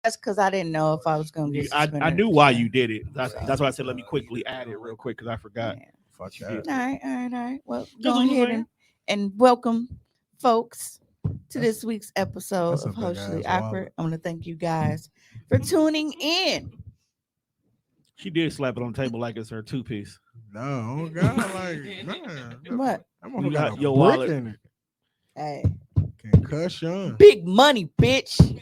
That's because I didn't know if I was gonna get I suspended. knew why you did it. That's why I said let me quickly add it real quick because I forgot. Yeah. Fuck She that. did. All right. Well, Just go what I'm ahead saying. and welcome, folks, to That's- this week's episode that's a of big Hostily ass Awkward. wallet. I want to thank you guys for tuning in. She did slap it on the table like it's her two piece. No, oh God, like man. What? That You motherfucker got got a your brick wallet. in it. Hey, Concussion. big money, bitch.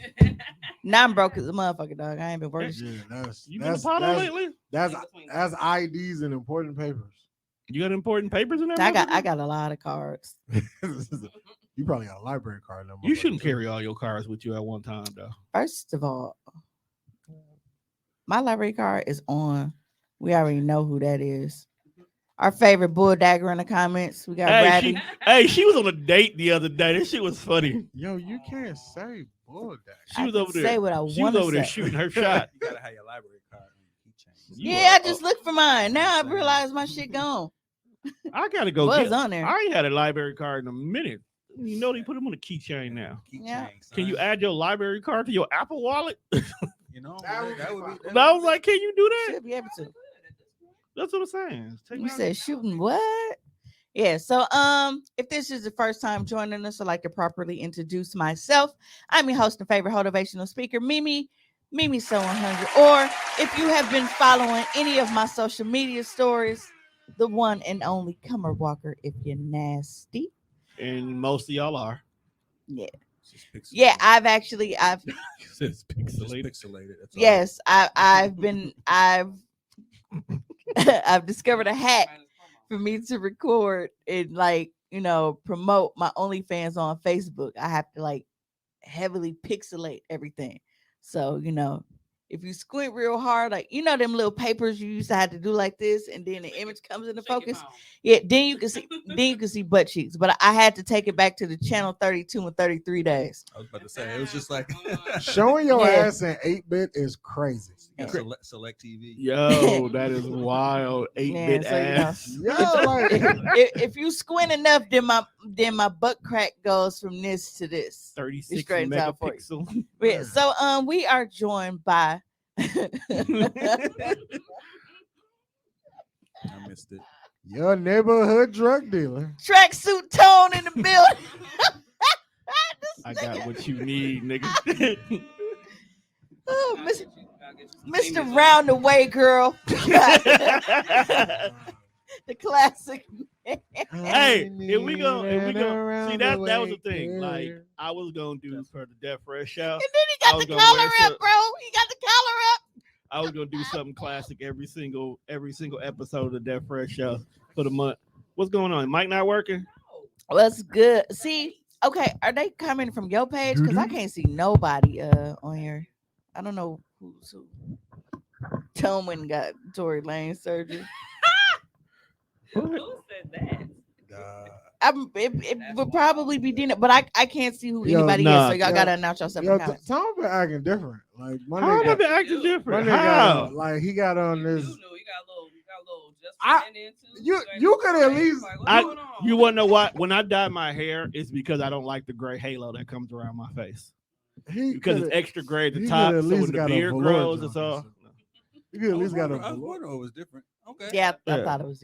Now I'm broke as a motherfucker, dog. I ain't been working. Yeah, that's You been to that's Palo that's, lately? that's that's IDs and important papers. You got important papers in there? I got a lot of cards. You probably got a library card. in that You motherfucker, shouldn't too. carry all your cards with you at one time, though. First of all, my library card is on. We already know who that is. Our favorite bull dagger in the comments. We got Bradley. She was on a date the other day. This shit was funny. Yo, you can't say bull that. She I was can over there. say what I She was wanna over there say. shooting her shot. You gotta have your library card on your keychain. Yeah, I just looked for mine. Now I realize my shit gone. I gotta go Was get. on there. I ain't had a library card in a minute. You know they put them on a keychain now. Yeah. Can you add your library card to your Apple Wallet? You know, That would that be would fine. be. And I was like, can you do that? Should be able to. That's what I'm saying. Take You my- said shooting what? Yeah, so if this is the first time joining us, I'd like to properly introduce myself. I'm your host and favorite motivational speaker, Mimi So 100. Or if you have been following any of my social media stories, the one and only Cummer Walker, if you're nasty. and most of y'all are. Yeah. It's just pixelated. Yeah, I've It's It's pixelated. pixelated. That's all. yes, I've I've discovered a hack for me to record and promote my OnlyFans on Facebook. I have to heavily pixelate everything. So, if you squint real hard, them little papers you used to have to do like this, and then the image comes into focus. Yeah, then you can see butt cheeks. But I had to take it back to the channel 32 and 33 days. I was about to say it was just like Showing your Yeah. ass in 8-bit is crazy. select TV. Yo, that is wild. 8-bit Yeah, so, ass. Yeah, like If you squint enough, then my butt crack goes from this to this. 36 straightens out for you. megapixel. Yeah, so we are joined by I missed it. your neighborhood drug dealer. Tracksuit Tone in the building. I got what you need, nigga. Oh, Mr. Round the Way Girl. The classic. Hey, if we go, see that was the thing. Like I was gonna do for the Death Fresh show. And then he got was the gonna collar wear up, bro. He got the collar up. I was gonna do something classic every single episode of the Death Fresh show for the month. What's going on? Mic not working? What's good? See, okay, are they coming from your page? Because I can't see nobody on here. I don't know who's who. Tone went and got Tory Lane surgery. Who said that? It would probably be Dina, but I can't see who Yo, anybody nah, is. So y'all yo, gotta announce yourself. in Yo, the comments. Tom been acting different. Like my How am I nigga, been acting my different? nigga got How? on, like he got on You this. knew you got a little just I- in there too. you- ain't you no could at right. least- Like, what's I- going on? You wanna know why? When I dye my hair, it's because I don't like the gray halo that comes around my face. He Because coulda- it's extra gray at the he top, coulda so at least when the got a beard velour grows, joint it's or all. something. He could at least got a. I was velour. wondering it was different. Okay. Yeah, I Yeah. thought it was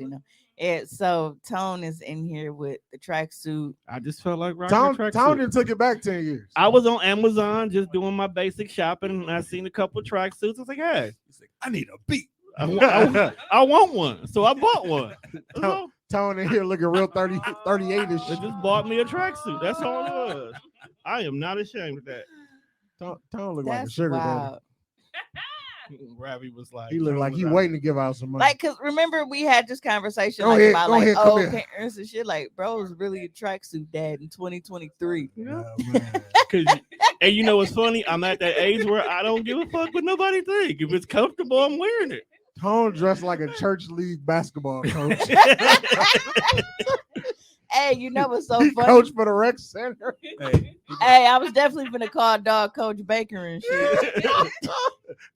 Yeah, so Tone is in here with the tracksuit. I just felt like rocking Tom a tracksuit. done took it back 10 years. I was on Amazon just doing my basic shopping, and I seen a couple of tracksuits. I was like, hey, He's like, I need a beat. I want one, so I bought one. So Tone in here looking real 38 they ish. just bought me a tracksuit. That's all it was. I am not ashamed of that. Tone look like a That's sugar daddy. wild. Ravi was like, He looked Tone like was he out. waiting to give out some money. Like, cause remember we had this conversation Go like ahead, about go like ahead, come old here. parents and shit. Like, bro was really a tracksuit dad in 2023. Man. 'Cause and you know what's funny? I'm at that age where I don't give a fuck what nobody think. If it's comfortable, I'm wearing it. Tone dressed like a church league basketball coach. Hey, you know what's so He funny? coached for the rec center. Hey, Hey, I was definitely gonna call dog Coach Baker and shit.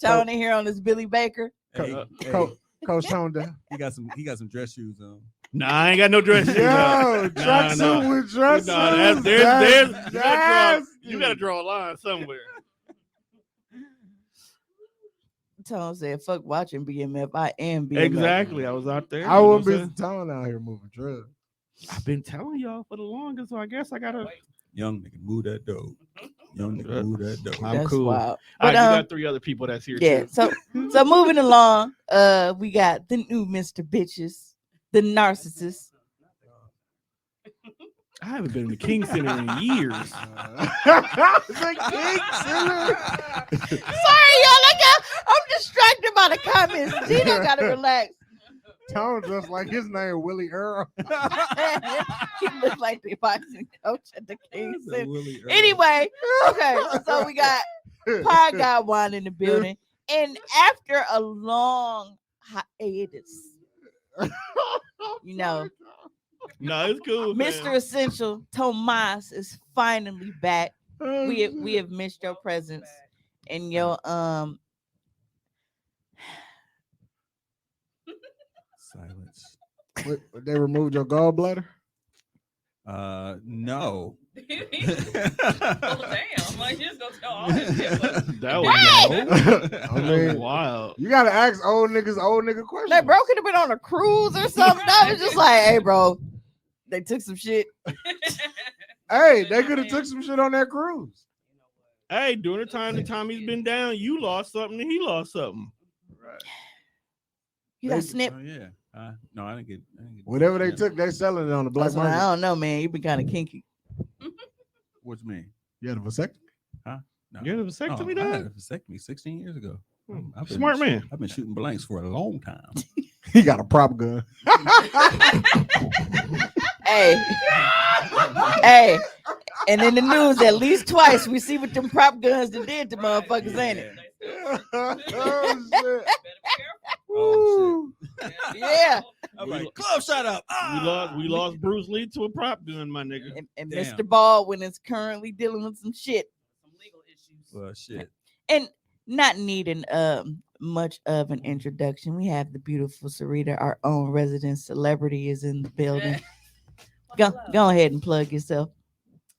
Tony here on this Billy Baker. hey, hey, Coach Tone down. he got some dress shoes on. Nah, I ain't got no dress. shoes on. Yo, Nah, tracksuit nah. with dress Nah, shoes. there's That's you gotta draw a line somewhere. Tone said, "Fuck watching BMF. I am BMF." Exactly. I was out there. I you know wouldn't what be I'm saying? Tone out here moving drugs. I've been telling y'all for the longest, so I guess I gotta. Young nigga, move that dough. Young nigga, move that dough. I'm That's cool. wild. All But, right, you got 3 other people that's here. Yeah. too. So moving along, we got the new Mr. Bitches, the narcissist. I haven't been in the King Center in years. The King Center. Sorry, y'all. I'm distracted by the comments. Gino gotta relax. Tone dressed like his name Willie Earl. He looks like the boxing coach at the King The Center. Willie Earl. Anyway, okay, so we got Pie Guy One in the building, and after a long hiatus, you know, No, it's cool. man. Mr. Essential Tomas is finally back. We have missed your presence and your Silence. What, they removed your gallbladder? No. Oh, damn. Like, you just gonna tell all this shit. but- That was, Hey! that I was mean, wild. you gotta ask old nigga questions. like bro could have been on a cruise or something. I was just like, hey, bro, they took some shit. Hey, they could have took some shit on that cruise. Hey, during the time he's been down, you lost something and he lost something. Right. You got They- snip. Oh yeah. No, I didn't get. Whatever they yeah. took, they selling it on the black That's why I market. don't know, man. You been kind of kinky. What you mean? You had a vasectomy? No. You had a vasectomy, I had dog? a vasectomy 16 years ago. I've been Smart man. I've been shooting blanks for a long time. He got a prop gun. Hey, hey. And in the news, at least twice, we see what them prop guns that did to motherfuckers, ain't it? Oh, shit. Better be careful. Oh, Yeah. I'm like, club shut up. We lost Bruce Lee to a prop gun, my nigga. And Damn. Mr. Baldwin is currently dealing with some shit Some legal issues. Well, shit. and not needing much of an introduction. We have the beautiful Sarita, our own resident celebrity, is in the building. Well, Go ahead and plug yourself.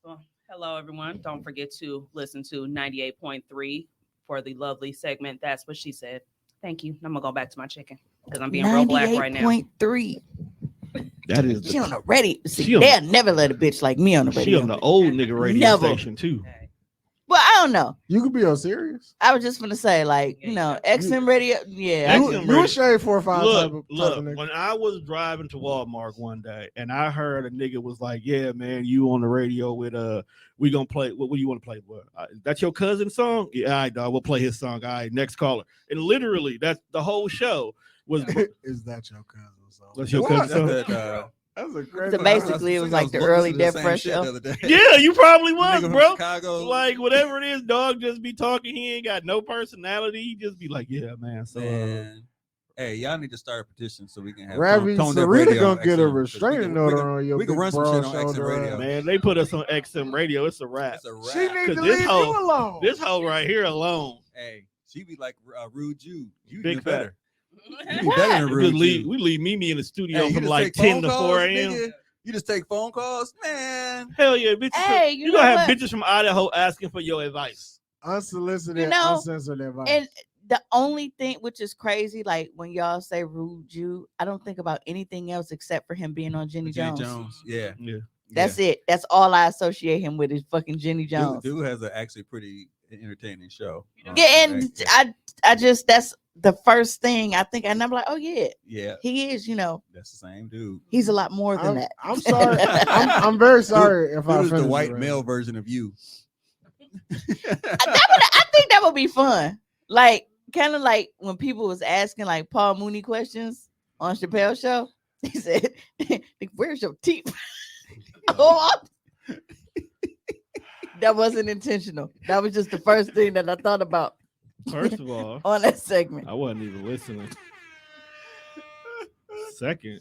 Well, hello, everyone. Don't forget to listen to 98.3 for the lovely segment. That's what she said. Thank you. I'm going to go back to my chicken because I'm being real black right now. 98.3. That is She on the radio. See, She on- they'll never let a bitch like me on the she radio. on the old nigga radio Never. station too. Hey, Well, I don't know. You could be on serious. I was just gonna say, like, you know, XM radio. Yeah, X- You, XM you a radio. shade 4 or 5 type Look, of look. nigga. When I was driving to Walmart one day, and I heard a nigga was like, "Yeah, man, you on the radio with we gonna play. What do you want to play? What? That's your cousin's song? Yeah, all right, dog. We'll play his song. All right, next caller." And literally, that's the whole show was. Is that your cousin? That's your What? cousin. That's that, That's a crazy. So basically, it was like the early Death Fresh show. Yeah, you probably was, Nigga from bro. Chicago. Like whatever it is, dog just be talking. He ain't got no personality. He just be like, "Yeah, man." So Man. Hey, y'all need to start a petition so we can have Ravi Tone Deaf Sarita Radio gonna on get a XM, 'cause restraining order on your we can big run some broad shit on XM shoulder Radio. ass. man, they put us on XM radio. It's a wrap. That's a She wrap. needs to 'Cause this leave hoe- you alone. This hoe right here alone. Hey, she be like Rude Jude. You Big do better. You be What? better than We Rude just leave, Jude. we leave Mimi in the studio Hey, you from just like take 10 phone to calls, 4 a.m. nigga? You just take phone calls, man. Hell yeah, bitches. Hey, you you gonna know have what? bitches from Idaho asking for your advice. Unsolicited, You know, uncensored advice. And the only thing which is crazy, like when y'all say Rude Jew, I don't think about anything else except for him being on Jenny Jones. Yeah. Yeah. That's it. That's all I associate him with is fucking Jenny Dude, Jones. dude has a actually pretty entertaining show. Yeah, and I just that's the first thing I think, and I'm like, oh yeah, yeah, he is. You know, that's the same dude. he's a lot more than I'm, that. I'm sorry. I'm very sorry if I Dude is the offended white you, male version of you. I think that would be fun. Like kind of like when people was asking like Paul Mooney questions on Chappelle show. He said, "Where's your teeth?" Oh, that wasn't intentional. That was just the first thing that I thought about First of all, on that segment. I wasn't even listening. Second,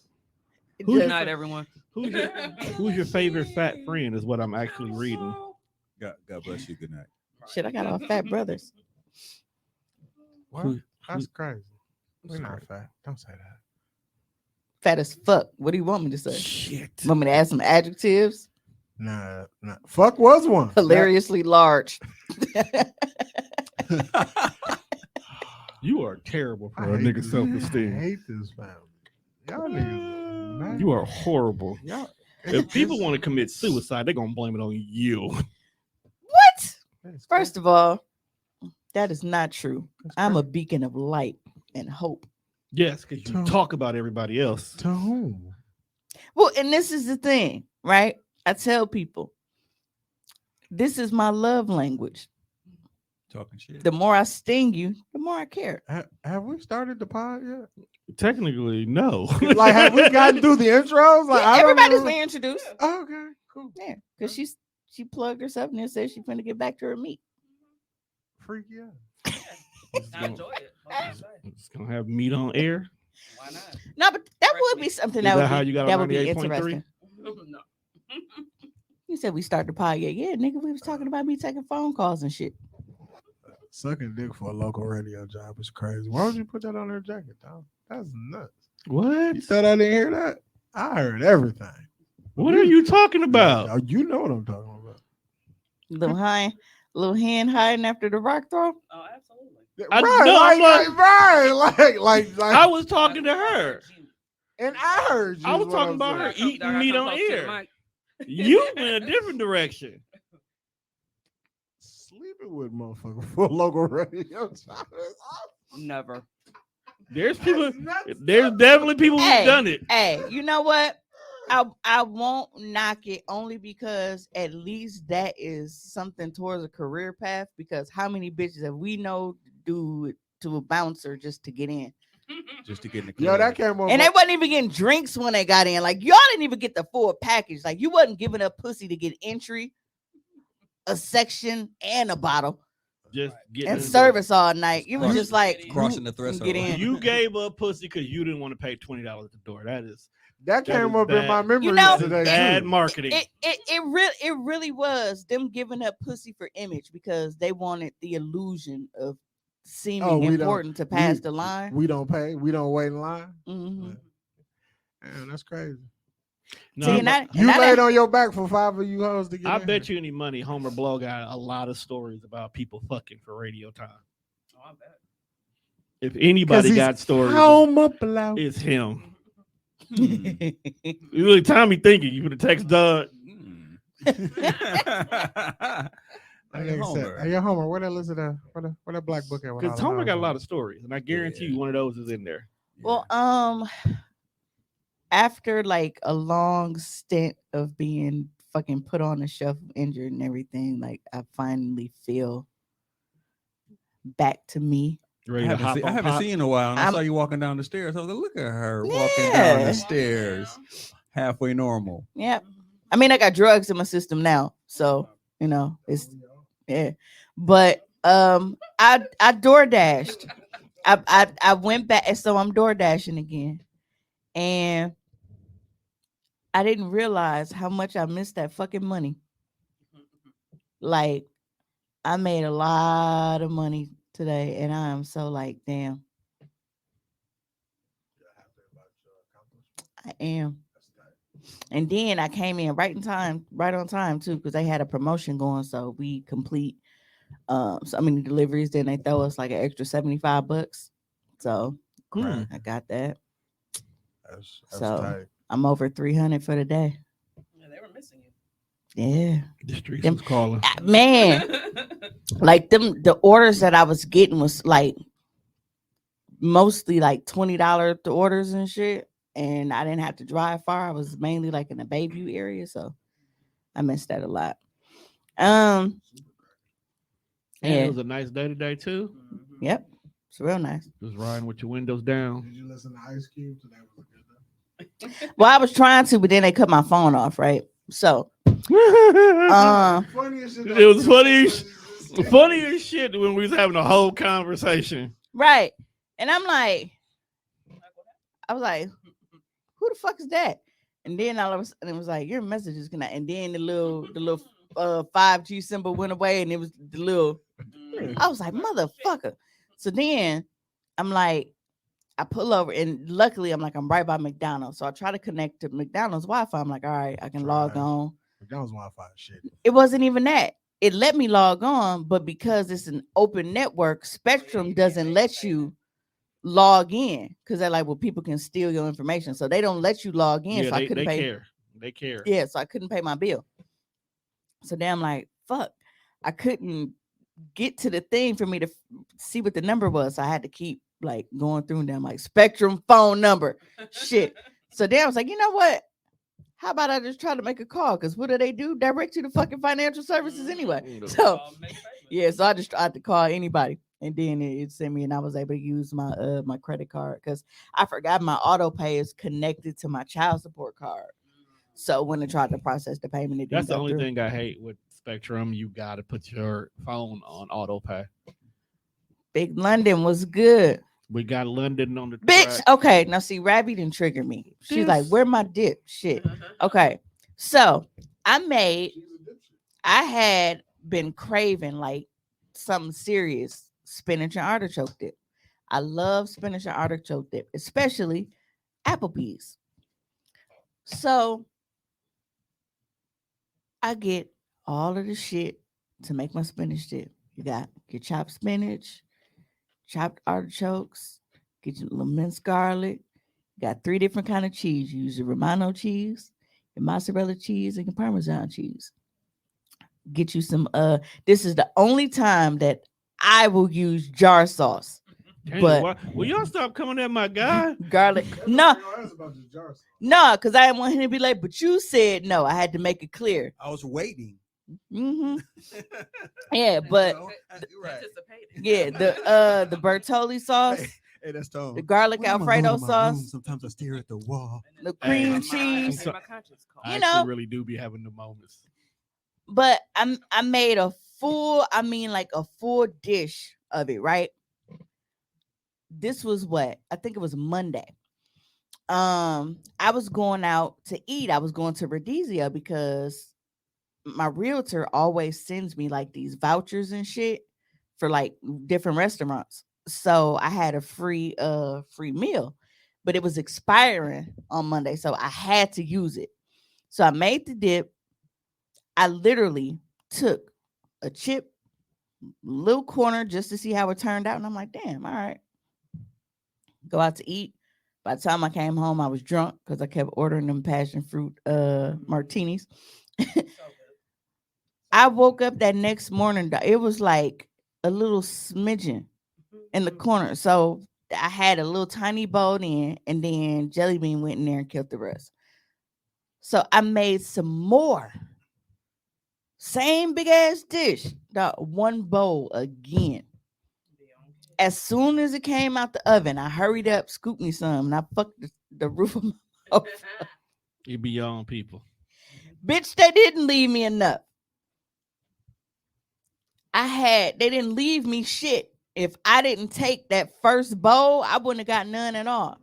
Good Just- night, everyone. who's your favorite fat friend is what I'm actually reading. God bless you. Good night. shit, I got all fat brothers. What? Who- That's crazy. We're not fat. Don't say that. Fat as fuck. What do you want me to say? Shit. Want me to add some adjectives? Nah. Fuck was one. Hilariously large. You are terrible I for a hate nigga this- self-esteem. I hate this family. Y'all niggas. Man. You are horrible. Y'all. If people want to commit suicide, they're gonna blame it on you. What? It's First of all, that is not true. That's I'm a crazy. beacon of light and hope. Yes, because you talk about everybody else. To whom? Well, and this is the thing, right? I tell people, this is my love language. Talking shit. The more I sting you, the more I care. Have we started the pod yet? Technically, no. Like, have we gotten through the intros? Like, Yeah, I don't everybody's know. being introduced. Oh, okay, cool. Yeah, because she plugged herself and said she's gonna get back to her meat. Freaky out. I enjoy it. What can I say? It's gonna have meat on air. Why not? No, but that Fresh would be meat. something Is that that would how be, you got that on would be 98.3? interesting. No. You said we started the pod. Yeah, nigga, we was talking about me taking phone calls and shit. Sucking dick for a local radio job is crazy. Why would you put that on her jacket, dog? That's nuts. What? You thought I didn't hear that? I heard everything. What are you talking about? Oh, you know what I'm talking about. Little hand hiding after the rock throw. Oh, absolutely. I right, know, I'm like, I was talking to her. and I heard you. I was is what talking I'm about saying. her eating meat on air. You went a different direction. Sleeping with motherfucker for a local radio job. Never. There's people. There's definitely people Hey. who've done it. Hey, you know what? I won't knock it only because at least that is something towards a career path. Because how many bitches have we know do it to a bouncer just to get in? Just to get in the Yo, club. that came over. And they wasn't even getting drinks when they got in. Like y'all didn't even get the full package. Like you wasn't giving up pussy to get entry, a section, and a bottle Just getting and in service all night. You was just like Crossing the "You threshold. Get in. You gave up pussy because you didn't want to pay $20 at the door. that that came is up in bad. my memory You know, today. bad too. marketing. It really was them giving up pussy for image because they wanted the illusion of seeming we don't- important to pass we- the line. We don't pay. We don't wait in line. Mhm. Damn, that's crazy. No, See, I'm- and I- You and I laid didn't- on your back for 5 of you hoes to get I in bet here. you any money Homer Blow got a lot of stories about people fucking for radio time. Oh, I bet. If 'Cause anybody he's got stories, Homer Blow. it's him. Hmm. You really Tommy thinking you would text Doug. Hmm. That Hey, nigga said, Homer. hey, yo, Homer, where that list of that? Where that black book at? with all Because the Homer got a hoes lot on of stories, and I guarantee Yeah. you one of those is in there. Well, after like a long stint of being fucking put on the shelf, injured and everything, like I finally feel back to me. Ready I to haven't, hop seen, I on haven't pop? seen you in a while, and I I'm- saw you walking down the stairs. I was like, look at her walking down Yeah. the stairs, halfway normal. Yeah. I mean, I got drugs in my system now, so you know it's yeah. But I door dashed. I went back, and so I'm door dashing again, and I didn't realize how much I missed that fucking money. Like, I made a lot of money today, and I am so like, damn, I am. And then I came in right on time too, because they had a promotion going. So we complete so many deliveries, then they throw us like an extra $75. So Hmm. I got that. That's So- tight. I'm over 300 for the day. Yeah, they were missing you. Yeah. The streets Them- was calling. Man, like the orders that I was getting was like mostly like $20 orders and shit. And I didn't have to drive far. I was mainly like in the Bayview area. So I missed that a lot. And Yeah. it was a nice day today too. Mhm. Yep. It's real nice. Just riding with your windows down. Did you listen to Ice Cube? Today was a good day. Well, I was trying to, but then they cut my phone off, right? So, Funniest shit. It was funny as shit when we was having a whole conversation. right. And I'm like, I was like, who the fuck is that? And then all of a sudden it was like, your message is gonna, and then the little 5G symbol went away, and it was the little, I was like, motherfucker. So then I'm like, I pull over, and luckily I'm right by McDonald's. So I try to connect to McDonald's Wi-Fi. I'm like, all right, I can log Right. on. McDonald's Wi-Fi shit. It wasn't even that. It let me log on, but because it's an open network, Spectrum doesn't let you log in because they're like, well, people can steal your information. So they don't let you log in. Yeah, so I couldn't pay. care. They care. Yeah, so I couldn't pay my bill. So then I'm like, fuck. I couldn't get to the thing for me to see what the number was. So I had to keep like going through them, like Spectrum phone number. Shit. So then I was like, you know what? How about I just try to make a call? Because what do? Direct you to fucking financial services anyway. So yeah, so I just tried to call anybody. And then it sent me, and I was able to use my my credit card because I forgot my auto pay is connected to my child support card. So when I tried to process the payment, it didn't That's the go only through. thing I hate with Spectrum. You got to put your phone on auto pay. Big London was good. We got London on the Bitch. track. Okay. Now see, Rabbi didn't trigger me. She's like, where my dip? Shit. Okay. So I had been craving like something serious, spinach and artichoke dip. I love spinach and artichoke dip, especially Applebee's. So I get all of the shit to make my spinach dip. You got your chopped spinach, chopped artichokes, get your little minced garlic. You got 3 different kind of cheese. You use your Romano cheese, your mozzarella cheese, and your Parmesan cheese. Get you some this is the only time that I will use jar sauce. Dang, But will y'all stop coming at my guy? garlic. No, because I didn't want him to be like, but you said no. I had to make it clear. I was waiting. Hmm Yeah, but Right. yeah, the Bertolli sauce, Hey, that's Tom. the garlic When I'm Alfredo alone in my room, sauce, sometimes I stare at the wall. the cream Hey, cheese. so- You I know. actually really do be having the moments. But I made a full, like a full dish of it, right? This was what? I think it was Monday. I was going out to eat. I was going to Radizia because my realtor always sends me like these vouchers and shit for like different restaurants. So I had a free meal, but it was expiring on Monday, so I had to use it. So I made the dip. I literally took a chip, little corner just to see how it turned out. And I'm like, damn, all right. Go out to eat. By the time I came home, I was drunk because I kept ordering them passion fruit martinis. I woke up that next morning. It was like a little smidgen in the corner. So I had a little tiny bowl in, and then Jelly Bean went in there and killed the rest. So I made some more. Same big ass dish. One bowl again. As soon as it came out the oven, I hurried up, scooped me some, and I fucked the roof of my mouth. You be young people. Bitch, they didn't leave me enough. They didn't leave me shit. If I didn't take that first bowl, I wouldn't have got none at all.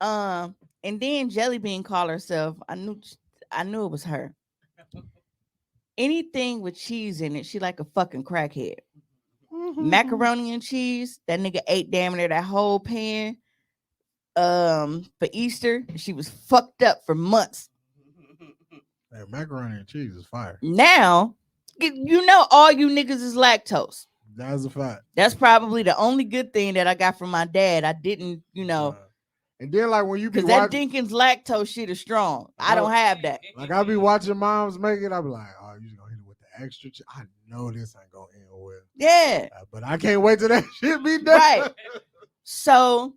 And then Jelly Bean called herself. I knew it was her. Anything with cheese in it, she like a fucking crackhead. Macaroni and cheese, that nigga ate damn near that whole pan for Easter. She was fucked up for months. Hey, macaroni and cheese is fire. Now, you know all you niggas is lactose. That's a fact. That's probably the only good thing that I got from my dad. I didn't, And then like when you be because that watching, Dinkins lactose shit is strong. I don't have that. like I be watching moms make it, I be like, oh, you just gonna hit it with the extra. I know this ain't gonna end well. Yeah. But I can't wait till that shit be done. Right. So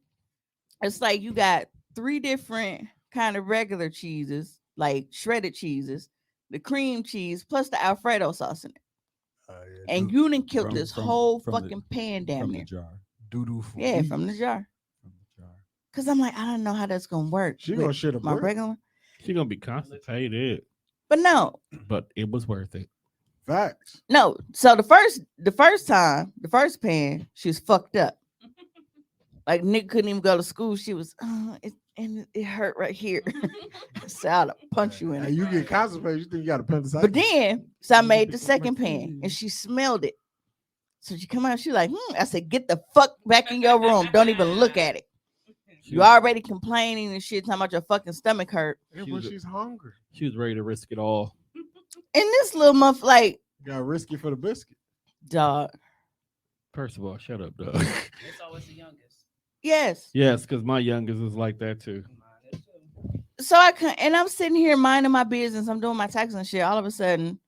it's like you got 3 different kind of regular cheeses, like shredded cheeses, the cream cheese, plus the Alfredo sauce in it. Yeah, And you done killed From- this from- whole from the- fucking pan damn From near. the jar. doo-doo for Yeah, weeks. from the jar. From the jar. Cause I'm like, I don't know how that's gonna work. She with gonna shit a my brick. regular one. She's gonna be constipated, But no, but it was worth it. Facts. no. So the first pan, she was fucked up. Like Nick couldn't even go to school. She was, it hurt right here. So I'll punch you in And it. you get constipated, you think you got appendicitis. But then, so I made the second pan, and she smelled it. So she come out, she like, I said, get the fuck back in your room. Don't even look at it. You already complaining and shit, talking about your fucking stomach hurt. Yeah, but she's hungry. She was ready to risk it all. And this little month, like, Got risky for the biscuit. dog. First of all, shut up, dog. It's always the youngest. Yes. Yes, because my youngest is like that too. Mine is too. So I can, and I'm sitting here minding my business. I'm doing my taxes and shit. All of a sudden,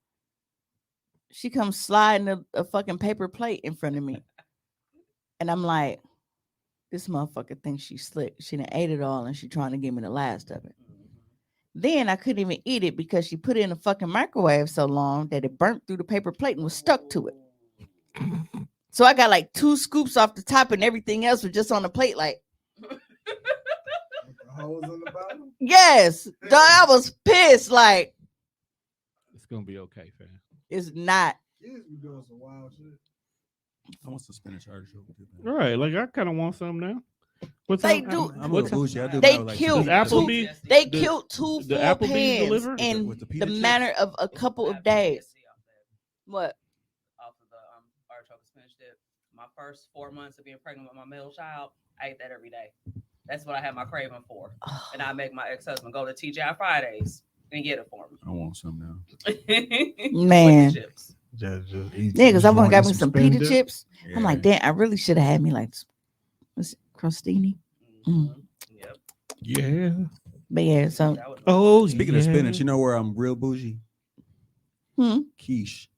she comes sliding a fucking paper plate in front of me. And I'm like, this motherfucker thinks she's slick. She done ate it all and she trying to give me the last of it. Then I couldn't even eat it because she put it in the fucking microwave so long that it burnt through the paper plate and was stuck to it. So I got like 2 scoops off the top and everything else was just on the plate. Like, With the holes on the bottom. yes, dog, I was pissed. Like, It's gonna be okay, fam. it's not. Kids be doing some wild shit. I want some spinach artichoke. too, All man. right, like I kind of want some now. What's They up? do- I'm a What's little bougie. I do They about, like, killed two- Applebee's? They The- killed 2 the full Applebee's pans deliver? in With the the pita chips? matter of a couple of days. What? Off of the artichoke and spinach dip. My first 4 months of being pregnant with my middle child, I ate that every day. That's what I had my craving for. And I make my ex-husband go to TGI Fridays and get it for I want some now. me. Man. With the chips. Just eat. Yeah, because I want to want got me some pita spin dip. chips. I'm like, damn, I really should have had me like, what's it, crostini? Mhm. Yep. Yeah. But yeah, so That was- Oh, Speaking of spinach, you know where I'm real bougie? Quiche.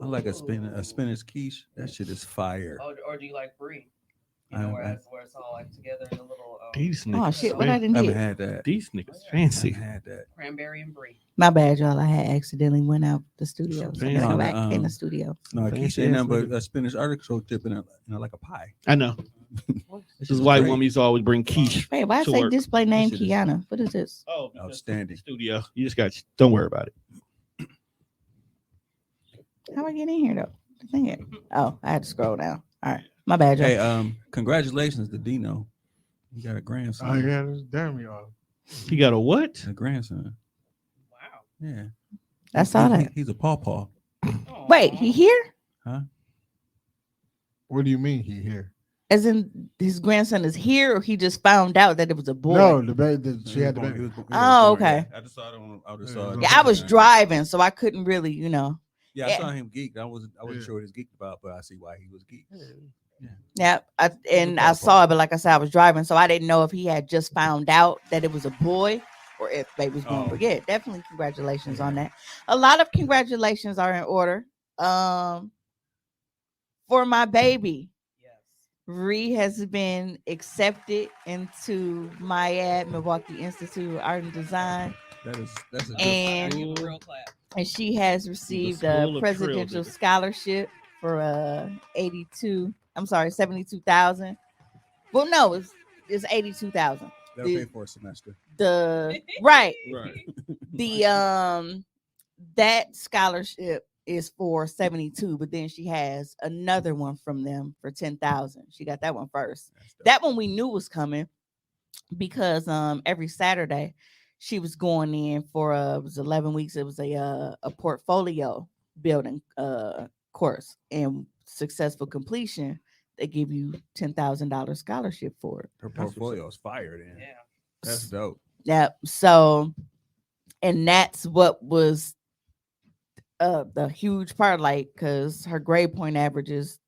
I like a spinach quiche. That shit is fire. Or do you like brie? You know, where it's all like together in a little These oh niggas, shit, what I didn't I haven't get? had that. these niggas I fancy. haven't had that. cranberry and brie. My bad, y'all. I had accidentally went out the studio. So I gotta go Damn. back in the studio. No, Fancy quiche ain't ass nothing but nigga. a spinach artichoke dip in like a pie. I know. This is why women used to always bring quiche. Hey, why I To say work. display name This shit is- Kiana? What is this? Oh, Outstanding. studio. You just got. Don't worry about it. How I get in here though? Dang it. Oh, I had to scroll down. All right. My bad, y'all. Hey, congratulations to Dino. He got a grandson. Oh yeah, this damn y'all. He got a what? A grandson. Wow. Yeah. I saw that. He's a pawpaw. Wait, he here? What do you mean he here? As in his grandson is here, or he just found out that it was a boy? No, the baby. She had the He was baby. born- he was Oh, born, yeah. okay. I just saw it on. I just Yeah. saw it. Yeah, I was driving, so I couldn't really, Yeah, I Yeah. saw him geeked. I wasn't Yeah. sure what he's geeked about, but I see why he was geeked. Yeah, I saw it, but like I said, I was driving, so I didn't know if he had just found out that it was a boy or if baby was born. Oh. But yeah, definitely congratulations on that. A lot of congratulations are in order. For my baby, Yes. Ree has been accepted into MIAD, Milwaukee Institute of Art and Design, That's a good. and I give a real clap. she has received School a of presidential Trill. scholarship for 72,000. Well, no, it's 82,000. They'll pay for a semester. The right, Right. the that scholarship is for 72, but then she has another one from them for 10,000. She got that one first. That's dope. That one we knew was coming because every Saturday she was going in for it was 11 weeks. It was a portfolio building course, and successful completion they give you $10,000 scholarship for it. Her portfolio is fire. Then Yeah. that's dope. Yeah, so and that's what was the huge part, like, because her grade point average is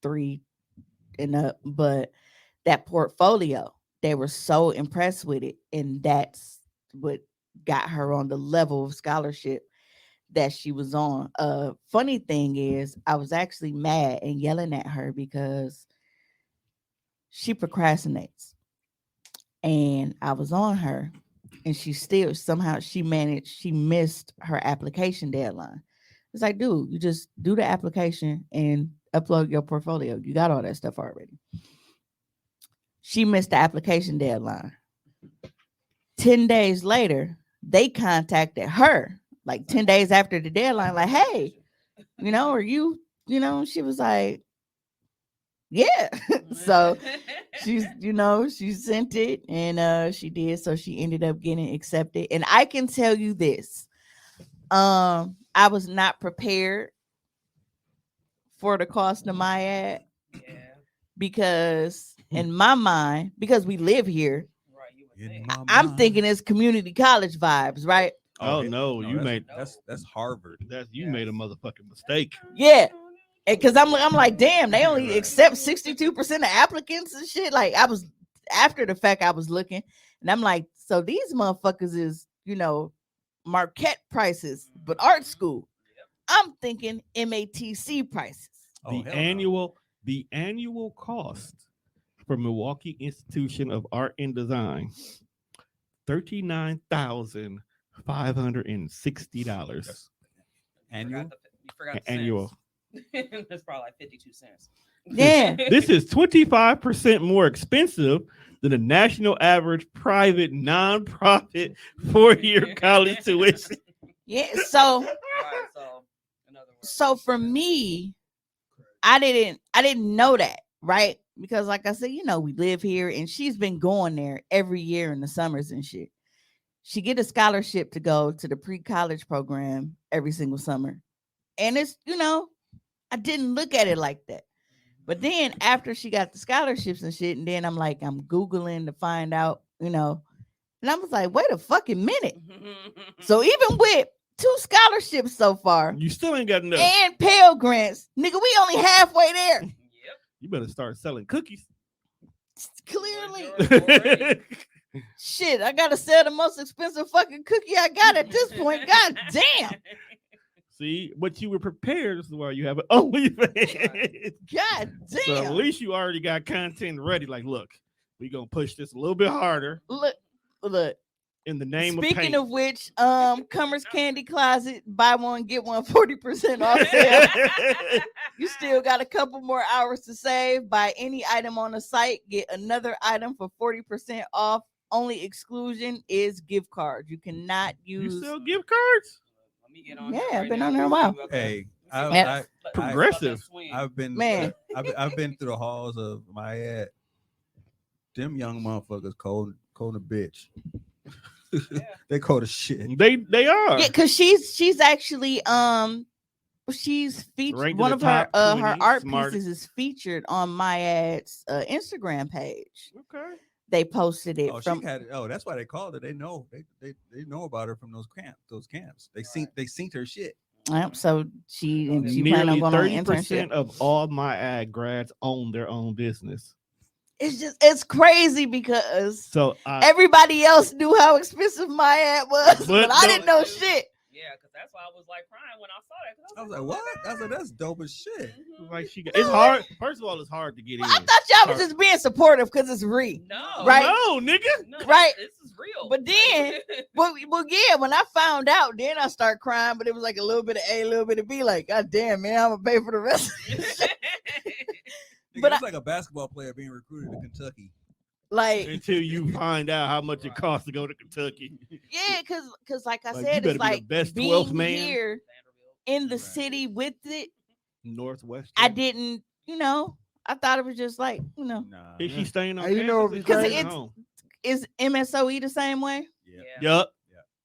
3 and up, but that portfolio, they were so impressed with it, and that's what got her on the level of scholarship that she was on. Funny thing is, I was actually mad and yelling at her because she procrastinates, and I was on her, and she still somehow she missed her application deadline. It's like, dude, you just do the application and upload your portfolio. You got all that stuff already. She missed the application deadline. 10 days later, they contacted her, like 10 days after the deadline, like, hey, are you, she was like, yeah. So she's, she sent it and she did. So she ended up getting accepted. And I can tell you this. I was not prepared for the cost of my ad. Yeah. Because in my mind, because we live here, Right. You would In think. my I'm mind. thinking it's community college vibes, right? Oh, no, you that's- made that's Harvard. you made a motherfucking mistake. Yeah. Because I'm like, damn, they only accept 62% of applicants and shit. Like, I was after the fact, I was looking, and I'm like, so these motherfuckers is, Marquette prices, but art school. I'm thinking MATC prices. Oh, the hell no. annual cost for Milwaukee Institution of Art and Design, $39,560 Annual. You forgot the annual. cents. That's probably like 52 cents. Yeah. This is 25% more expensive than the national average private nonprofit 4-year college tuition. Yeah. So Right, so, in other words, so for me, I didn't know that, right? Because like I said, we live here and she's been going there every year in the summers and shit. She get a scholarship to go to the pre-college program every single summer. And it's, I didn't look at it like that. But then after she got the scholarships and shit, and then I'm Googling to find out, and I was like, wait a fucking minute. So even with 2 scholarships so far You still ain't got enough. and Pell Grants, nigga, we only halfway there. Yep. You better start selling cookies. Clearly. Already. Shit, I gotta sell the most expensive fucking cookie I got at this point. God damn. See, but you were prepared. This is why you have an OnlyFans. God So at damn. least you already got content ready. Like, look, we gonna push this a little bit harder Look. in the name Speaking of of which, Cummer's Candy Closet, buy one, get one 40% off sale. paint. You still got a couple more hours to save. Buy any item on the site, get another item for 40% off. Only exclusion is gift cards. You cannot You use. sell gift cards? Let me get on Yeah, there I've right been now. on there a while. Hey, Yeah. Progressive. I've been Man. I've been through the halls of my ad. Them young motherfuckers cold a bitch. They cold as shit. They are. Yeah, because she's actually she's featured. Ranked in One the of her top her 20 art smart- pieces is featured on my ad's Instagram page. Okay. They posted it Oh, from. she had it. Oh, that's why they called her. They know. They know about her from those camps. They synced her shit. So she planned on Nearly going on an 30% internship. of all my ad grads own their own business. It's crazy because So everybody else knew how expensive my ad was, But but I no- didn't know shit. Yeah, because that's why I was like crying when I saw that. 'cause I was like, what? I was like, that's dope as shit. Mhm. like it's hard. First of all, it's hard to get in. I thought y'all was just being supportive because it's Ree. No, Right. No, nigga. No, Right. This is real. But then- Well, yeah, when I found out, then I start crying, but it was like a little bit of A, a little bit of B. Like, God damn, man, I'm gonna pay for the rest. Of this shit. But It's like a basketball player being recruited to Kentucky. Like, Until you find out how much it costs to go to Kentucky. yeah, because like I Like, you said, better it's be the like best being 12th man. here in the Right. city with it. Northwest. I didn't, I thought it was just like, Nah. Is she staying on Hey, you know, campus? because Is she it's- home? is MSOE the same way? Yeah. Yup.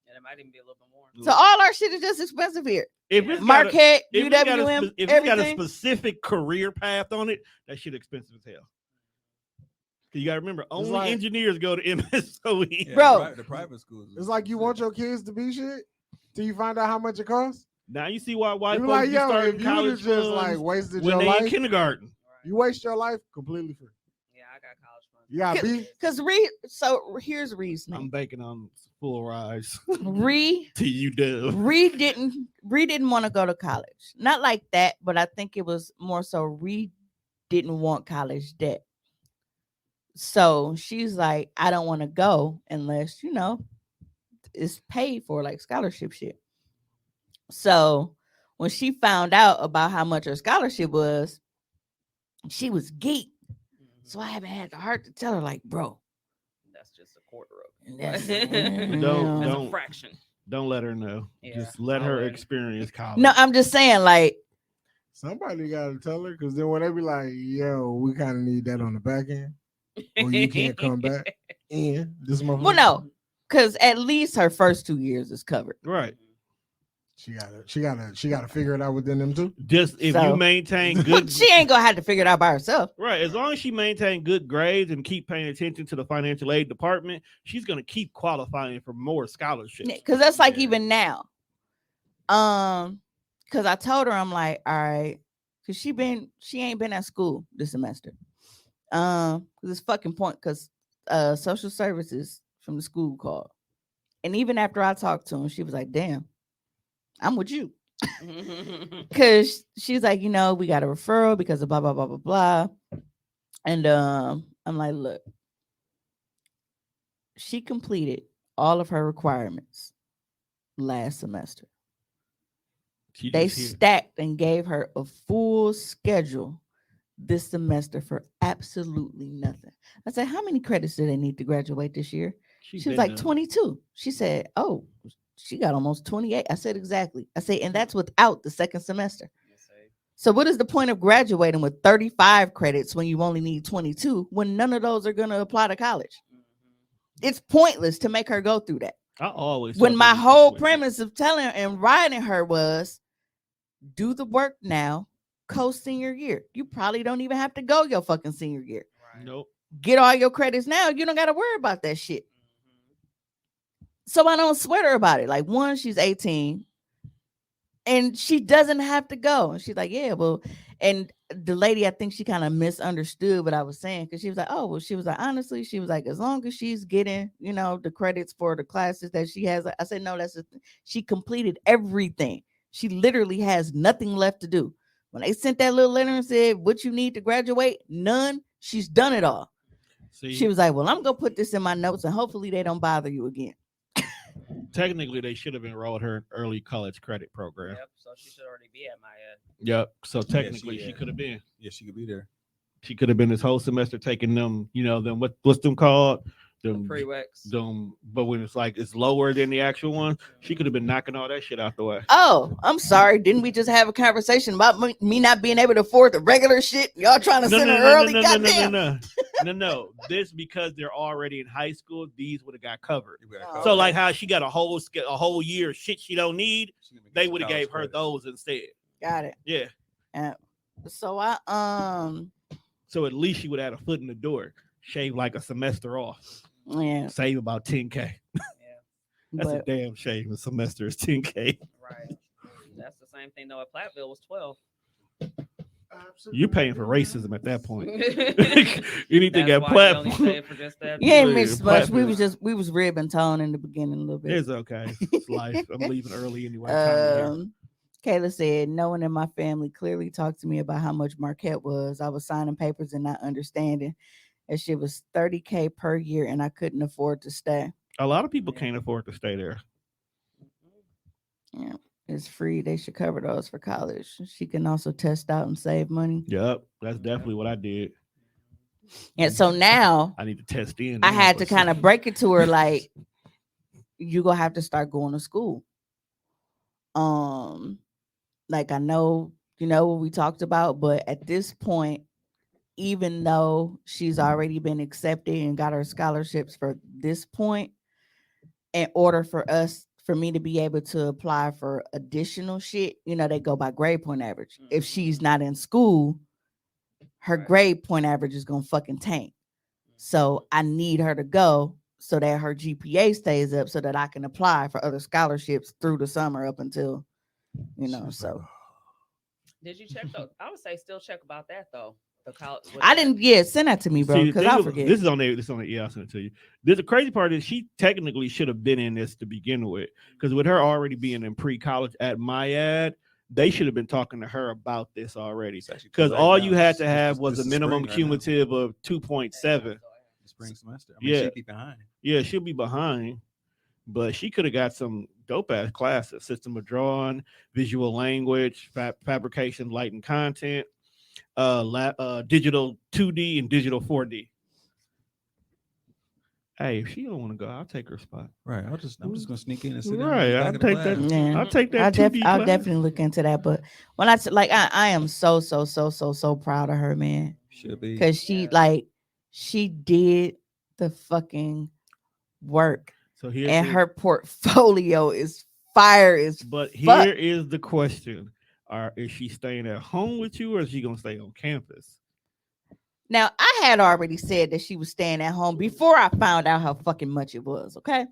And it might even be a little bit more. So all our shit is just expensive here. If it's got a- Marquette, if it's got a UWM, spe- if it's got a everything. specific career path on it, that shit expensive as hell. 'Cause you gotta remember, only like- engineers go to MSOE. Yeah, Bro. the private schools. It's like you want your kids to be shit till you find out how much it costs. Now you see why white You folks like, be yo, starting if you would have college just like funds wasted when your they in life, kindergarten. you waste your life completely free. Yeah, I got college funds. You got B. So here's I'm reasoning. banking on full rise Ree to you, Dub. didn't want to go to college. Not like that, but I think it was more so Ree didn't want college debt. So she's like, I don't want to go unless, it's paid for, like scholarship shit. So when she found out about how much her scholarship was, She was geek. Mhm. So I haven't had the heart to tell her, like, bro. That's just a quarter of That's, it. Don't- That's don't- a fraction. Don't let her know. Yeah, Just let I her wouldn't. experience college. No, I'm just saying, like, Somebody got to tell her because then when they be like, "Yo, we kind of need that on the back end," or you can't come back, and this motherfucker. well, no, because at least her first 2 years is covered. Right. She gotta figure it out within them too. Just if So- you maintain good She ain't gonna have to figure it out by herself. right, as long as she maintain good grades and keep paying attention to the financial aid department, she's gonna keep qualifying for more scholarships. Because that's like Yeah. even now. Because I told her, I'm like, all right, because she ain't been at school this semester. Because it's fucking point, because social services from the school called. And even after I talked to him, she was like, damn, I'm with you. Because she's like, you know, we got a referral because of blah, blah, blah, blah, blah. And I'm like, look, she completed all of her requirements last semester. She They just here. stacked and gave her a full schedule this semester for absolutely nothing. I said, how many credits do they need to graduate this year? She was been like there. 22. She said, oh, she got almost 28. I said, exactly. I said, and that's without the second semester. So what is the point of graduating with 35 credits when you only need 22 when none of those are going to apply to college? It's pointless to make her go through that. I always When thought my they need to whole switch it. premise of telling and writing her was do the work now, co-senior year. You probably don't even have to go your fucking senior year. Nope. Get all your credits now. You don't got to worry about that shit. So I don't sweat her about it. Like, one, she's 18 and she doesn't have to go. And she's like, yeah, well, and the lady, I think she kind of misunderstood what I was saying because she was like, oh, well, she was like, honestly, she was like, as long as she's getting, you know, the credits for the classes that she has. I said, no, she completed everything. She literally has nothing left to do. When they sent that little letter and said, what you need to graduate, none, she's done it all. See, She was like, well, I'm going to put this in my notes and hopefully they don't bother you again. technically they should have enrolled her in early college credit program. Yep, so she should already be at my Yep. So technically she yeah. could have been. Yeah, she could be there. She could have been this whole semester taking them, you know, them what's them called? Them prereqs. but when it's like it's lower than the actual one, she could have been knocking all that shit out the way. Oh, I'm sorry. Didn't we just have a conversation about me not being able to afford the regular shit? Y'all trying to send her early? Goddamn. No. This because they're already in high school. These would have got covered. You better Oh, cover So it. like how she got a whole year of shit she don't need, She gonna get they some would have college gave her credits. those instead. Got it. Yeah. So I So at least she would have had a foot in the door, shave like a semester off, yeah, save about 10K. Yeah, That's but a damn shame. A semester is 10K. right. That's the same thing though at Platteville was 12. You paying for racism at that point. That's Anything at why you only platform. paid for just that. you ain't Yeah, missed much. platform. We was rib and tone in the beginning a little bit. It's okay. It's life. I'm leaving early anyway. Time of year. Kayla said, no one in my family clearly talked to me about how much Marquette was. I was signing papers and not understanding. That shit was $30K per year and I couldn't afford to stay. A lot of people Yeah. can't afford to stay there. Yeah, it's free. They should cover those for college. She can also test out and save money. Yep. That's definitely what I did. And so now I need to test in. I now, had to but kind of break it to her like, you gonna have to start going to school. Like I know, you know what we talked about, but at this point, even though she's already been accepted and got her scholarships for this point, in order for me to be able to apply for additional shit, you know, they go by grade point average. If she's not in school, her Right. grade point average is gonna fucking tank. So I need her to go so that her GPA stays up so that I can apply for other scholarships through the summer up until, you know, so Did you check though? I would say still check about that though. The college. I didn't send that to me, bro, See, the because thing I'll is- forget. This is on there. This is on the yeah. I'll send it to you. The crazy part is she technically should have been in this to begin with, because with her already being in pre-college at MyAd, they should have been talking to her about this already. It's actually too Because late all now. you had to This have is- was this a is minimum spring right now. cumulative of 2.7. Spring semester. I mean, Yeah. she'd be behind. Yeah, she'll be behind, but she could have got some dope ass classes: system of drawing, visual language, fabrication, light and content. digital 2D and digital 4D. Hey, if she don't want to go, I'll take her spot. Right. I'm just gonna sneak in and sit down. Right, in the I'll back of the take that. class. Yeah. I'll take that 2D I'll class. definitely look into that. But when I am so proud of her, man. Should be. Because she did the fucking work. So here's And her portfolio is fire as But fuck. here is the question: is she staying at home with you, or is she gonna stay on campus? Now, I had already said that she was staying at home before I found out how fucking much it was. Okay.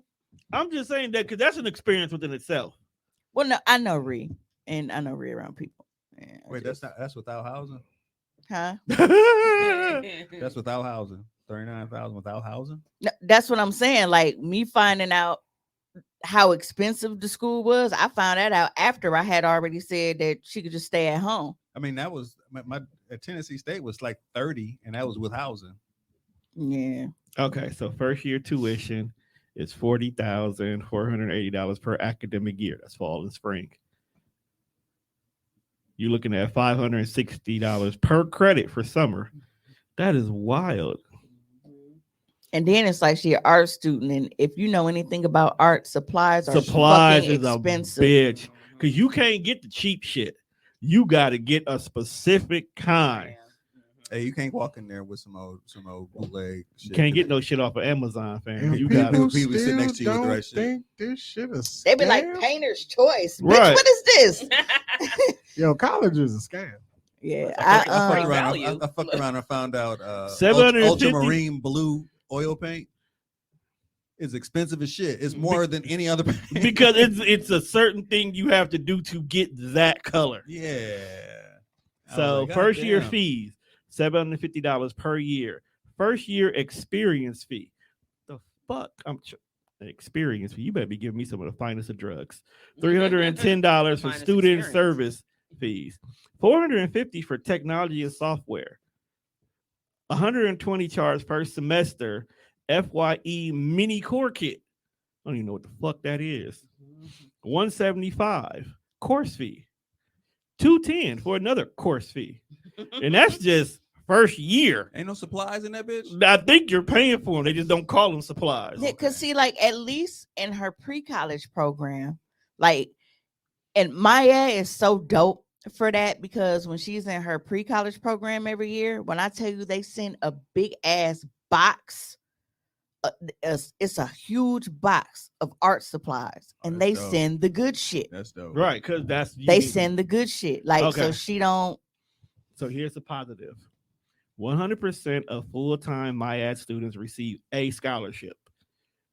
I'm just saying that because that's an experience within itself. Well, no, I know Ree, and I know Ree around people. Yeah, Wait, that's without housing. huh? That's without housing. 39,000 without housing. No, that's what I'm saying. Like me finding out how expensive the school was, I found that out after I had already said that she could just stay at home. I mean, that was my at Tennessee State was like 30, and that was with housing. Yeah. Okay, so first year tuition is $40,480 per academic year. That's fall and spring. You're looking at $560 per credit for summer. That is wild. And then it's like she an art student, and if you know anything about art, supplies are Supplies fucking is expensive. a bitch because you can't get the cheap shit. You got to get a specific kind. Hey, you can't walk in there with some old bootleg shit. You can't get no shit off of Amazon, fam. And You people got people still sit next to you with the don't right shit. think this shit is They be like scam. painter's choice. Bitch, Right. what is this? Yo, college is a scam. Yeah, I fucked Great around. value. I fucked around and found out 750 ultramarine blue oil paint is expensive as shit. It's more than any other paint. because it's a certain thing you have to do to get that color. Yeah. I So was like, first year "Goddamn." fees, $750 per year. First year experience fee. The fuck? An experience fee. You better be giving me some of the finest of drugs. $310 for Finest student experience. service fees. $450 for technology and software. $120 charge per semester. FYE mini core kit. I don't even know what the fuck that is. $175 course fee. $210 for another course fee. And that's just first year. Ain't no supplies in that bitch. I think you're paying for them. They just don't call them supplies. because see, like at least in her pre-college program, like, and Maya is so dope for that because when she's in her pre-college program every year, when I tell you they send a big ass box, it's a huge box of art supplies, Oh, and that's they dope. send the good shit. That's dope. Right, because that's They send the good shit, like so Okay. she don't. So here's the positive. 100% of full-time MyAd students receive a scholarship.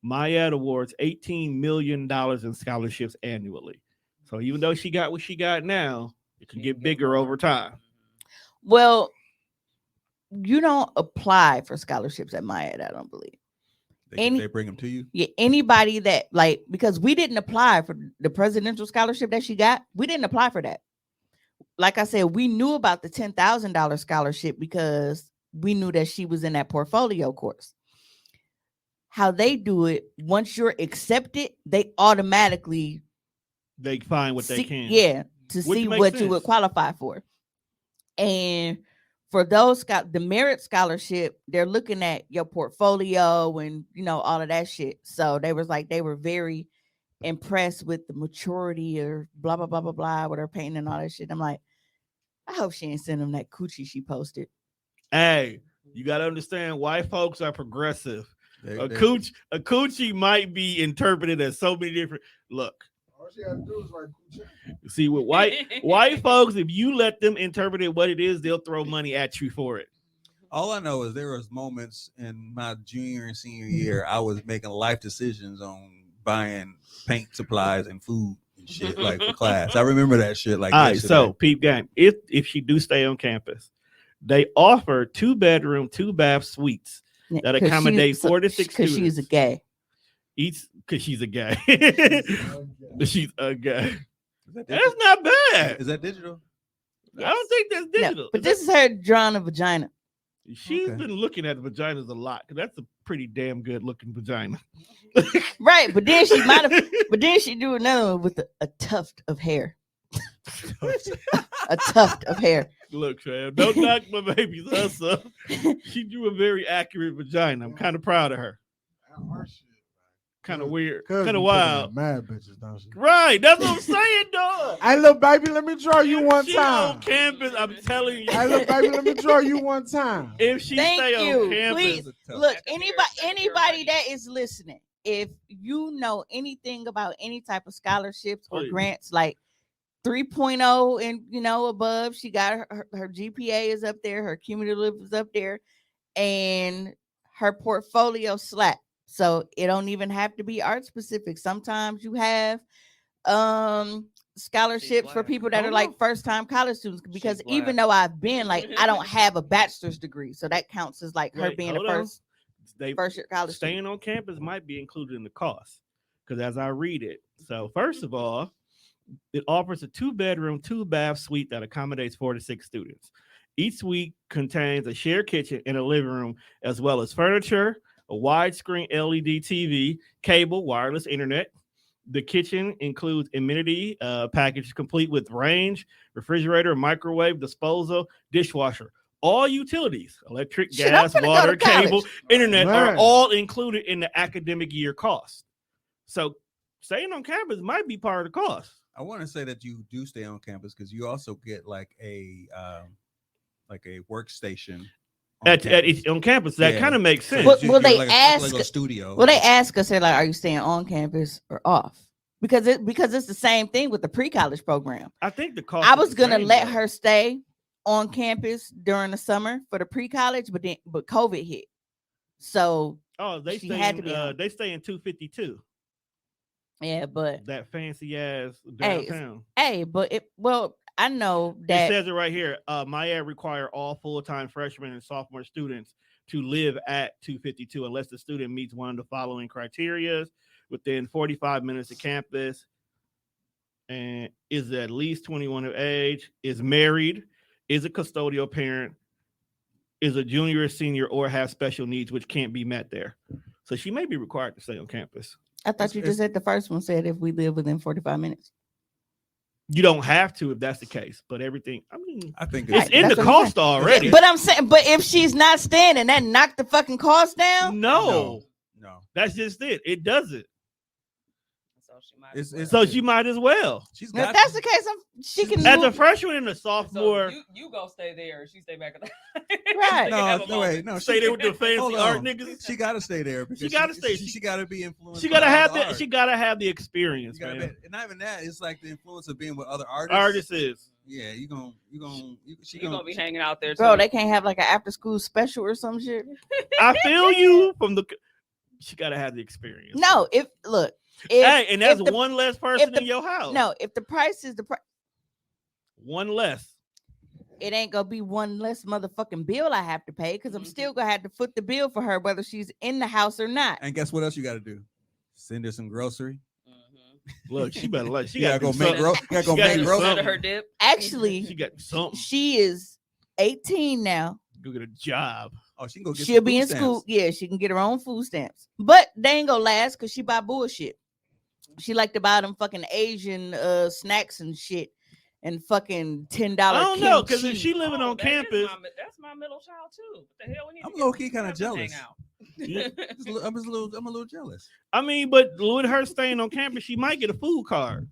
MyAd awards $18 million in scholarships annually. So even though she got what she got now, it can get bigger over time. Well, you don't apply for scholarships at Maya, I don't believe. They bring them to you. Yeah, anybody that like because we didn't apply for the presidential scholarship that she got, we didn't apply for that. Like I said, we knew about the $10,000 scholarship because we knew that she was in that portfolio course. How they do it, once you're accepted, they automatically They find what they see, can. yeah, to Which see makes what you would sense. qualify for. And for those the merit scholarship, they're looking at your portfolio and all of that shit. So they were very impressed with the maturity or blah blah blah blah blah with her painting and all that shit. I'm like, I hope she ain't send them that coochie she posted. Hey, you got to understand, white folks are progressive. They- A they- coochie might be interpreted as so many different. Look, All she had to do is write Kuchak. see, with white folks, if you let them interpret it what it is, they'll throw money at you for it. All I know is there was moments in my junior and senior year I was making life decisions on buying paint supplies and food and shit like for class. I remember that shit like. All right, yesterday. so peep game. If she do stay on campus, they offer 2-bedroom, 2-bath suites that accommodate 4 to 6 because she's a students. gay. Each because she's a guy. She's a guy. Is that That's digital? not bad. Is that digital? I don't think that's No, digital. but this is her drawing a vagina. She's Okay. been looking at vaginas a lot because that's a pretty damn good looking vagina. Right, but then she might have but then she do another one with a tuft of hair. a tuft of hair. Look, Trav, don't knock my baby's hustle. She drew a very accurate vagina. I'm kind of proud of her. Kind of weird, kind of wild. Mad bitches, don't she? Right, that's what I'm saying, dog. Hey, little baby, let me draw you one She time. on campus, I'm telling you. Hey, little baby, let me draw you one time. If she Thank stay you. on campus, Please. Look, anybody that is listening, if you know anything about any type of scholarships or Please. grants, like 3.0 and above, she got her GPA is up there, her cumulative is up there, and her portfolio slap. So it don't even have to be art specific. Sometimes you have scholarships for black. people that Oh, are like no. first time college students, because She's even black. though I've been like, I don't have a bachelor's degree, so that counts as like her Wait, being a hold on. first they year college student. staying on campus might be included in the cost. Because as I read it, so first of all, it offers a 2-bedroom, 2-bath suite that accommodates 4 to 6 students. Each suite contains a shared kitchen and a living room, as well as furniture, a widescreen LED TV, cable, wireless internet. The kitchen includes amenity package complete with range, refrigerator, microwave, disposal, dishwasher. All utilities, electric, Shit, I'm gas, finna go water, to college. cable, internet are Man. all included in the academic year cost. So staying on campus might be part of the cost. I want to say that you do stay on campus because you also get like a workstation On campus. That Yeah. kind of makes sense. Will they like ask- a studio? Well, they ask us, they're like, "Are you staying on campus or off?" Because it's the same thing with the pre-college program. I think the cost. I is was the gonna same, let though. her stay on campus during the summer for the pre-college, but COVID hit, so Oh, they she stay. had In, to be on. they stay in 252. yeah. But That fancy ass Hey, downtown. I know It that says it right here. MyEd require all full-time freshmen and sophomore students to live at 252 unless the student meets one of the following criteria within 45 minutes of campus, and is at least 21 of age, is married, is a custodial parent, is a junior or senior, or have special needs which can't be met there. So she may be required to stay on campus. I thought you just said the first one said if we live within 45 minutes. You don't have to if that's the case, but everything, I mean, I think it's Right, in the that's what I'm cost already. But I'm saying, but if she's not staying and that knocked the fucking cost down, No, no. that's just it. It doesn't. So she might. It's- as well. So she might as well. She's if got that's the case, she can As a move. freshman and a So sophomore, you go stay there. She stay back at the. Right. no wait, no. stay there with the fancy Hold art on. niggas. She got to stay there because She gotta stay. She got to be influenced. She gotta by have other that. art. She gotta have the experience, You gotta man. be- and not even that. It's like the influence of being with other artists. Artist is. Yeah, she gonna be hanging out there too. Bro, they can't have like an after school special or some shit. I feel you from the. She gotta have the experience. No, if Hey, and that's if the- one less person the- in your house. no, if the price is the price, One less. it ain't gonna be one less motherfucking bill I have to pay because I'm Mhm. still gonna have to foot the bill for her whether she's in the house or not. And guess what else you got to do? Send her some grocery. Mhm. Look, she better like. She You gotta gotta go do make something. gotta go She gotta make do grocery. something. Her dip. Actually, She got something. she is 18 now. Go get a job. Oh, she can go get. She'll some be food in school. stamps. Yeah, she can get her own food stamps, but they ain't gonna last because she buy bullshit. She like to buy them fucking Asian snacks and shit, and fucking $10. I don't know because if kimchi. she living on that is campus, that's my middle child too. What the hell? We need I'm to get low-key kinda campus hang jealous. out. I'm a little jealous. I mean, but with her staying on campus, she might get a food card.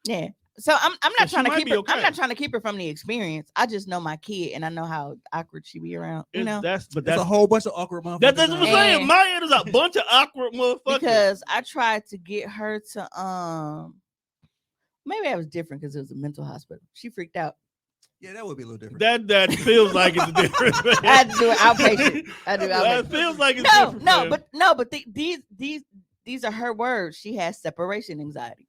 Yeah. So I'm So not she trying to might keep be her. okay. I'm not trying to keep her from the experience. I just know my kid and I know how awkward she be around. You know, That's There's a whole bunch of awkward motherfuckers. that's what I'm And- saying. My head is a bunch of awkward motherfuckers. because I tried to get her to maybe I was different because it was a mental hospital. She freaked out. Yeah, that would be a little different. that feels like it's different. I had to do it outpatient. I do That outpatient. feels like it's No, different. no, man. but these are her words. She has separation anxiety.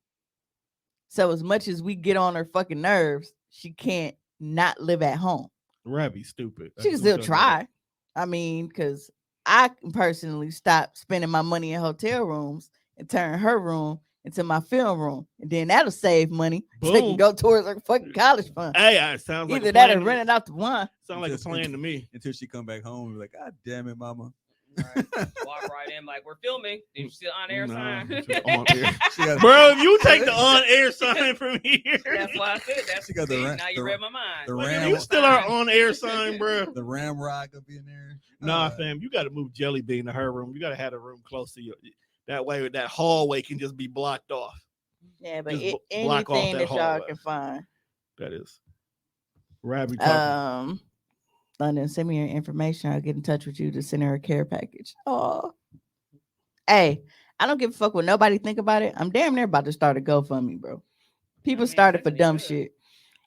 So as much as we get on her fucking nerves, she can't not live at home. Rabbi stupid. She can still try. I mean, because I personally stopped spending my money in hotel rooms and turn her room into my film room, and then that'll save money so it can Boom. go towards her fucking college fund. Hey, it sounds like Either a that plan or to- rent it out to one. Sound like a plan to me. Until she come back home and be like, God damn it, mama. Right. Walk right in, like we're filming. Did you see the on-air Nah, sign? it's just on air. She got, Bro, if you take the on-air sign from here, That's why I said that's She got the see, ra- now you the- read my mind. the Look at ram- the you still our sign. on-air sign, bro. the ramrod could be in there. Nah, fam, you got to move Jelly Bean to her room. You got to have a room close to you. That way, that hallway can just be blocked off. Yeah, but Just block off anything that that y'all hallway. can find. That is. Rabbi talking. London, send me your information. I'll get in touch with you to send her a care package. Oh, hey, I don't give a fuck what nobody think about it. I'm damn near about to start a GoFundMe, bro. People mean, started for definitely dumb should. shit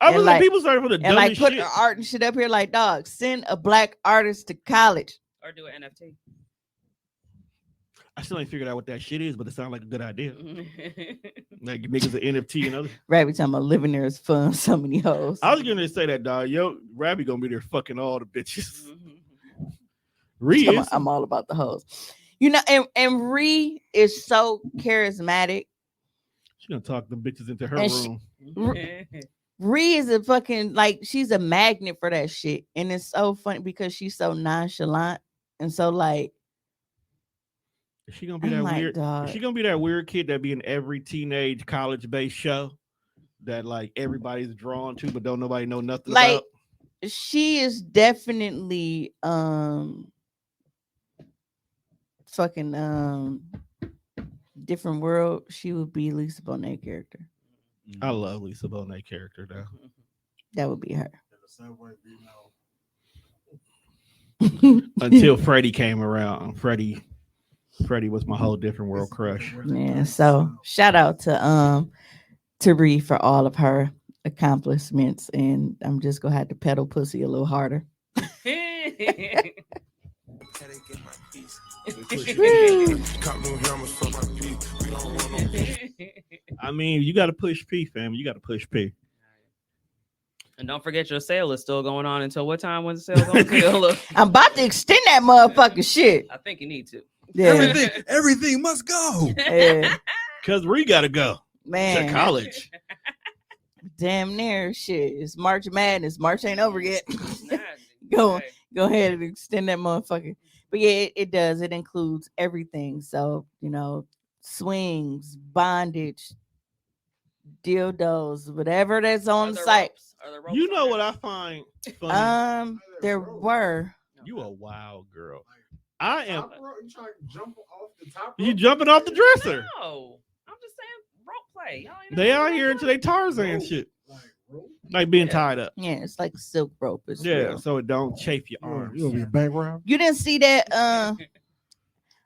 I was and like, like- people started for the and dumbest like put shit. art and shit up here. Like, dog, send a black artist to college. Or do an NFT. I still ain't figured out what that shit is, but it sounds like a good idea. Like niggas an NFT and other. Rabbi talking about living there is fun. So many hoes. I was gonna say that, dog. Yo, Rabbi gonna be there fucking all the bitches. Ree Talking is. about, I'm all about the hoes. You know, and Ree is so charismatic. She gonna talk them bitches into her And she- room. Ree is a fucking like she's a magnet for that shit. And it's so funny because she's so nonchalant and so like Is she gonna be I'm that like, weird? dog. Is she gonna be that weird kid that be in every teenage college-based show that like everybody's drawn to, but don't nobody know nothing Like, about? she is definitely fucking different world. She would be Lisa Bonet character. I love Lisa Bonet character though. That would be her. Until Freddie came around. Freddie was my whole different world crush. Yeah, so shout out to Ree for all of her accomplishments, and I'm just gonna have to pedal pussy a little harder. I mean, you got to push P, fam. You got to push P. And don't forget your sale is still going on until what time was the sale going till? Look, I'm about to extend that motherfucking shit. I think you need to. Yeah, Everything must go. yeah. Cause Ree got to go to Man, college. damn near shit. It's March Madness. March ain't over yet. Nah, Go hey, Go ahead and extend that motherfucker. But yeah, it does. It includes everything. So, you know, swings, bondage, dildos, whatever that's on are the there site. ropes? Are there ropes You on know there? what I find funny? There were. You a wild girl. I am. Top rope, you trying to jump off the top You rope? jumping off the dresser. No, I'm just saying rope play. Y'all ain't They never out seen here rope into play? they Tarzan Rope. shit, Like rope? like being Yeah. tied up. Yeah, it's like silk rope. It's Yeah, real. so it don't chafe your You gonna- arms. you gonna be a bank robber? You didn't see that?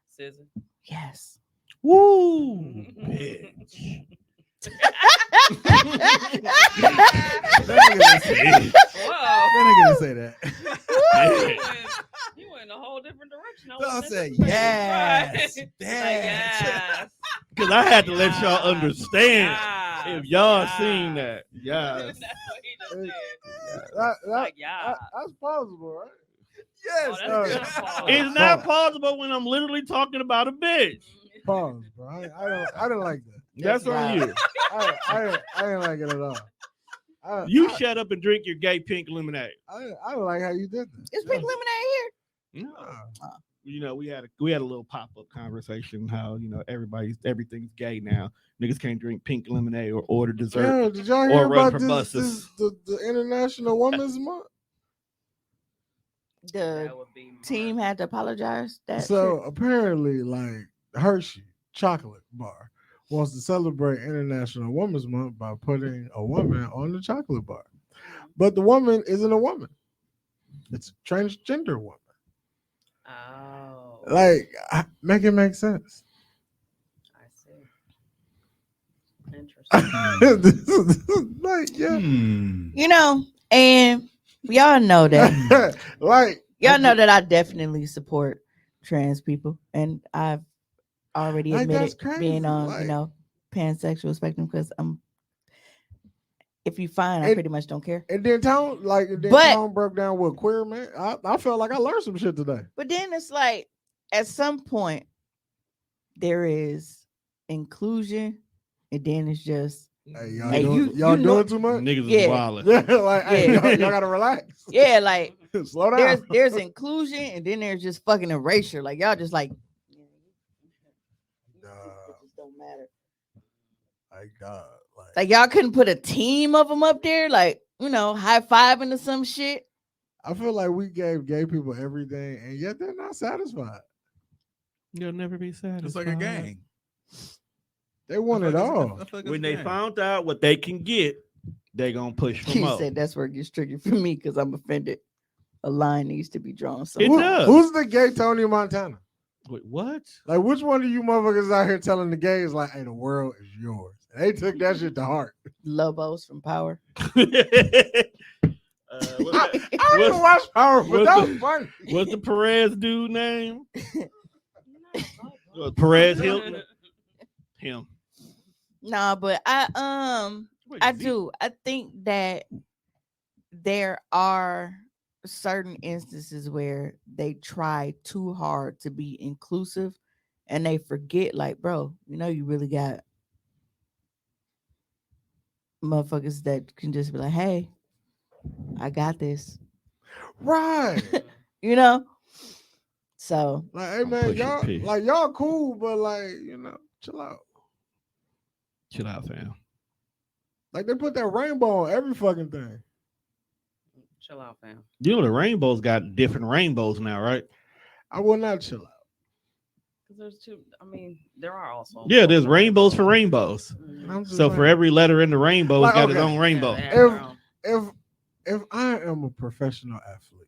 Scissor. Yes. Woo, bitch. Whoa. That nigga didn't say that. You went in a whole different direction. No, I wasn't said anticipating. yes, Right. yes. Like, yes. Because I had to let y'all Yes. understand Yes. if y'all Yes. seen that. Yeah. That's what he just did. That, Like, yeah. that's possible, right? Yes. Oh, that's good. It's not possible when I'm literally talking about a bitch. Pause, bro. I didn't like that. That's on you. I didn't like it at all. You shut up and drink your gay pink lemonade. I didn't like how you did that. It's pink lemonade Nah. You know, we had a little pop-up conversation how, you know, everything's gay now. Niggas can't drink pink lemonade or order dessert. Yo, did y'all or hear run about for this, buses. the International Women's Month? here. That would be The team had to apologize. That So apparently, like Hershey chocolate bar wants to celebrate International Women's Month by putting a woman on the chocolate bar, but the woman isn't a woman; it's a transgender woman. Oh, Like, make it make sense. I see. Interesting. Like, yeah, you know, and y'all know that. like Y'all know that I definitely support trans people, and I've already Like, that's admitted being crazy, on, like- you know, pansexual spectrum because if you find, I And- pretty much don't care. And then Tone, But- Tone broke down with queer man. I felt like I learned some shit today. But then it's like, at some point, there is inclusion, and then it's just Hey, y'all, Hey, doing, you y'all know- doing too much? Niggas Yeah. is wildin'. Yeah, like, hey, Yeah. y'all gotta relax. Yeah, like Slow down. there's inclusion and then there's just fucking erasure. Like y'all just like Nah, just don't matter. like God, Like y'all couldn't put a team of them up there, like high fiving or some shit. I feel like we gave gay people everything, and yet they're not satisfied. You'll never be satisfied. It's like a gang. They want it all. When they found out what they can get, they gonna push for He more. said that's where it gets tricky for me because I'm offended. A line needs to be drawn. It somewhere. does. Who's the gay Tony Montana? Wait, what? Like, which one of you motherfuckers out here telling the gays like, "Hey, the world is yours"? And they took that shit to heart. Lobos from Power. What's I didn't watch Power, but what's that the- was funny. the Perez dude name? Perez Hilton. Him. Nah, but I do. I think that there are certain instances where they try too hard to be inclusive and they forget, like, bro, you really got motherfuckers that can just be like, hey, I got this. Right. So Like, hey man, Push your y'all P. like y'all cool, but like, chill out. Chill out, fam. Like they put that rainbow on every fucking thing. Chill out, fam. You know the rainbows got different rainbows now, right? I will not chill out. Because there's two. I mean, there are also. Yeah, there's rainbows for rainbows. And I'm just So for saying, every letter in the rainbow, it's Like, got its okay. own rainbow. Yeah, they have their own. if I am a professional athlete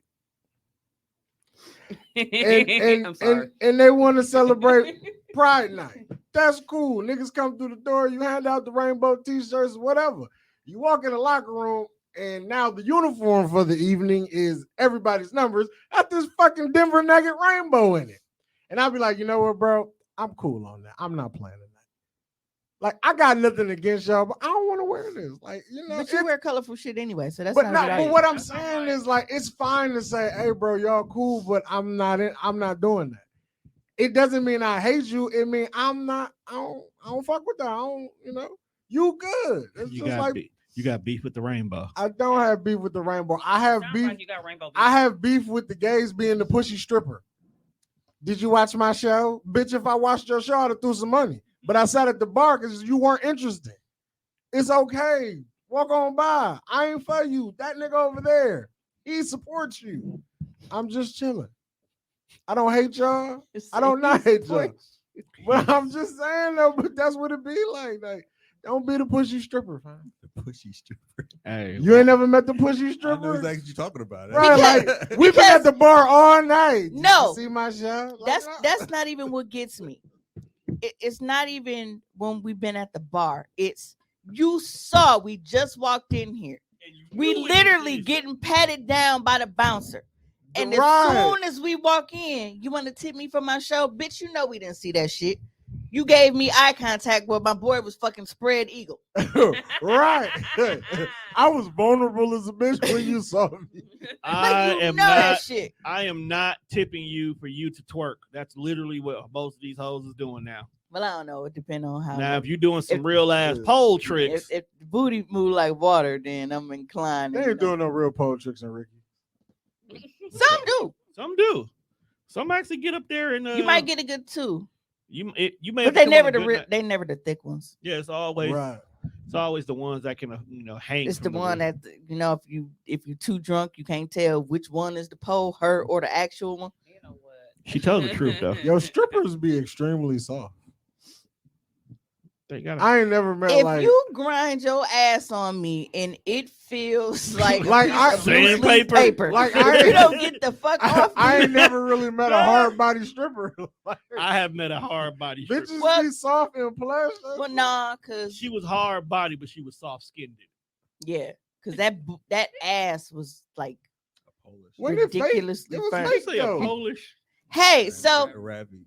I'm sorry. and they want to celebrate Pride Night, that's cool. Niggas come through the door, you hand out the rainbow t-shirts, whatever. You walk in the locker room, and now the uniform for the evening is everybody's numbers at this fucking Denver Nugget rainbow in it. And I'll be like, you know what, bro? I'm cool on that. I'm not playing tonight. Like, I got nothing against y'all, but I don't want to wear this. Like, but you wear colorful shit anyway, so that's but not not, right. but what I'm saying is, like, it's fine to say, hey, bro, y'all cool, but I'm not doing that. It doesn't mean I hate you. It means I don't fuck with that. I don't, you good. It's You just got like you got beef with the rainbow. I don't have beef with the rainbow. I have Sounds beef. like you got rainbow. I have beef with the gays being the pushy stripper. Did you watch my show? Bitch, if I watched your show, I'd have threw some money. But I sat at the bar because you weren't interested. It's okay. Walk on by. I ain't for you. That nigga over there, he supports you. I'm just chilling. I don't hate y'all. I don't not hate y'all. But I'm just saying though, but that's what it be like. Like, don't be the pushy stripper, fam. The pushy stripper. Hey, You ain't never met the pushy I know stripper? exactly what you're talking about. Right, like we've been at the bar all night. Did you No. see my show? Like, That's not even what gets me. It's not even when we've been at the bar. It's you saw we just walked in here. We literally getting patted down by the bouncer. And Right. as soon as we walk in, you want to tip me for my show? Bitch, you know we didn't see that shit. You gave me eye contact where my boy was fucking spread eagle. right. I was vulnerable as a bitch when you saw me. I Like, you am know that not. shit. I am not tipping you for you to twerk. That's literally what most of these hoes is doing now. Well, I don't know. It depends on how. Now, if you're doing some if- real ass pole tricks, if the booty move like water, then I'm inclined. They ain't doing no real pole tricks in Ricky. Some do. some do. Some actually get up there and You might get a good two, you may. but have they to come never on a the good night. they never the thick ones. Yeah, it's always Right. the ones that can hang. It's the from one roof. that if you're too drunk, you can't tell which one is the pole, her or the actual one. You know what? She telling the truth though. Yo, strippers be extremely soft. They got I ain't never met If like you grind your ass on me and it feels like Like, a I- piece of blue sleeve Sandpaper. paper, Like, you don't get the fuck off. I me. ain't never really met a hard body stripper. Like, I have met a hard body stripper. bitches What? be soft in pleasure. Well, nah, cause She was hard body, but she was soft skinned. yeah, cause that ass was like Polish. When it fake, ridiculously it was fine. fake Say a though. Polish. hey, so Ravi.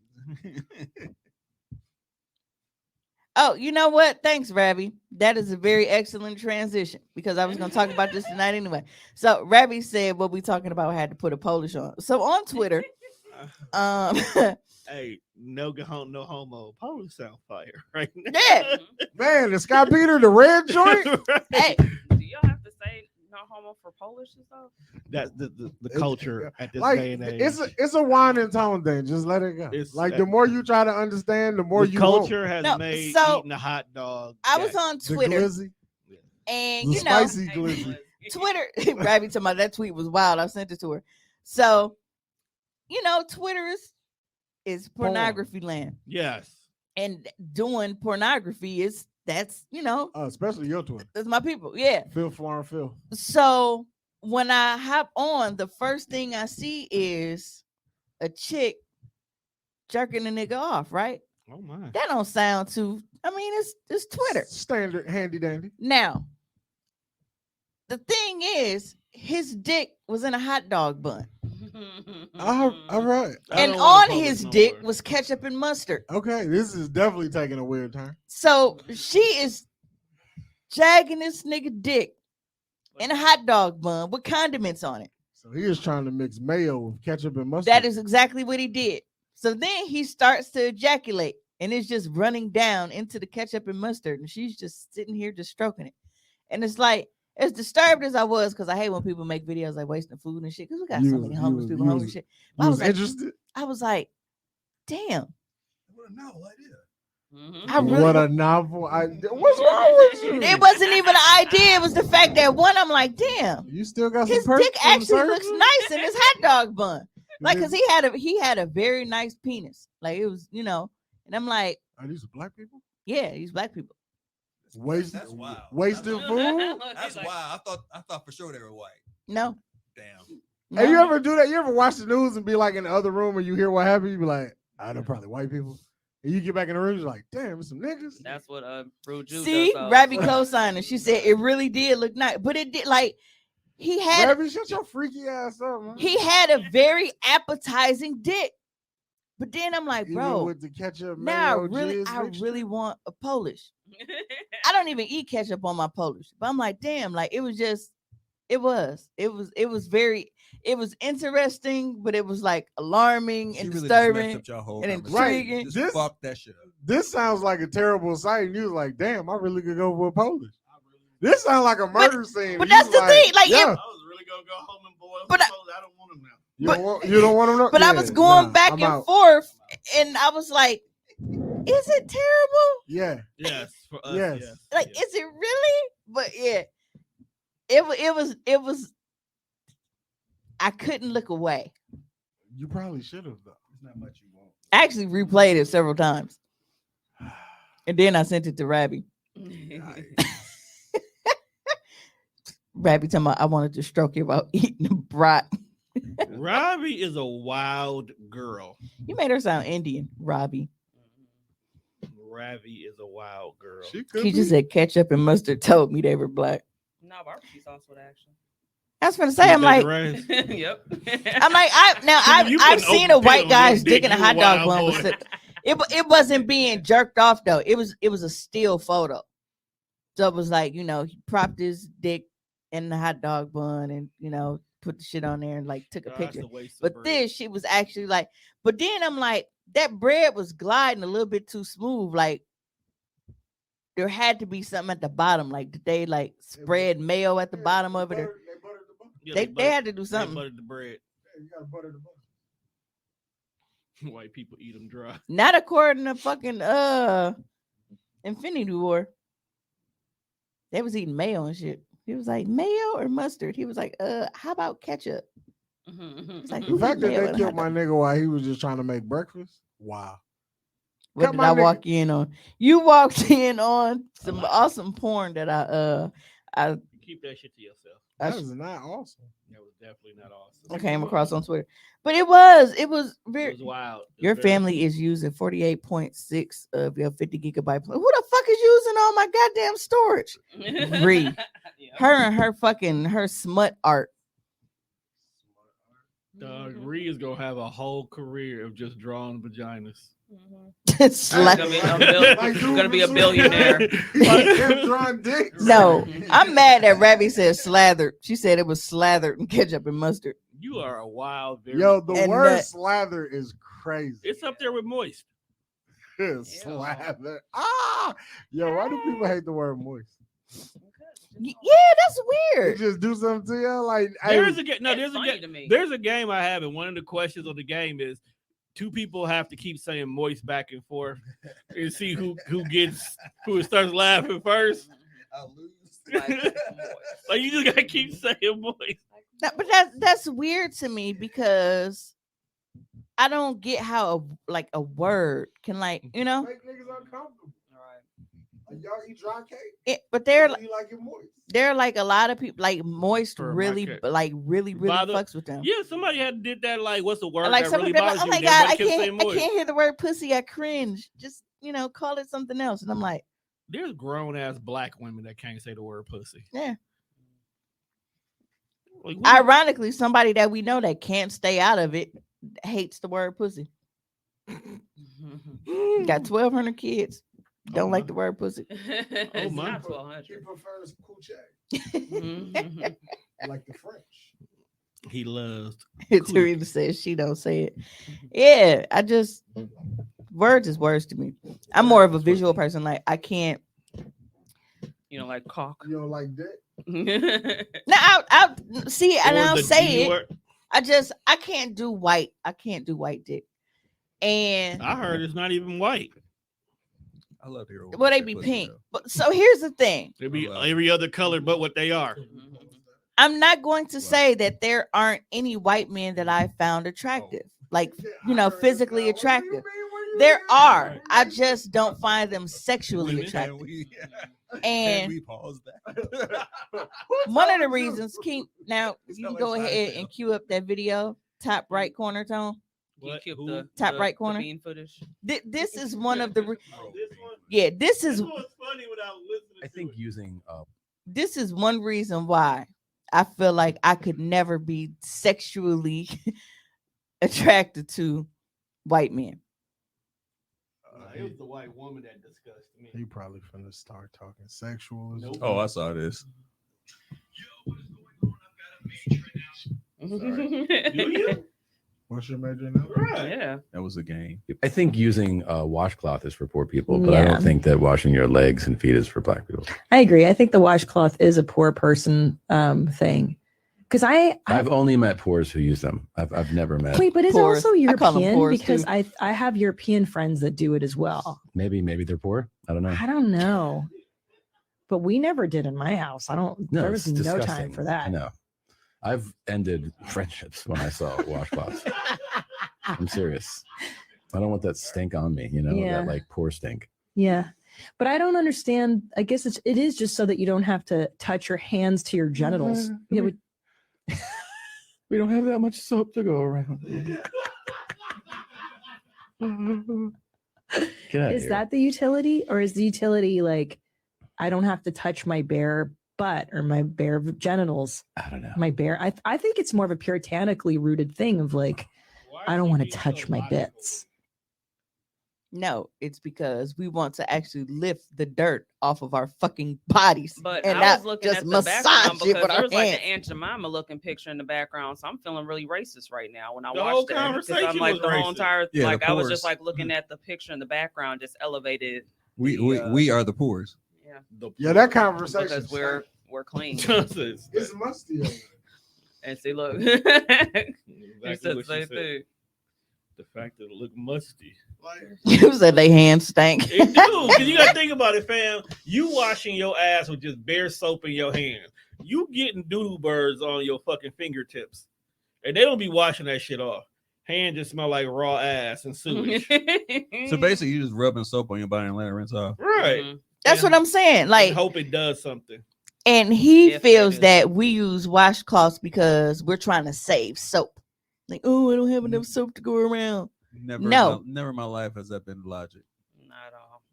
oh, you know what? Thanks, Ravi. That is a very excellent transition because I was going to talk about this tonight anyway. So Ravi said what we talking about had to put a Polish on. So on Twitter, Hey, no homo. Probably sound fire right now. Yeah. Man, the Scott Peter, the red joint. Hey, Do y'all have to say no homo for Polish and stuff? That's the It's- culture at this Like day and age. it's a wine and tone thing. Just let it go. It's- Like the more you try to understand, the more the you culture has No, made so, eating a hot dog. I was yeah. on want the Twitter, glizzy, and the you know, spicy glizzy. Twitter, Rabbi talking about that tweet was wild. I sent it to her. So, you know, Twitter is pornography land, Yes. and doing pornography that's you know Especially your Twitter. that's my people. Yeah. Phil Foreign Phil. So when I hop on, the first thing I see is a chick jerking a nigga off. Right? Oh my. That don't sound too. I mean, it's Twitter. Standard handy dandy. Now, the thing is, his dick was in a hot dog bun, All right. I and don't wanna on his publish no dick more. was ketchup and mustard. Okay, this is definitely taking a weird turn. So she is jagging this nigga dick in a hot dog bun with condiments on it. So he is trying to mix mayo with ketchup and mustard. That is exactly what he did. So then he starts to ejaculate, and it's just running down into the ketchup and mustard, and she's just sitting here just stroking it. And it's like, as disturbed as I was, because I hate when people make videos like wasting food and shit, because we got so many homeless people hungry and shit. But You I was was like, interested? I was like, damn. What a novel idea. I really What a novel idea. What's wrong with you? it wasn't even an idea. It was the fact that one, I'm like, damn, You still got some his perks dick from the actually looks circus? nice in his hot dog bun. Like, Is cause it- he had a very nice penis. Like it was, you know, and I'm like, Are these black people? yeah, these black people. Wasted, That's wild. wasted food? That's wild. I thought for sure they were white. No. Damn. Hey, you no. ever do that? You ever watch the news and be like in the other room and you hear what happened? You be like, I know probably white people. And you get back in the room, you're like, damn, it's some niggas. That's what Rude Jew See, does. Rabbi co-signed, she said it really did look nice, but it did like he had Rabbi, shut your freaky ass up, man. he had a very appetizing dick. But then I'm like, Even bro, with the ketchup, now mayo, I jizz really mixture? want a Polish. I don't even eat ketchup on my Polish, but I'm like, damn, like it was interesting, but it was like alarming She and really disturbing. just messed up your whole and conversation. intriguing. Just This- fuck that shit up. This sounds like a terrible sight. And you was like, damn, I really could go with Polish. This sounds like a murder scene. but You that's was the thing, like, yeah, I was really gonna go home and boil But some toast. I don't want them now. you don't want to know. But I was going back I'm and out. forth, and I was like, is it terrible? Yeah, Yes, for us. Yes. Yes. Like, yes. is it really? But yeah, it was. I couldn't look away. you probably should have though. There's not much you want. I actually replayed it several times, and then I sent it to Rabbi. Rabbi told me I wanted to stroke you about eating the brat. Robbie is a wild girl. You made her sound Indian, Robbie. Ravi is a wild girl. She could She be. just said ketchup and mustard told me they were black. No, barbecue sauce would actually. I was gonna say, I'm like, Yep. You I've putting seen a open white on guy's your dick, dick in a you hot dog wild bun. boy. It wasn't being jerked off though. It was a still photo. So it was like, you know, he propped his dick in the hot dog bun and, you know, put the shit on there and like took a Gosh, picture. the waste of But bread. this, she was actually like, but then I'm like, that bread was gliding a little bit too smooth. Like there had to be something at the bottom. Like did they like spread mayo at the bottom of it? Or They buttered the butter. Yeah, they buttered- had to do they something. buttered the bread. Yeah, you gotta butter the butter. White people eat them dry. Not according to fucking Infinity War. They was eating mayo and shit. He was like, mayo or mustard? He was like, how about ketchup? It's like, The who fact eat that mayo they and killed hot my dog? nigga while he was just trying to make breakfast. Wow. What cut did my I nigga- walk in on? You walked in on some awesome porn that I Keep that shit to yourself. I That is not awesome. That was definitely not awesome. came across on Twitter. But it was It very was wild. It was your very- family is using 48.6 of your 50 gigabyte plan. Who the fuck is using all my goddamn storage? Ree. Her and her smut art. Dog, Ree is gonna have a whole career of just drawing vaginas. Slut. Gonna be a billionaire. Like him drawing dicks. No, I'm mad that Rabbi said slathered. She said it was slathered in ketchup and mustard. You are a wild. Very Yo, the And word that- slather is crazy. it's up there with moist. Slather. Ah, yo, why do people hate the word moist? Yeah, that's They weird. just do something to you, like hey, There's a game. No, It's there's a funny game. to me. There's a game I have, and one of the questions of the game is two people have to keep saying moist back and forth and see who starts laughing first. I'll lose. Like you just gotta keep saying moist. But that's weird to me because I don't get how a word can make niggas uncomfortable. Like, y'all eat dry cake? but they're You like it moist? there are like a lot of people like moist For my really cake. really Bother- fucks with them. Yeah, somebody had did that. Like, what's the word Like that some really of them, bothers oh you? my And god, I everybody kept saying can't moist. hear the word pussy. I cringe. Just call it something else. And I'm like, There's grown ass black women that can't say the word pussy. yeah. Like, Ironically, somebody that we know that can't stay out of it hates the word pussy. Got 1,200 kids. Don't like my. the word pussy. It's my. not He 1,200. prefers coochie, Mhm. like the French. He loves. Teresa says she don't say it. Yeah, I just words is words to me. I'm more of a visual person. Like I can't. You know, like cock. You don't like that? No, I'll see, and Or I'll the say D it. word. I can't do white. I can't do white dick. And I heard it's not even white. I love to hear. well, they be pink. But so here's the thing. It be Wow. every other color but what they are. Mhm. I'm not going to say that there aren't any white men that I found attractive, like physically attractive. There are. I just don't find them sexually attractive. And we pause that? one of the reasons, you It's can not go like ahead Seinfeld. and cue up that video, top right corner, Tone. You What? keep Who? the Top the- right the corner. bean footage. This is one of the This one. yeah. This This is one's funny without listening. I think using this is one reason why I feel like I could never be sexually attracted to white men. It was the white woman that disgusted me. He probably finna start talking sexual. As Nope. Oh, I saw this. Do you? What's your major now? Right. Yeah. That was a game. I think using a washcloth is for poor people, but I Yeah. don't think that washing your legs and feet is for black people. I agree. I think the washcloth is a poor person thing. Because I've only met poors who use them. I've never met. wait, but it's Pores. also I call them European pores, because too. I have European friends that do it as well. Maybe they're poor. I don't know. I don't know. But we never did in my house. No, there was it's no disgusting. time for that. I know. I've ended friendships when I saw washcloths. I'm serious. I don't want that stink on me. Yeah. That like poor stink. Yeah. But I don't understand. I guess it is just so that you don't have to touch your hands to your genitals. Mm-hmm. It would- We don't have that much soap to go around. Get out of is here. that the utility? Or is the utility like I don't have to touch my bare butt or my bare genitals? I don't know. My bare I think it's more of a puritanically rooted thing of like I don't want to touch my bits. No, it's because we want to actually lift the dirt off of our fucking bodies But and I not was looking just at the massage background it because with there our was like hands. an Aunt Jemima looking picture in the background, so I'm feeling really racist right now when I The whole watched that. 'Cause I'm conversation like was the whole racist. entire Yeah, like the I was pores. just like looking at the picture in the background, just elevated. We are the poors. Yeah, Yeah, that conversation. because we're clean. Johnson. It's musty. over there. And see, look, Exactly you said the what she same said. thing. The fact that it look musty. Like, You said they hands stank. It do, because you gotta think about it, fam. You washing your ass with just bare soap in your hands. You getting doodle birds on your fucking fingertips. And they don't be washing that shit off. Hand just smell like raw ass and sewage. So basically, you just rubbing soap on your body and let it rinse off. Right. Mhm. That's what I'm saying. I Like, hope it does something. and he If they feels do. that we use washcloths because we're trying to save soap. Like, oh, I don't have enough soap to go around. No. Never in my life has that been logic. Not at all.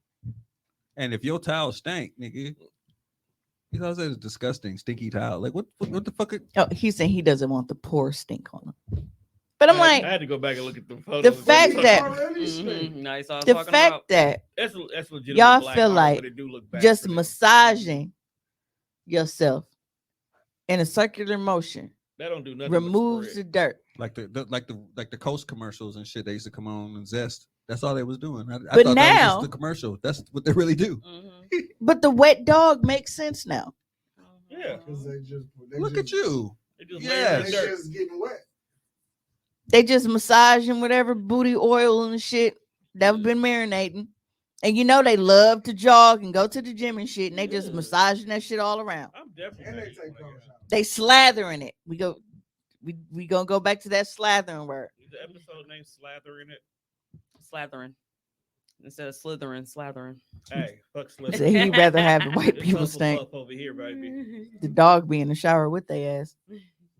And if your towel stank, nigga, you know, it's disgusting, stinky towel. Like what the fuck? Oh, he's saying he doesn't want the poor stink on him. But I'm I like, had to go back and look at the photos. fact that- already stink. Mhm. Nice. I was the talking fact about. that that's legitimate. Y'all black feel art, like but it do look bad just for them. massaging yourself in a circular motion That don't do nothing. removes the spread. dirt. Like the Coast commercials and shit. They used to come on and Zest. That's all they was doing. I But thought that was now- just the commercial. That's what they really do. Mhm. But the wet dog makes sense now. Yeah. Because they Look at just, you. They just Yeah. lay They in the dirt. just getting wet. They just massaging whatever booty oil and shit that have been marinating. And you know they love to jog and go to the gym and shit, and they just Yeah. massaging that shit all around. I'm definitely. And they taking take one cold of showers. They slathering it. We gonna go back to that slathering word. y'all. Is the episode name Slather in it? Slathering. Instead of slithering, slathering. Hey, fuck So Slather. he'd rather have the white It's people Hufflepuff stink. over here, baby. The dog be in the shower with their ass.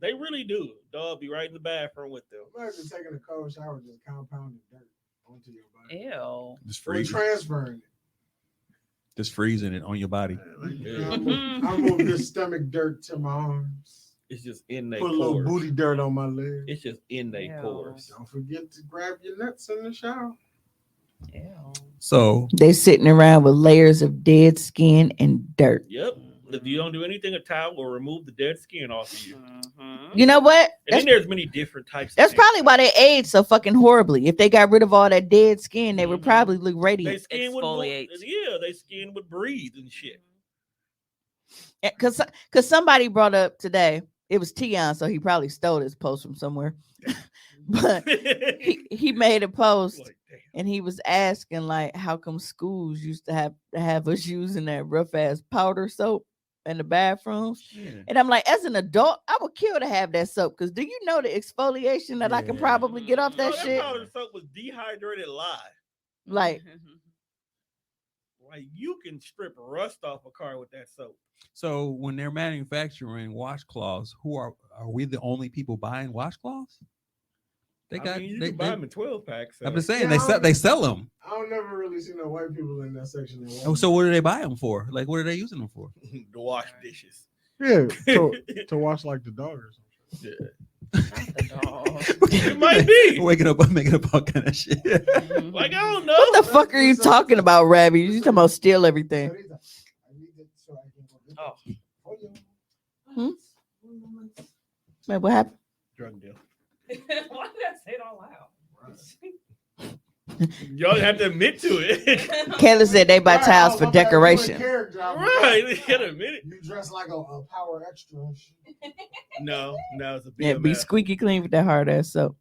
They really do. Dog be right in the bathroom with them. Imagine taking a cold shower, just compounding dirt onto your body. Ew. Just Or freezing. transferring it. Just freezing it on your body. Like, Yeah. I move this stomach dirt to my arms. It's just in their Put a little pores. booty dirt on my leg. It's just in their Ew. pores. Don't forget to grab your nuts in the shower. Ew. So They sitting around with layers of dead skin and dirt. Yep. If you don't do anything, a towel will remove the dead skin off of you. Mhm. You know what? And That's, then there's many different types. that's of probably why they age so fucking horribly. If they got rid of all that dead skin, they would Mhm. probably look They radiant. skin would Exfoliate. yeah, they skin would breathe and shit. Because somebody brought up today, it was Tion, so he probably stole this post from somewhere. But he made a post Like, damn. and he was asking like how come schools used to have us using that rough ass powder soap in the bathrooms. And I'm like, as an adult, I would kill to have that soap because do you know the exfoliation that I can Yeah. probably get off No, that shit? powder soap was dehydrated live. Like, Like you can strip rust off a car with that soap. So when they're manufacturing washcloths, are we the only people buying washcloths? They I got. mean, you they, can buy them in 12 packs. I'm just saying Yeah, they sell them. I don't never really see no white people in that section. That Oh, so what do they buy them for? Like, what are they using them for? to wash dishes. yeah, to wash like the dog or something. It might be. Waking up, making up all kind of shit. Like I don't know. what the fuck are you talking about, Rabbi? You talking about steal everything? Sarita, I need it so I can go get Oh. it for you. Man, what happened? Drug deal. Why did I say it out loud? Y'all have to admit to it. Kayla said they buy Right, towels oh, for my bad, you a decoration. character, I Right. forgot. You gotta admit it. You dress like a power extra. and shit. No, it's a Yeah, be BMF. squeaky clean with that hard ass soap.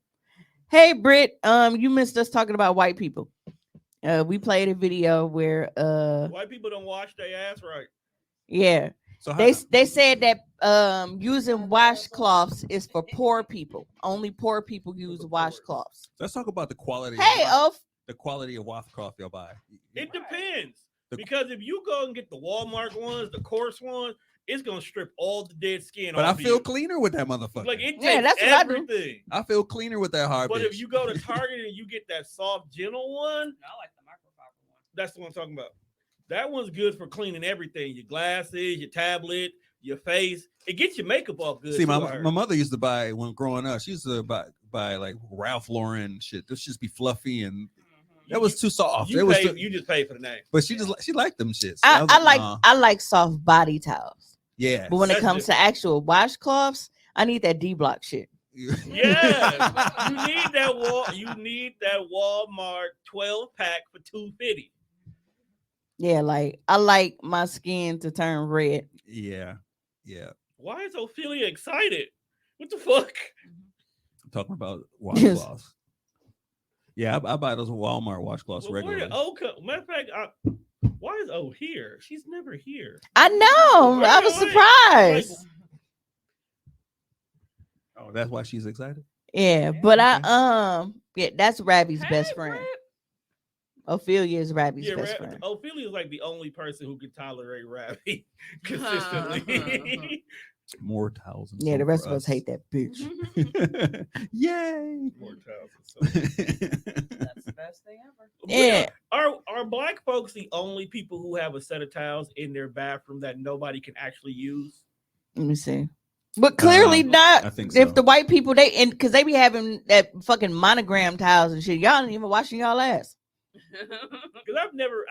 Hey Britt, you missed us talking about white people. We played a video where White people don't wash their ass right. yeah. So They said that using washcloths is for poor people. Only poor people use washcloths. let's talk about the quality. Hey, of, Oaf. the quality of washcloth you'll buy. It depends. The- Because if you go and get the Walmart ones, the coarse ones, it's gonna strip all the dead skin But I off of feel you. cleaner with that motherfucker. Like it takes Yeah, that's what I do. everything. I feel cleaner with that hard. But bitch. if you go to Target and you get that soft, gentle one, No, I like the microfiber one. that's the one I'm talking about. That one's good for cleaning everything: your glasses, your tablet, your face. It gets your makeup off good. See, too, I my heard. mother used to buy when growing up. She used to buy like Ralph Lauren shit. This just be fluffy and that was too soft. You, It was, pay, too, you just pay for the name. but she liked them shits. I was like nah. I like soft body towels. Yeah. But when it That's comes to actual washcloths, I need that D block shit. Yes, you need that You need that Walmart 12 pack for $2.50. Yeah, like I like my skin to turn red. yeah. Why is Ophelia excited? What the fuck? I'm talking about washcloths. Yeah, I buy those Walmart washcloths Well, where regularly. did O come? Matter of fact, why is O here? She's never here. I know. I was surprised. Oh, that's why she's excited. Yeah, but yeah, that's Rabbi's best friend. Brett. Ophelia is Rabbi's Yeah, best friend. Ophelia is like the only person who can tolerate Ravi consistently. More towels. and Yeah, the soap rest for of us hate that bitch. Yay! More towels and soap. That's the best thing ever. Yeah. Are black folks the only people who have a set of towels in their bathroom that nobody can actually use? Let me see. But clearly not. I think If so. the white people because they be having that fucking monogram towels and shit, y'all ain't even washing y'all ass. Because I've never.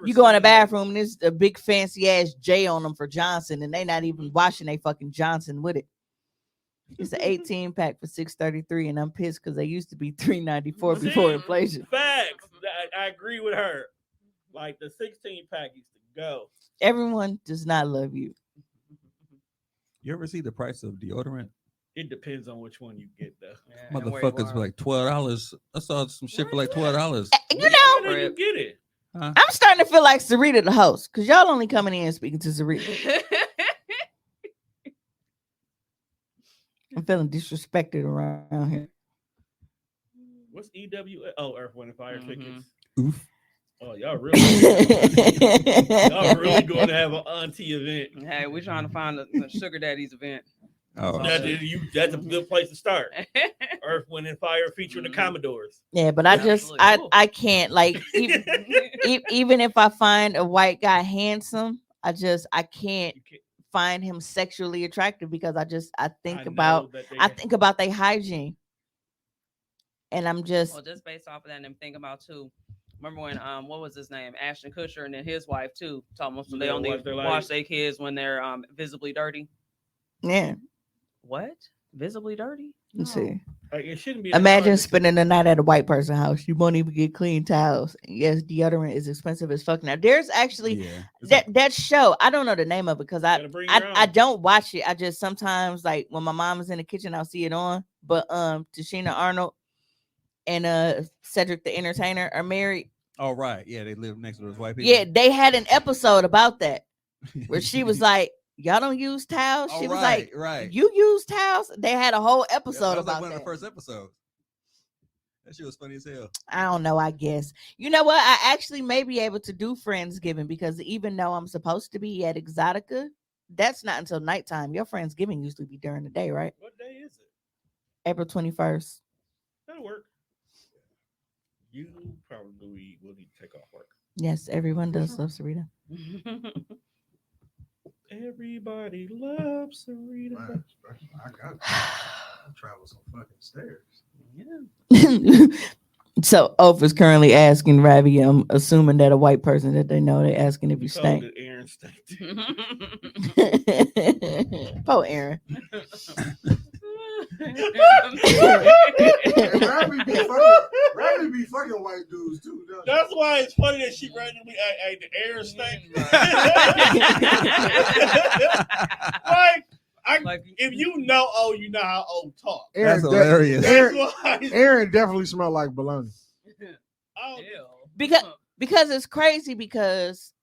You go in the seen that. bathroom and there's a big fancy ass J on them for Johnson, and they not even washing they fucking Johnson with it. It's an 18 pack for $633, and I'm pissed because they used to be $394 See? before inflation. Facts. I agree with her. Like the 16 pack used to go. Everyone does not love you. You ever see the price of deodorant? It depends on which one you get though. Yeah, and where you Motherfuckers are. for like $12. I saw some shit for like $12. You Where know, did you get it? Huh? I'm starting to feel like Sarita the host because y'all only coming in and speaking to Sarita. I'm feeling disrespected around here. What's EWA? Oh, Earth, Wind, and Fire Mhm. tickets. Oof. Oh, y'all really going to have an auntie event. Hey, we're trying to find the sugar daddy's event. Oh, That's shit. that's a good place to start. Earth, Wind, and Fire featuring the Mhm. Commodores. Yeah, but I just Absolutely. I can't like even if I find a white guy handsome, I can't You can't- find him sexually attractive because I think know about that they- I think about their hygiene. And I'm just Well, just based off of that, and I'm thinking about too. Remember when what was his name, Ashton Kutcher, and then his wife too, talking about they Yeah, only wash their wash legs. their kids when they're visibly dirty. yeah. What? Visibly dirty? Let's see. Like, it shouldn't be. that Imagine hard to- spending the night at a white person's house. You won't even get clean towels. And yes, deodorant is expensive as fuck. Now there's actually Yeah. that show. I don't know the name of it because Gotta bring your I own. don't watch it. I just sometimes like when my mom is in the kitchen, I'll see it on. But Tashina Arnold and Cedric the Entertainer are married. Oh, right. Yeah, they live next to those white people. Yeah, they had an episode about that where she was like, "Y'all don't use towels." Oh, She was right, like, right. "You use towels?" They had a whole That episode was like about one that. of the first episodes. That shit was funny as hell. I don't know. I guess you know what? I actually may be able to do Friendsgiving because even though I'm supposed to be at Exotica, that's not until nighttime. Your Friendsgiving usually be during the day, right? What day is it? April 21st. That'll work. You probably will need to take off work. Yes, everyone does love Sarita. Everybody loves Sarita. Man, I got to travel some fucking stairs. So Oaf is currently asking Ravi, I'm assuming that a white person that they know, they're asking if you We told stink. that Aaron stank. Poor Aaron. And Ravi be fucking white dudes too. Doesn't That's why it's funny that she randomly the Aaron stank. Like, if you know, you know how old talk. he? That's de- hilarious. That's Aaron, why. Aaron definitely smelled like bologna. Oh, Because it's crazy because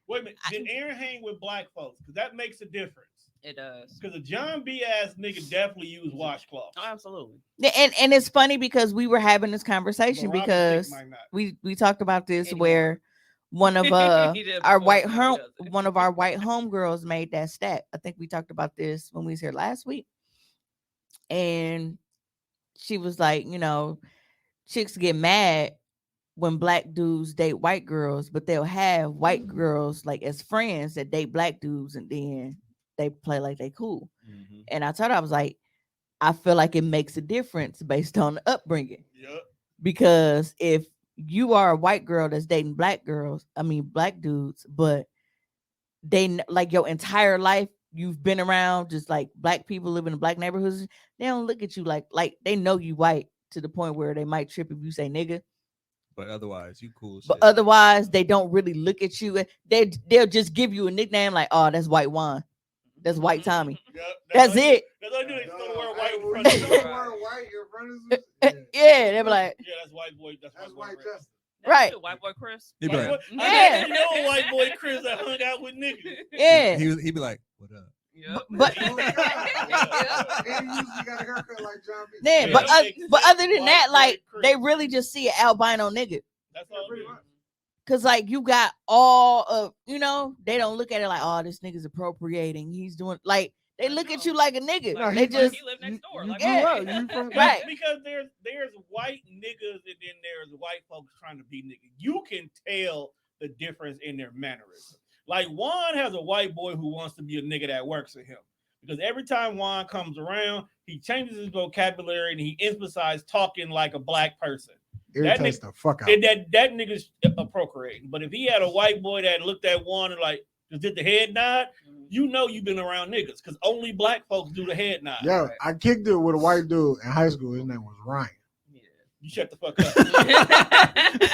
wait a minute. Did Aaron hang with black folks? Because that makes a difference. It does. Because a John B. ass nigga definitely use washcloths. Oh, absolutely. and it's funny because we were having this conversation But Robin because Thicke might not. we talked about this Anymore. where one of He did our before, white now he home doesn't. one of our white homegirls made that stat. I think we talked about this when we was here last week. And she was like, you know, chicks get mad when black dudes date white girls, but they'll have white girls like as friends that date black dudes and then they play like they cool. Mm-hmm. And I told her, I was like, I feel like it makes a difference based on the upbringing. Yep. Because if you are a white girl that's dating black dudes, but they like your entire life you've been around just like black people living in black neighborhoods, they don't look at you like they know you white to the point where they might trip if you say nigga. But otherwise, you cool. But shit. otherwise, they don't really look at you. They'll just give you a nickname like, "Oh, that's White Juan, that's White Tommy." Yep. That's it. That's all I do. They still wear white in Hey, front of you you. don't wear white in front of us? Yeah, they be like, Yeah, that's white boy. That's That's white white boy. Justin. Right. White boy Chris. He'd be White like, boy- Yeah. I didn't know a white boy Chris that hung out with niggas. yeah. he'd be like, what up? Yep. But Oh, God. And he usually got a haircut like John B. yeah, Yeah, but that makes but sense. other than White that, boy like Chris. they really just see an albino nigga. That's all. Pretty it is. much. Cause like you got all of they don't look at it like, oh, this nigga's appropriating. He's doing like they look at you like a nigga. No, they he just he lived next door. You Like, grew Yeah. up. You from Right. Because there's white niggas and then there's white folks trying to be niggas. You can tell the difference in their mannerisms. Like Juan has a white boy who wants to be a nigga that works for him. Because every time Juan comes around, he changes his vocabulary and he emphasizes talking like a black person. irritates the fuck out. And that nigga's procreating. But if he had a white boy that looked at Juan and like, just did the head nod, you know you've been around niggas because only black folks do the head nod. Yo, Right. I kicked it with a white dude in high school. His name was Ryan. You shut the fuck up.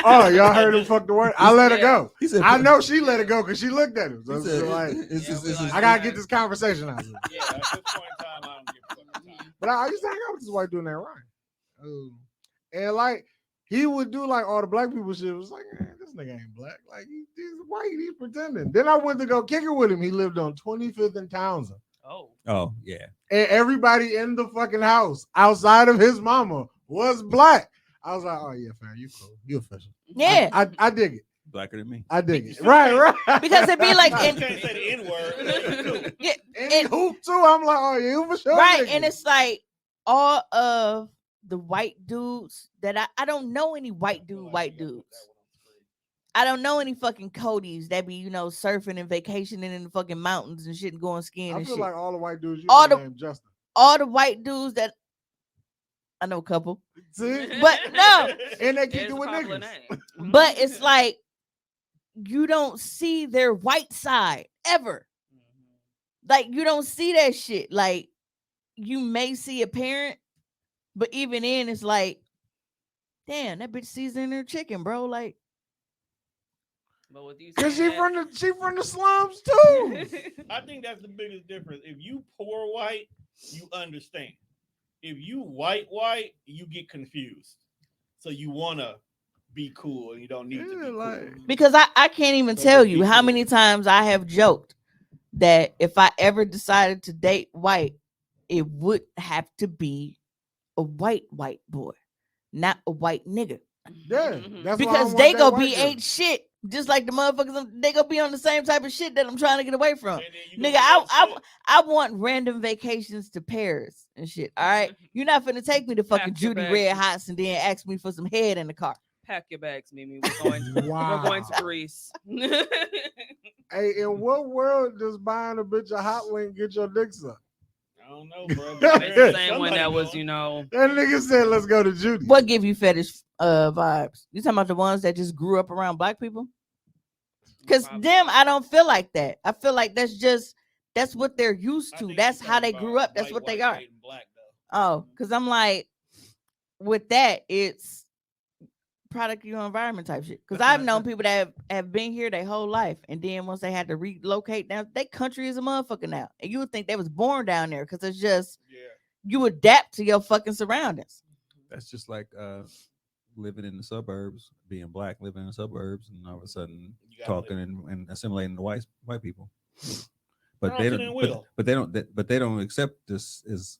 Oh, y'all heard him fuck the word? I let her go. He said, I know she let it go because she looked at him. He So said, it's like, it's I gotta get this conversation out of him. Yeah, at this point in time, I don't give a fuck. But I used to hang out with this white dude named Ryan. And like he would do like all the black people shit. It was like, man, this nigga ain't black. Like he's white, he's pretending. Then I went to go kick it with him. He lived on 25th and Townsend. Oh yeah. And everybody in the fucking house outside of his mama was black. I was like, oh yeah, fam, you cool. You official. Yeah. I dig it. Blacker than me. I dig it. Right. Because it'd be like You in, can't say the N word. yeah, And he hoop too. I'm like, oh yeah, you for sure. right. nigga. And it's like all of the white dudes that I don't know any white dudes. I don't know any fucking Codys that be, surfing and vacationing in the fucking mountains and shit and going skiing I and feel shit. like all the white dudes you All know the- named Justin. All the white dudes that I know a couple, See? but no, And they kick It's it a with popular niggas. name. but it's like you don't see their white side ever. Like you don't see that shit. Like you may see a parent, but even then it's like, damn, that bitch seasoning her chicken, bro. Like, But with you Cause saying she from the slums too. that- I think that's the biggest difference. If you poor white, you understand. If you white, you get confused. So you wanna be cool and you don't need to Yeah, be like- cool. because I can't even So tell just you be how cool. many times I have joked that if I ever decided to date white, it would have to be a white boy, not a white nigga. Yeah, that's why I Because don't they want go that be white girl. ain't shit, just like the motherfuckers. They go be on the same type of shit that I'm trying to get away from. And then you Nigga, gonna I get upset. I want random vacations to Paris and shit. All right, you're not finna take me to fucking Pack your Judy bags. Red Hots and then ask me for some head in the car. pack your bags, Mimi. We're going to Wow. Greece. Hey, in what world does buying a bitch a hot link get your dick sucked? I don't know, bro. It's the same one that was, going. That nigga said, "Let's go to Judy." What give you fetish vibes? You talking about the ones that just grew up around black people? Because them, I don't feel like that. I feel like that's what they're used I to. think That's you're how they talking grew about up. That's white, what they white are. dating black, though. Oh, because I'm like, with that, it's product of your environment type shit. Because That's I've not- known people that have been here their whole life, and then once they had to relocate down, they country is a motherfucker now, and you would think they was born down there because it's just Yeah. you adapt to your fucking surroundings. That's just like living in the suburbs, being black, living in the suburbs, and all of a sudden You gotta talking and assimilating the white people. Shout But out they to don't. them But, Will. but they don't accept this as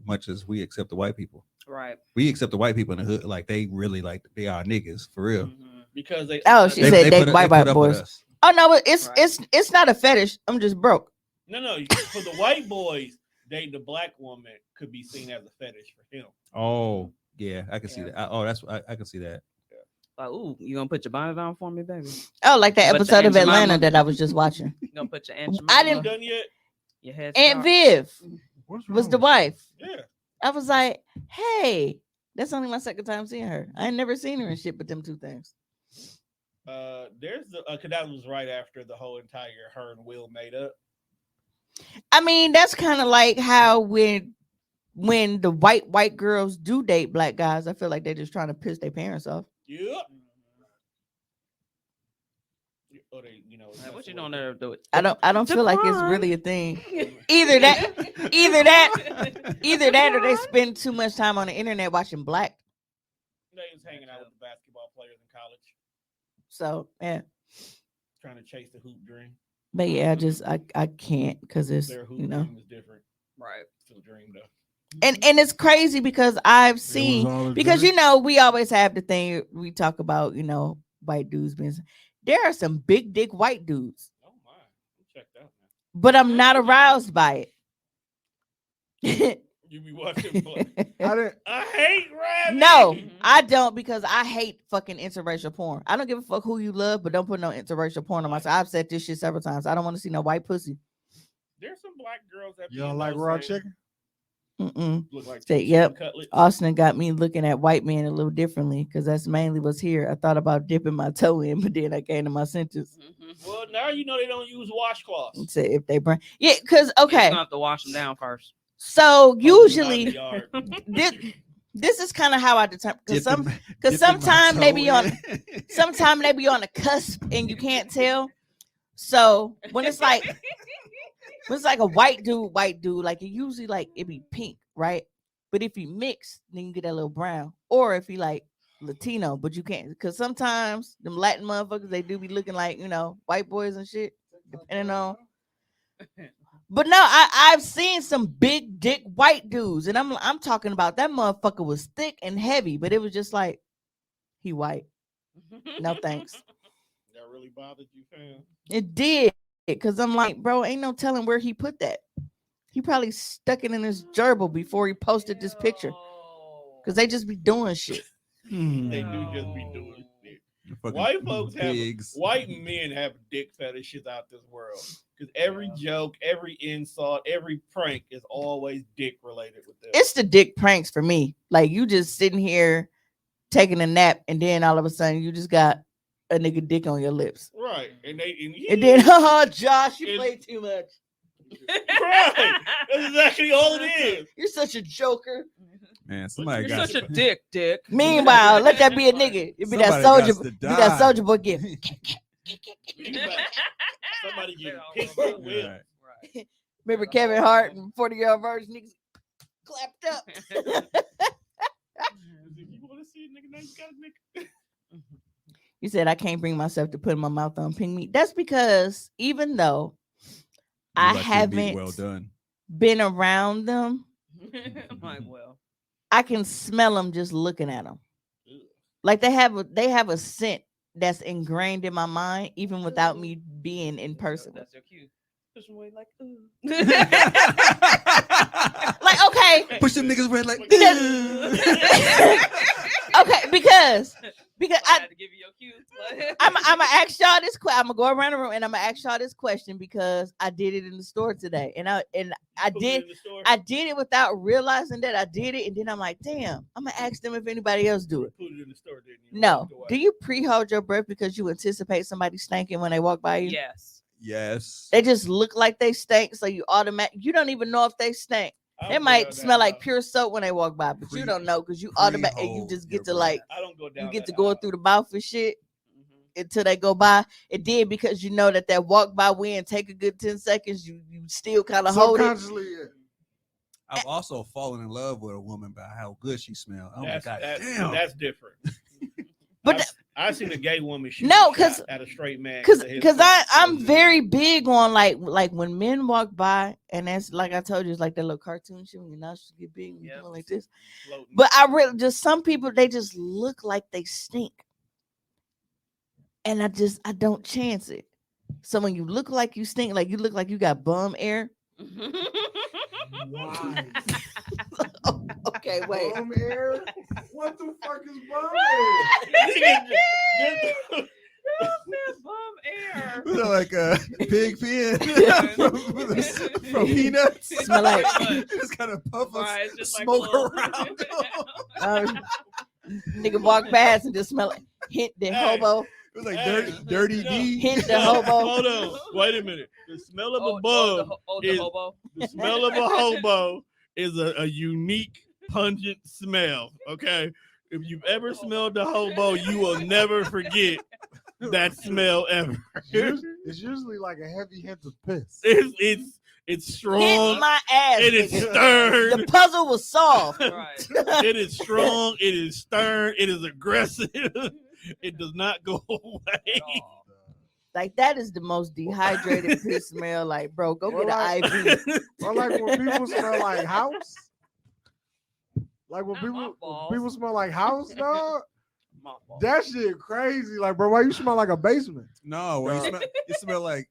much as we accept the white people. Right. We accept the white people in the hood like they really like they are niggas for real. Mhm. Because they. Oh, she said they put white put up with boys. us. Oh no, it's Right. it's not a fetish. I'm just broke. No. For the white boys, dating the black woman could be seen as a fetish for him. Oh yeah, I can see Yeah. that. I can see that. Like, ooh, you gonna put your bonnet on for me, baby? Oh, like that But the episode of Aunt Atlanta Jemima- that I was just watching. You gonna put your Aunt I Jemima, didn't- Done yet? your head Aunt Viv What's was wrong the with wife. Yeah. I was like, hey, that's only my second time seeing her. I ain't never seen her in shit but them two things. There's the cause that was right after the whole entire her and Will made up. I mean, that's kind of like how when the white girls do date black guys, I feel like they're just trying to piss their parents off. Yep. Or they, Like, what you doing there? Do it. I don't feel like it's Devon. really a thing. Either that or they spend too much time on the internet watching black. They was hanging out with the basketball players in college, So yeah. trying to chase the hoop dream. But yeah, I can't because it's Their hoop you know, dream was different. Right. Still a dream though. and it's crazy because I've It was seen all a because dream. you know we always have the thing we talk about, you know, white dudes being. There are some big dick white dudes, Oh my, I'm checked out now. but I'm not aroused by it. You be watching. Play. I didn't. I hate rabbit. No, I don't because I hate fucking interracial porn. I don't give a fuck who you love, but don't put no interracial porn on my side. I've said this shit several times. I don't want to see no white pussy. There's some black girls that You don't like raw saying, chicken? Mm-mm. Look like Say, chicken yep. cutlets. Austin got me looking at white men a little differently because that's mainly what's here. I thought about dipping my toe in, but then I came to my senses Well, now you know they don't use washcloths. and said if they burn, yeah, because You're okay. gonna have to wash them down first. So Throw them out in the usually yard. this is kind of how I determine because Dipping- because dipping my sometimes they toe be on in. sometimes they be on the cusp and you can't tell. So when it's like a white dude, like it usually like it be pink, right? But if you mix, then you get that little brown. Or if you like Latino, but you can't because sometimes them Latin motherfuckers they do be looking like white boys and shit, depending on. But no, I've seen some big dick white dudes, and I'm talking about that motherfucker was thick and heavy, but it was just like he white. No thanks. That really bothered you, fam? It did because I'm like, bro, ain't no telling where he put that. He probably stuck it in his gerbil before he posted this picture because they just be doing shit. They do just be doing shit. Fucking White folks have pigs. white men have dick fetishes out this world. Because every joke, every insult, every prank is always dick related with them. It's the dick pranks for me. Like you just sitting here taking a nap, and then all of a sudden you just got a nigga dick on your lips, right. And and then Josh, you It- play too much. right. That's exactly all it is. You're such a joker. Man, somebody You're got such a dick. Meanwhile, let that be a nigga. It be that Somebody soldier. gots Be to that die. soldier boy gift. Somebody getting pissed with. Right. Right. Remember Kevin Hart and 40-year-old version niggas clapped up. If you want to see a nigga, now you got a nigga. You said I can't bring myself to put my mouth on pink meat. That's because even though I You like your meat haven't well done. been around them, I'm like, well, I can smell them just looking at them. Like they have a scent that's ingrained in my mind, even without me being in person. that's your cue. Push them away like, ooh. Like, okay, Push them niggas red like. okay, because I had to give you your cue. I'm gonna ask y'all this question. I'm gonna go around the room and I'm gonna ask y'all this question because I did it in the store today, and I did it without realizing that I did it, and then I'm like, damn, I'm gonna ask them if anybody else do it. Put it in the store, didn't you? No, Walked away. do you pre-hold your breath because you anticipate somebody stinking when they walk by you? Yes. Yes. They just look like they stink, so you don't even know if they stink. I They don't go might down smell that like route. pure soap when they walk by, but you Pre- don't know because you automatically you pre-hold just your get to breath. like I don't go down. you get to that going aisle. through the mouth and shit Mhm. until they go by. It did because you know that walk by wind take a good 10 seconds. You still kind of hold it. Subconsciously, yeah. I've also fallen in love with a woman by how good she smelled. Oh That's, my god, that's, damn! that's different. But I seen a gay woman shoot No, a 'cause- shot at a straight man. Cause of his I'm clothes. very big on like when men walk by, and that's like I told you, it's like that little cartoon shit when your nostrils get big and you Yep. go like this. Floating. But I really just some people they just look like they stink. And I don't chance it. So when you look like you stink, like you look like you got bum air. Why? Okay, wait. Bum air? What the fuck is bum Bum air. Was that like a pig pen from Peanuts? Smell like- Just kind of puff of Right, it's just like smoke a little- around. Nigga walk past and just smell like hit the Hey. hobo. It was like Hey, dirty no. D. Hit the hobo. Hold on. Wait a minute. The smell of a Oh, bum. the is- hobo. The smell of a hobo is a unique, pungent smell. Okay. If you've ever smelled a hobo, you will never forget that smell ever. It's usually like a heavy hint of piss. It's Hit strong. my ass. It is nigga. stern. The puzzle was solved. Right. It is strong. It is stern. It is aggressive. It does not go away. Like that is the most dehydrated piss smell. Like, bro, go Or get like- an IV. Or like when people smell like house. Like when Not my people balls. smell like house, dog. My fault. That shit crazy. Like, bro, why you smell like a basement? No, when you smell like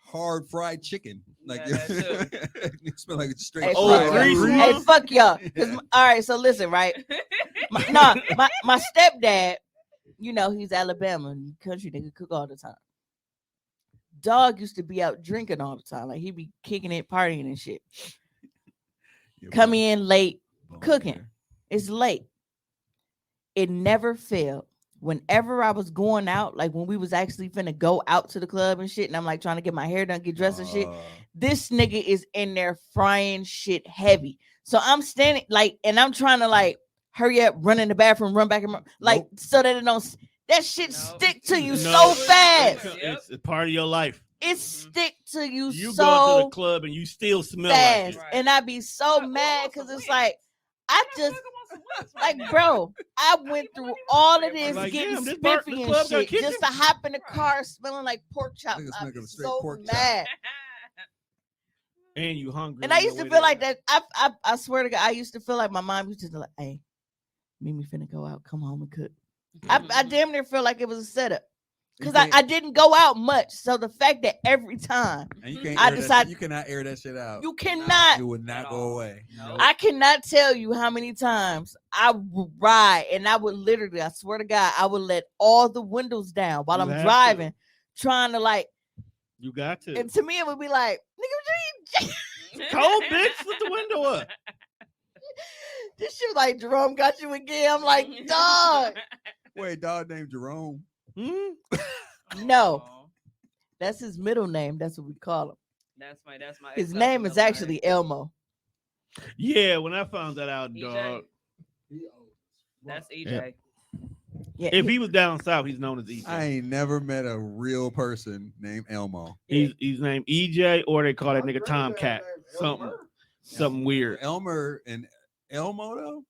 hard fried chicken. Like Yeah, that you smell like it's straight Hey, Oh, fuck fried grease y'all. food. smell? Hey, fuck y'all. 'Cause all right, so listen, right? My stepdad, you know, he's Alabama, country nigga, cook all the time. Dog used to be out drinking all the time. Like he be kicking it, partying and shit. come in late cooking. It's late. It never failed. Whenever I was going out, like when we was actually finna go out to the club and shit, and I'm like trying to get my hair done, get dressed and shit, this nigga is in there frying shit heavy. So I'm standing like, and I'm trying to like hurry up, run in the bathroom, run back and like so that it don't that shit stick to you so fast. It's a part of your life. It stick to you You so go to the club and you still smell fast, like it. and I be so mad because it's like I just like, bro, I went through all of this Like, getting damn, this bar- spiffy this and club got shit kitchen? just to hop in the car smelling like pork chops. Niggas I making be a straight so pork chop. mad. And you hungry. And I used to feel like that. I swear to God, I used to feel like my mom used to be like, "Hey, Mimi finna go out, come home and cook." I damn near feel like it was a setup because I didn't go out much. So the fact that every time And you can't I air that decide- shit- you cannot air that shit out. you cannot, It would not go away. No. I cannot tell you how many times I would ride and I would literally, I swear to God, I would let all the windows down while You I'm have to. driving, trying to like, You got to. and to me it would be like, nigga, Cold bitch, put the window up. this shit like Jerome got you again. I'm like, dog. Wait, dog named Jerome. Hmm? No, Aw. that's his middle name. That's what we call him. That's my His ex-husband name is middle actually Elmo. Yeah, when I found that out, EJ. dog. That's EJ. Yeah, If he was down south, he's known as EJ. I ain't never met a real person named Elmo. He's named EJ, or they call that nigga Tomcat. Something weird. Elmer and Elmo though.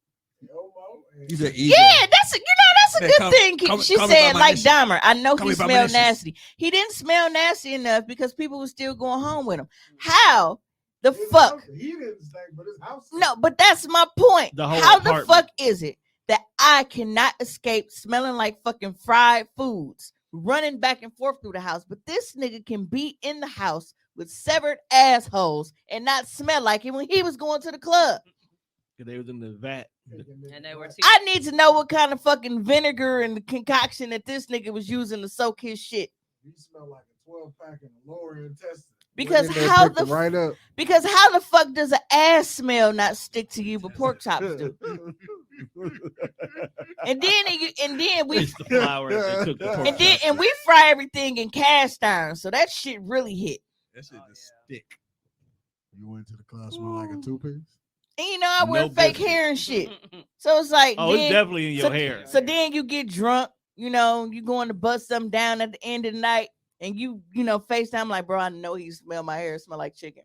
He said EJ. yeah, that's a Hey, good come- thing. come- She come me by said my like initials. Dahmer. I know Come he me by my smelled initials. nasty. He didn't smell nasty enough because people were still going home with him. How the fuck? He didn't stink, but his house. No, but that's my point. The whole How apartment. the fuck is it that I cannot escape smelling like fucking fried foods, running back and forth through the house, but this nigga can be in the house with severed assholes and not smell like it when he was going to the club? Because they was in the vat. And they were I need to know what kind of fucking vinegar and the concoction that this nigga was using to soak his shit. He smelled like a 12-pack in the lower intestine. Because Went in there, how picked the it right up. Because how the fuck does an ass smell not stick to you, but pork chops do? And then we It's the flour that they cook the pork chops with. we fry everything in cast iron, so that shit really hit. That shit just stick. You went to the club smell like a two-piece? And you know I wear No fake difference. hair and shit, so it's like Oh, it's then, definitely in your hair. so then you get drunk, you know, you going to bust something down at the end of the night, and you know FaceTime like, bro, I know he smell my hair, smell like chicken.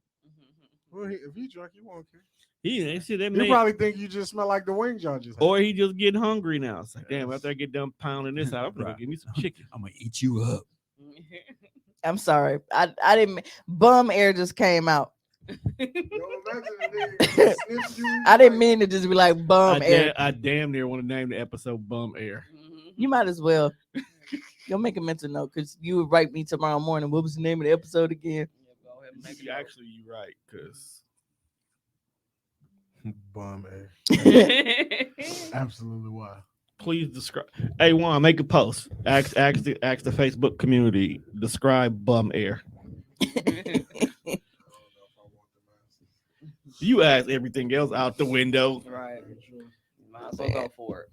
Well, if you drunk, you won't care. He ain't shit that You man. probably think you just smell like the wings y'all just had. Or he just getting hungry now. It's like, damn, after I get done pounding this out, I'm gonna Right. give me some chicken. I'm gonna eat you up. I'm sorry, I didn't. Bum air just came out. Yo, imagine a nigga come sniff you, I didn't like, mean to just be like bum air. I damn near want to name the episode Bum Air. You might as well. You'll make a mental note because you would write me tomorrow morning. What was the name of the episode again? Go ahead and make it Actually, you're right, because Bum air. Absolutely wild. please describe. Hey, Juan, make a post. Ask the Facebook community. Describe Bum Air. You ask everything else out the window. Right. Might as well go for it.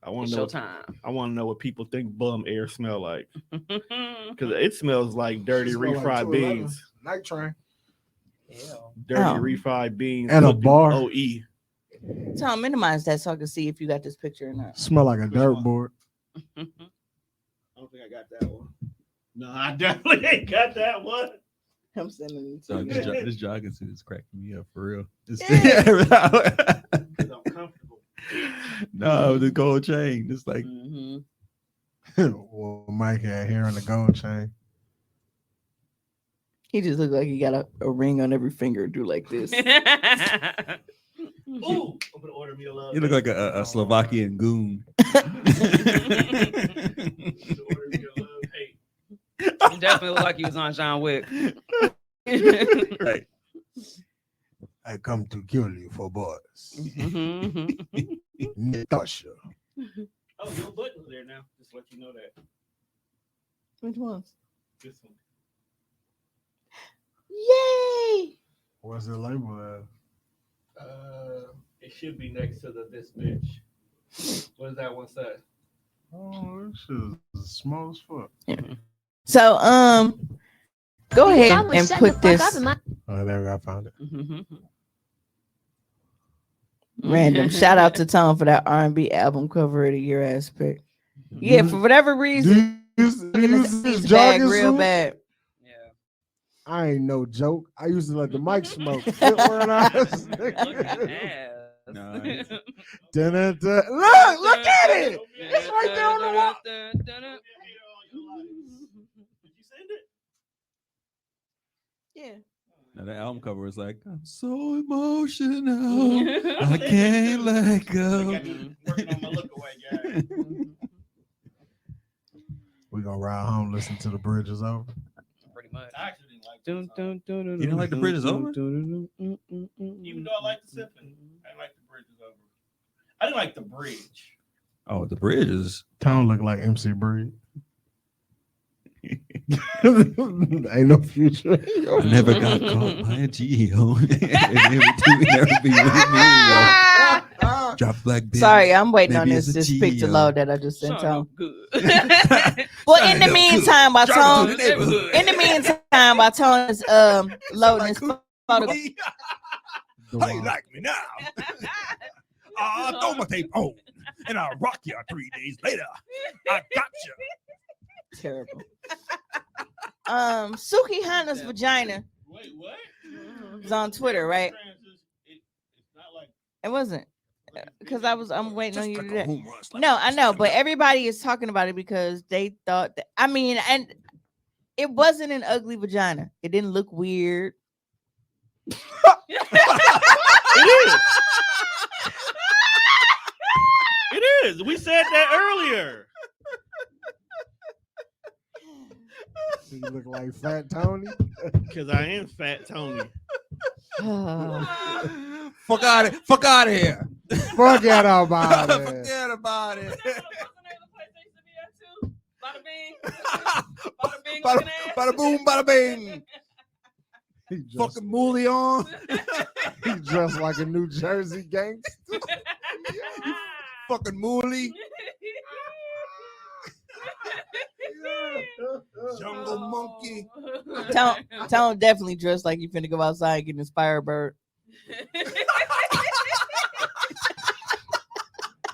I want It's to know. your time. I want to know what people think Bum Air smell like, because it smells like dirty Smell like refried 211. beans. Night train. Dirty Oh. refried beans And a cooked in bar. OE. Tom, minimize that so I can see if you got this picture or not. Smell like a Which dirt one? board. I don't think I got that one. No, I definitely ain't got that one. I'm sending it So to this, you. this jogging suit is cracking me up for real. Yeah. I'm comfortable. No, the gold chain. It's like Mhm. Well, Mike had hair on the gold chain. He just looked like he got a ring on every finger, do like this. Ooh, I'm gonna order me a love. you look like a Slovakian goon. You definitely look like you was on John Wick. Right. I come to kill you for boys. Mhm. Natasha. Oh, your button's there now. Just let you know that. Which ones? This one. Yay! What's the label It should be next to this bitch. What does that one say? Oh, this shit is small as fuck. So go ahead and put this Oh, there we go. I found it. random shout out to Tom for that R&B album cover of the year aspect. Yeah, for whatever reason, Do you use this bag jogging real suit? bad. Yeah. I ain't no joke. I used to let the mic smoke. Fit wearing eyes. Nice. Dun-dun-dun. Look at it. It's right there on the wall. Did you send it? Yeah. Now the album cover is like, I'm so emotional. I can't let go. Working on my look away, guys. We gonna ride home, listen to The Bridge Is Over. Pretty much. I actually didn't like this song. You didn't like The Bridge Is Over? Even though I like the symphony, I didn't like the bridge is over. I didn't like the bridge. Oh, The Bridge is. Tone look like MC Breed. Ain't no future. I never got caught by a Geo. And never be with me. Drop black bitch. Sorry, I'm waiting Maybe on it's this a picture Geo. load that I just sent Sound Tom. good. Well, in the Sound good. meantime, while Drop it Tom to the neighborhood. in the meantime, while Tone is loading his photo. How you like me now? Throw my tape on, and I'll rock you 3 days later. I got you. Terrible. Suki Hana's vagina Wait, what? is on Twitter, right? It's not like It wasn't because I'm waiting on you to do that. home run, slap No, it. I know, but everybody is talking about it because they thought that. I mean, and it wasn't an ugly vagina. It didn't look weird. it is. It is. We said that earlier. You look like Fat Tony. Because I am Fat Tony. Fuck out of here. Forget about it. Forget about it. Bada bing. Bada, bada boom, bada bing. He dressed, Fucking mooly on. he dressed like a New Jersey gangster. Fucking mooly. Jungle monkey. Tone definitely dressed like you finna go outside and get an inspired bird.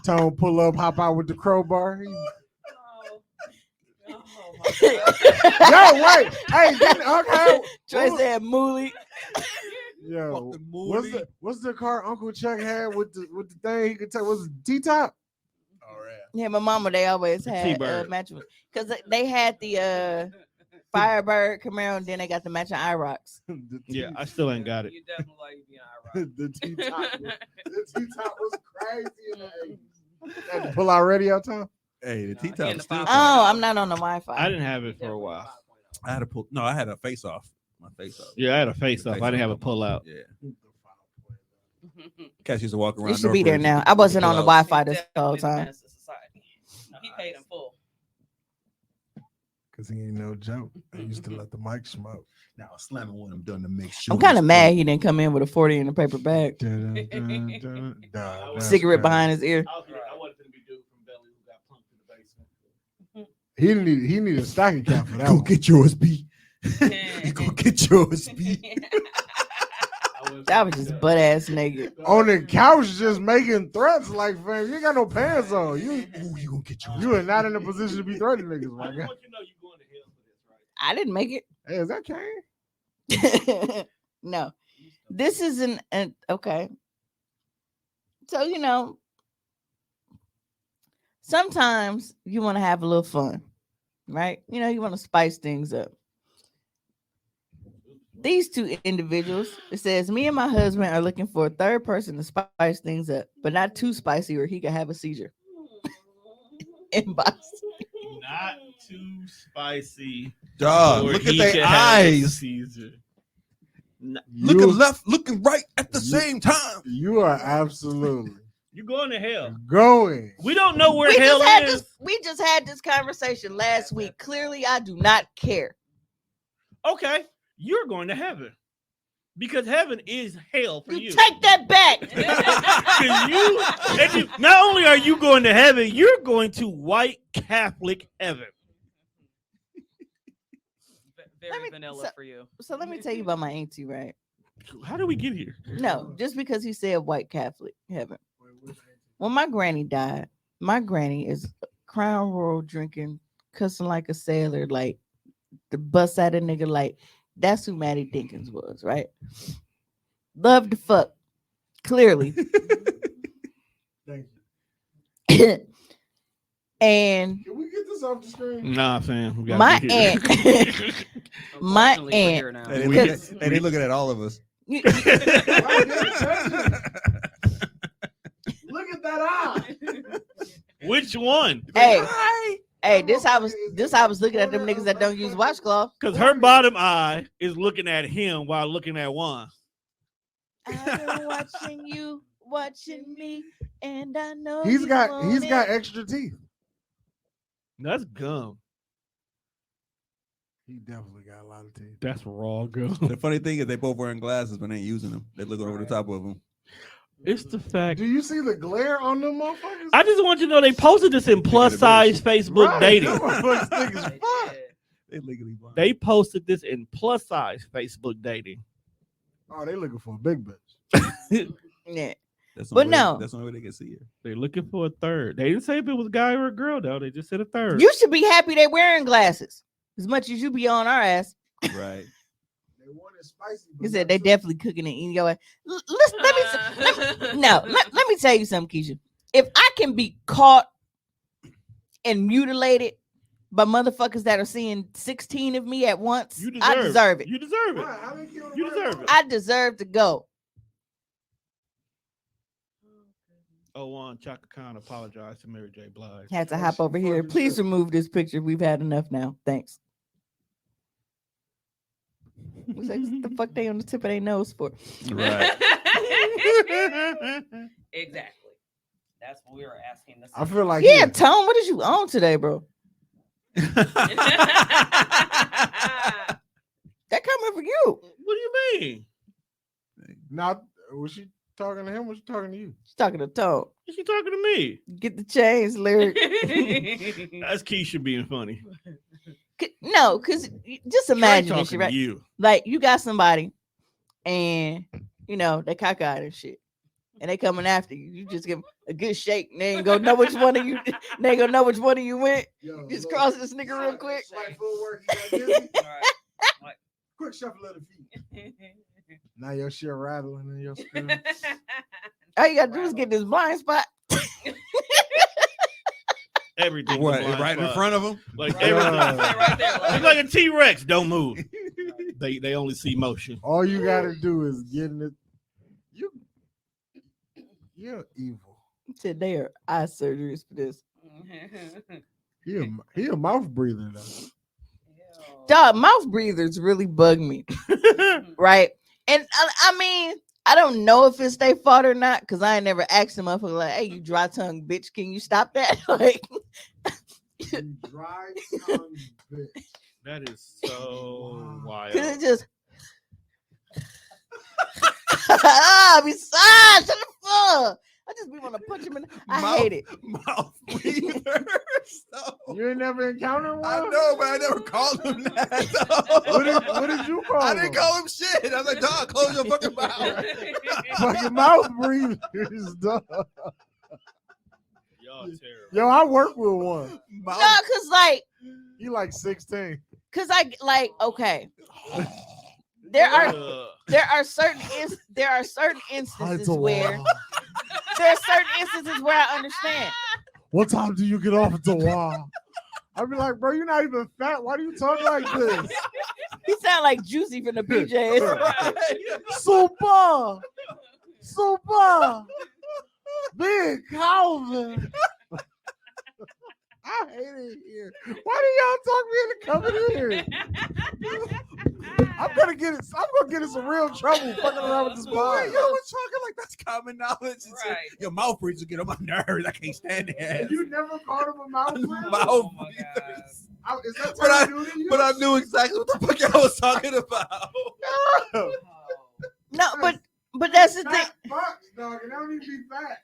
Tone pull up, hop out with the crowbar. Yo, wait. Hey, okay. Trey said mooly. Yo, Fucking mooly. what's the car Uncle Chuck had with the thing he could take? Was it T-top? All right. Yeah, my mama, they always The had T-Bird. matching because they had the Firebird Camaro, and then they got the matching IROCs. Yeah, I still ain't got it. You definitely like being Iraq. The T-top. The T-top was crazy in the 80s. Had to pull out radio time. Hey, the Nah, T-top in is the still. five- Oh, I'm not on the Wi-Fi. I didn't have it for a while. I had to pull. No, I had a face off. My face off. Yeah, I had a face off. I didn't have a pull out. Yeah. Cats used to walk around. You should be there Northridge now. with I wasn't pull on the outs. Wi-Fi this whole time. He paid in full. Because he ain't no joke. He used to let the mic smoke. Now slamming one of them done to make sure. I'm kind of mad he didn't come in with a 40 in a paper bag, Dun, dun, dun, dun. Nah, that's cigarette crazy. behind his ear. I wanted to be dude from Belly who got punked in the basement. He need a stocking cap for that Go one. get yours, B. Go get yours, B. That was just butt ass naked. On the couch just making threats like, fam, you ain't got no pants on. You Ooh, you gonna get yours. you are not in a position to be threatening niggas, I my just guy. want you to know you're going to hell for this, right? I didn't make Hey, is that Kane? it. No, this is an okay. So sometimes you want to have a little fun, right? You want to spice things up. These two individuals, it says, me and my husband are looking for a third person to spice things up, but not too spicy or he could have a seizure. Inbox. Not too spicy. Dog, or look at he their could have a eyes. Caesar. Looking left, looking right at the same time. You are absolutely You're going to hell. going. We don't know where We hell just had is. this. We just had this conversation last week. Clearly, I do not care. Okay, you're going to heaven. Because heaven is hell for you. Take that back. 'Cause you, not only are you going to heaven, you're going to white Catholic heaven. Very me- vanilla so- for you. So let me tell you about my auntie, right? How do we get here? No, just because he said white Catholic heaven. When my granny died, my granny is Crown Royal drinking, cussing like a sailor, like the bust out a nigga, like that's who Maddie Dinkins was, right? Love to fuck, clearly. Thank you. And Can we get this off the screen? Nah, fam. we gotta my get here. aunt, my Unfortunately, we're here aunt, now. Hey, We- they looking at all of us. you- Look at that eye. Which one? hey, hey, this I was looking at them niggas that don't use washcloth. Because her bottom eye is looking at him while looking at Juan. I've been watching you, watching me, and I know He's you got want it. extra teeth. That's gum. He definitely got a lot of teeth. That's raw gum. The funny thing is they both wearing glasses but they ain't using them. They looking over the top of them. It's the fact. Do you see the glare on them motherfuckers? I just want you to know they posted this in plus size Facebook Right, dating. them motherfuckers thick as They fuck. did. They legally blind. They posted this in plus size Facebook dating. Oh, they looking for a big bitch. Yeah. That's the But only way- no. that's the only way they can see her. They're looking for a third. They didn't say if it was a guy or a girl, though. They just said a third. You should be happy they wearing glasses as much as you be on our ass. Right. They want it spicy. You said they definitely cooking it in your ass. Let me tell you something, Keisha. If I can be caught and mutilated by motherfuckers that are seeing 16 of me at once, You I deserve it. You deserve it. You deserve it. I deserve to go. Oh, Juan Chaka Khan apologized to Mary J. Blige. Had to Oh, hop she over here. fucking Please should. remove this picture. We've had enough now. Thanks. It's like, what the fuck they on the tip of their nose for? Right. Exactly. That's what we were asking. The I feel like Yeah, Tone, what did you own today, bro? That coming for you. What do you mean? Not was she talking to him? Was she talking to you? She's talking to Tone. Is she talking to me? Get the chains, lyric. That's Keisha being funny. No, because just Trey imagine this talking shit, to right? you. Like you got somebody and you know they cockeyed and shit. And they coming after you. You just give them a good shake. And they ain't gonna know which one of you. They ain't gonna know which one of you went. Yo, Just look, cross this nigga real quick. Like footwork, you got dizzy? Right. Quick shuffle of the feet. Now your shit rattling in your skull. All you gotta do is get this blind spot. Everything. What? blind Right in spot. front of them? Like Right, everything. right there. It's like a T-Rex. Don't move. They only see motion. All you gotta do is get in it. You're evil. Said they are eye surgeries for this. He a mouth breather though. Dog, mouth breathers really bug me, right? And I mean, I don't know if it's their fault or not, because I ain't never asked them up like, hey, you dry tongue bitch, can you stop that? Like, You dry tongue bitch. That is so wild. cause it just besides, shut the fuck. I just be want to punch him in. I hate it. Mouth breather. So, You ain't never encountered one? I know, but I never called him that. What did you call I him? didn't call him shit. I was like, dog, close your fucking mouth. Fucking mouth breathers, dog. Y'all terrible. Yo, I work with one. Mouth No, He like 16. cause okay. There are certain instances where I understand. What time do you get off at the wall? I'd be like, bro, you're not even fat. Why do you talk like this? He sound like Juicy from the BJs. Super. Big Calvin. I hate it here. Why do y'all talk me into coming here? I'm gonna get in some real trouble fucking around with this Boy, boy. yo, we're talking like that's common knowledge. It's Right. Your mouth breathers get on my nerves. I can't stand that. You never called him a mouth breather? Mouth Oh my breathers. Is that But I- turn duty to you? But I knew exactly what the fuck I was talking about. No. No, but that's the thing. Fat fucks, dog. It don't even be fat.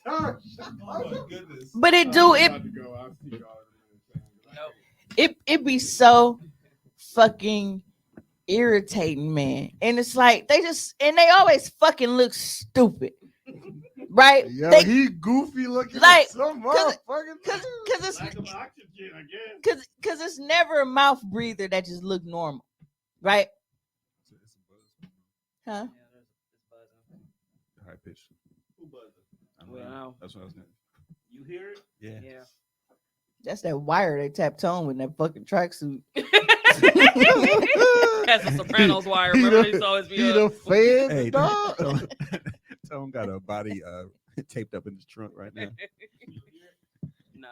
Dog, shut up. goodness. But it do it. It be so fucking irritating, man. And it's like they always fucking look stupid, right? Yo, They, he goofy looking like, some cause- motherfucking cause it's Lack of oxygen, I guess. cause it's never a mouth breather that just look normal, right? Huh? Yeah, it's buzzing. High pitch. Who buzzing? I don't Well, know. no. That's what I was doing. You hear it? Yeah. Yeah. That's that wire they tapped on with that fucking tracksuit. That's a Sopranos wire. He Remember, the- he's always be He up. the feds, Hey, dog. Tone got a body taped up in his trunk right now. No.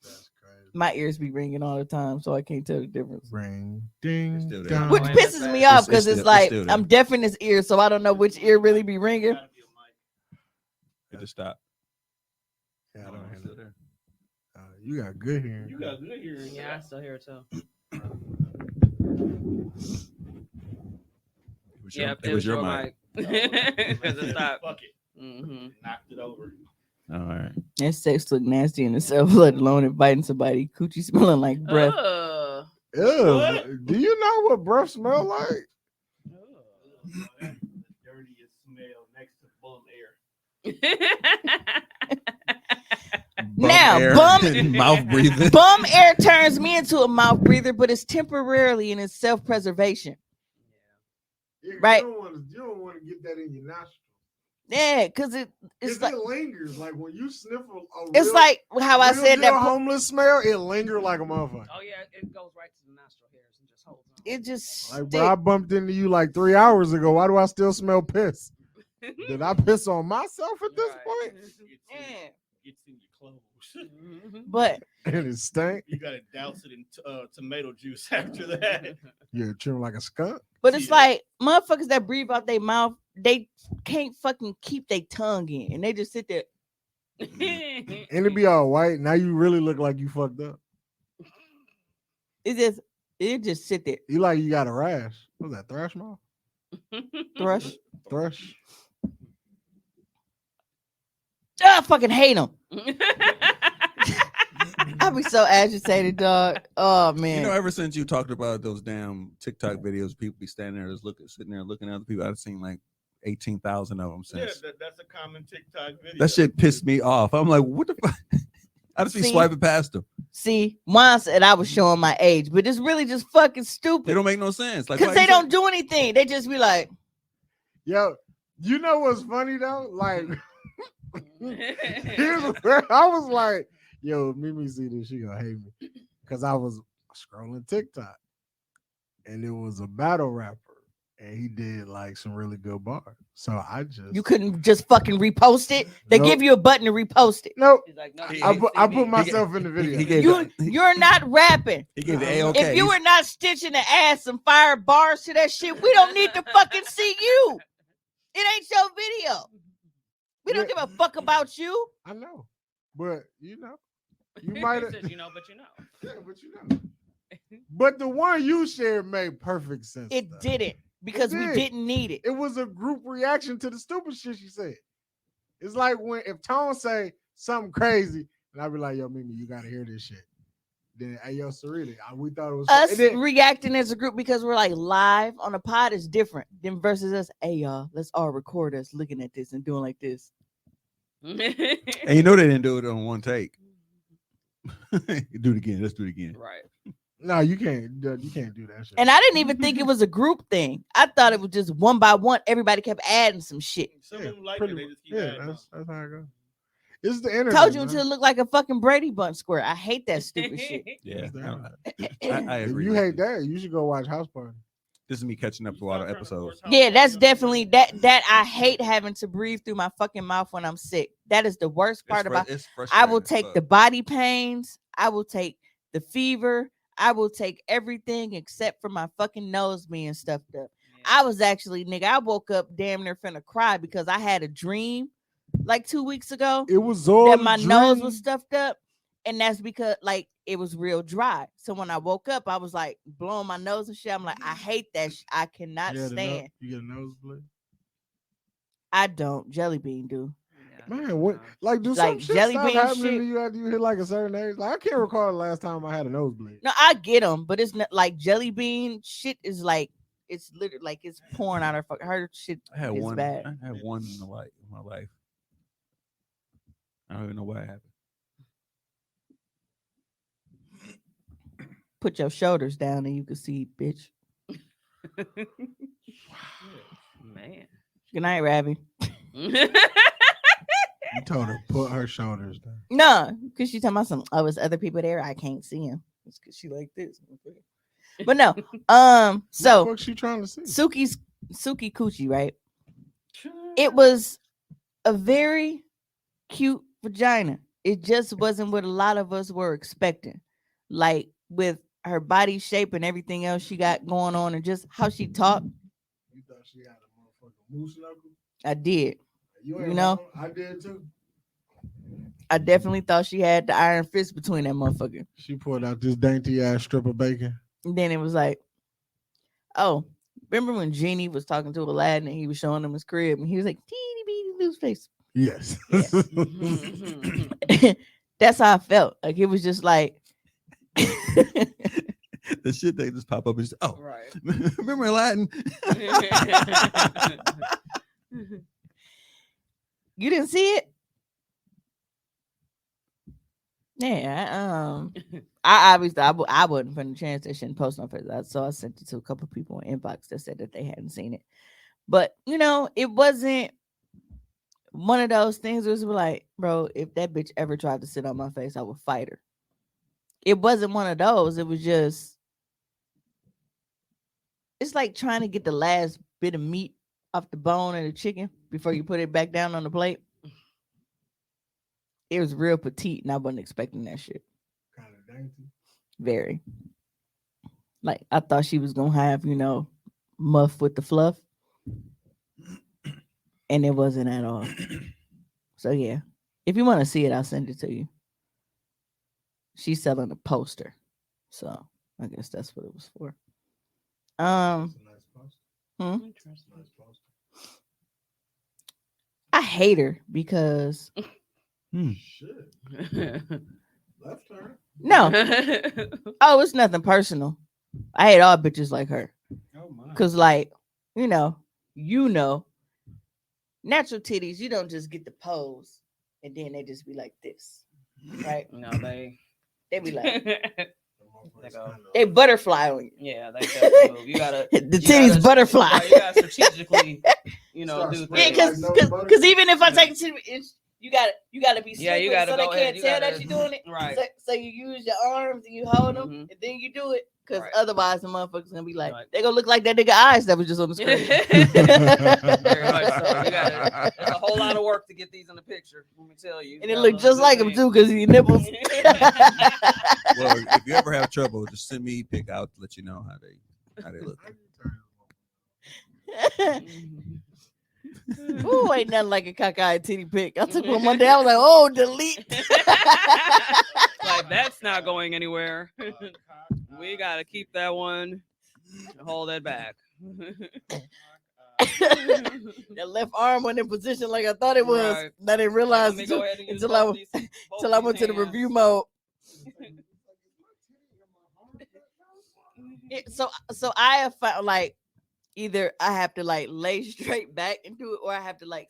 That's crazy. My ears be ringing all the time, so I can't tell the difference. Ring, ding, still there. dong. Which Oh, yeah, pisses that's me bad. off It's because still- it's it's like still there. I'm deaf in this ear, so I don't know which ear really be ringing. Gotta be a mic. It just stopped. Yeah, I No, don't it's hear still that. there. You got good hearing. You got good hearing. Yeah, I still hear it too. It was your mic. Because it stopped. Fuck it. Mm-hmm. Knocked it over. All right. That sex look nasty in itself, let alone inviting somebody coochie smelling like breath. Ew, What? do you know what breath smell like? That's the dirtiest smell next to bum air. Now, air bum- and mouth breathing. Bum air turns me into a mouth breather, but it's temporarily and it's self-preservation. Yeah, Right. You don't want to get that in your nostril. Yeah, because it's It like lingers. Like when you sniff a it's real- like how I real said good that. homeless smell, it linger like a motherfucker. Oh yeah, it goes right to the nostril hairs and just holds on. It just Like, bro, I bumped into you like 3 hours ago. Why do I still smell piss? Did I piss on myself at this point? Yeah. Gets in your clothes. point? But And it stank. You gotta douse it in tomato juice after that. You're chewing like a skunk. it's Yeah. like motherfuckers that breathe out their mouth, they can't fucking keep their tongue in, and they just sit there. And it be all white. Now you really look like you fucked up. It just sit there. You like you got a rash. What's that, thrush mouth? Thrush. Thrush. I fucking hate them. I be so agitated, dog. Oh man. You know, ever since you talked about those damn TikTok videos, people be standing there just sitting there looking at other people. I've seen like 18,000 of them Yeah, since. that's a common TikTok video. That shit pissed me off. I'm like, what the fuck? I just be See? swiping past them. See, once and I was showing my age, but it's really just fucking They stupid. don't make no sense. Like, Because why they you don't do anything. They just be like, Yo, you know what's funny though? Like, here's where I was like, yo, Mimi see this, she gonna hate me. Because I was scrolling TikTok and it was a battle rapper and he did like some really good bars. So I just you couldn't just fucking repost it. They Nope. give you a button to repost it. Nope. He's like, no, He- you I can't put, see I me. put myself in the video. he gave You're not rapping. he gave the If A-OK. If you were not stitching to add some fire bars to that shit, we don't need to fucking see you. It ain't your video. We don't Yeah. give a fuck about you. I know. But you He might have says, you know, but you know. yeah, but you know. But the one you shared made perfect sense. It though. didn't because we did. didn't need it. It was a group reaction to the stupid shit she said. It's like when if Tone say something crazy, and I be like, yo, Mimi, you gotta hear this shit. Then hey yo, Sarita, we thought it was Us and then- reacting as a group because we're like live on a pod is different than versus us. Hey y'all, let's all record us looking at this and doing like this. And you know they didn't do it on one take. Do it again. Let's do it again. Right. no, you can't do that shit. And I didn't even think it was a group thing. I thought it was just one by one. Everybody kept adding some shit. Some of them like pretty it. They much. just keep Yeah, adding that's on. how it goes. It's the internet. Told you man. until it looked like a fucking Brady Bunch square. I hate that stupid shit. Yeah. It's the internet. I If agree. you with hate that, you should go watch House Party. This is me catching up to a lot of episodes. Yeah, that's definitely that I hate having to breathe through my fucking mouth when I'm sick. That is the worst part about It's I will frustrating as take fuck. the body pains, I will take the fever, I will take everything except for my fucking nose being stuffed up. I was actually, nigga, I woke up damn near finna cry because I had a dream like 2 weeks ago It was all that a my nose dream. was stuffed up. And that's because like it was real dry. So when I woke up, I was like blowing my nose and shit. I'm like, I hate that. I cannot Yeah, stand. you get a nosebleed. I don't. Jelly Bean do. Yeah. Man, what? Like, do Like some shit jelly stop bean happening shit? to you after you hit like a certain age? Like, I can't recall the last time I had a nosebleed. No, I get them, but it's not like Jelly Bean shit is like it's literally like it's pouring out her shit I had is one. bad. I had one in my life. I don't even know why it happened. Put your shoulders down and you can see, bitch. Man. Good night, Rabbi. You told her put her shoulders down. No, because she talking about some. Oh, it's other people there. I can't see him. It's because she like this. But no. What So the fuck she trying to see? Suki Coochie, right? It was a very cute vagina. It just wasn't what a lot of us were expecting. Like with her body shape and everything else she got going on, and just how she talked. You thought she had a motherfucking moose knuckle? I did. You You know? wrong. I did too. I definitely thought she had the iron fist between that motherfucker. She pulled out this dainty ass strip of bacon. And then it was like, oh, remember when Genie was talking to Aladdin and he was showing him his crib and he was like, teeny beeny loose face. Yes. That's how I felt. Like it was just like The shit they just pop up and just, oh, Right. remember Aladdin? you didn't see it. Yeah, I obviously I wasn't putting a chance that shouldn't post on Facebook. So I sent it to a couple people in inbox that said that they hadn't seen it. But you know, it wasn't one of those things where it was like, bro, if that bitch ever tried to sit on my face, I would fight her. It wasn't one of those. It was just, it's like trying to get the last bit of meat off the bone of the chicken before you put it back down on the plate. It was real petite, and I wasn't expecting that shit. Kind of dainty. Very. Like I thought she was gonna have, you know, muff with the fluff, and it wasn't at all. So yeah, if you want to see it, I'll send it to you. She's selling a poster, so I guess that's what it was for. That's a nice poster. Interesting. Nice poster. I hate her because Shit. Left turn. no, oh, it's nothing personal. I hate all bitches like her. Oh my. Cause like, you know, natural titties, you don't just get the pose and then they just be like this. Right? No, they They be like go. they butterfly on you. Yeah, they definitely move. You gotta The you titties gotta- butterfly. right, you gotta strategically, you know, Start do spreading Yeah, things. cause even if I take it, you gotta be Yeah, you slippery gotta so they go can't ahead. You tell gotta- that you're doing it. Right. So you use your arms and you hold them Mhm. and then you do it. Cause Right. otherwise the motherfuckers gonna be like, Right. they gonna look like that nigga eyes that was just on the screen. Very much so. You gotta, there's a whole lot of work to get these in the picture. Let me tell you. And it looked just like him too, cause he nipples. Well, if you ever have trouble, just send me a pic out to let you know how they look. Ooh, ain't nothing like a cockeyed titty pic. I took one day. I was like, oh, delete. Like that's not going anywhere. We gotta keep that one. Hold it back. The left arm went in position like I thought it was. Right. I didn't Let realize me until, go ahead and use until I both was- these- both until I these went to the hands. review mode. So I have found like either I have to like lay straight back into it or I have to like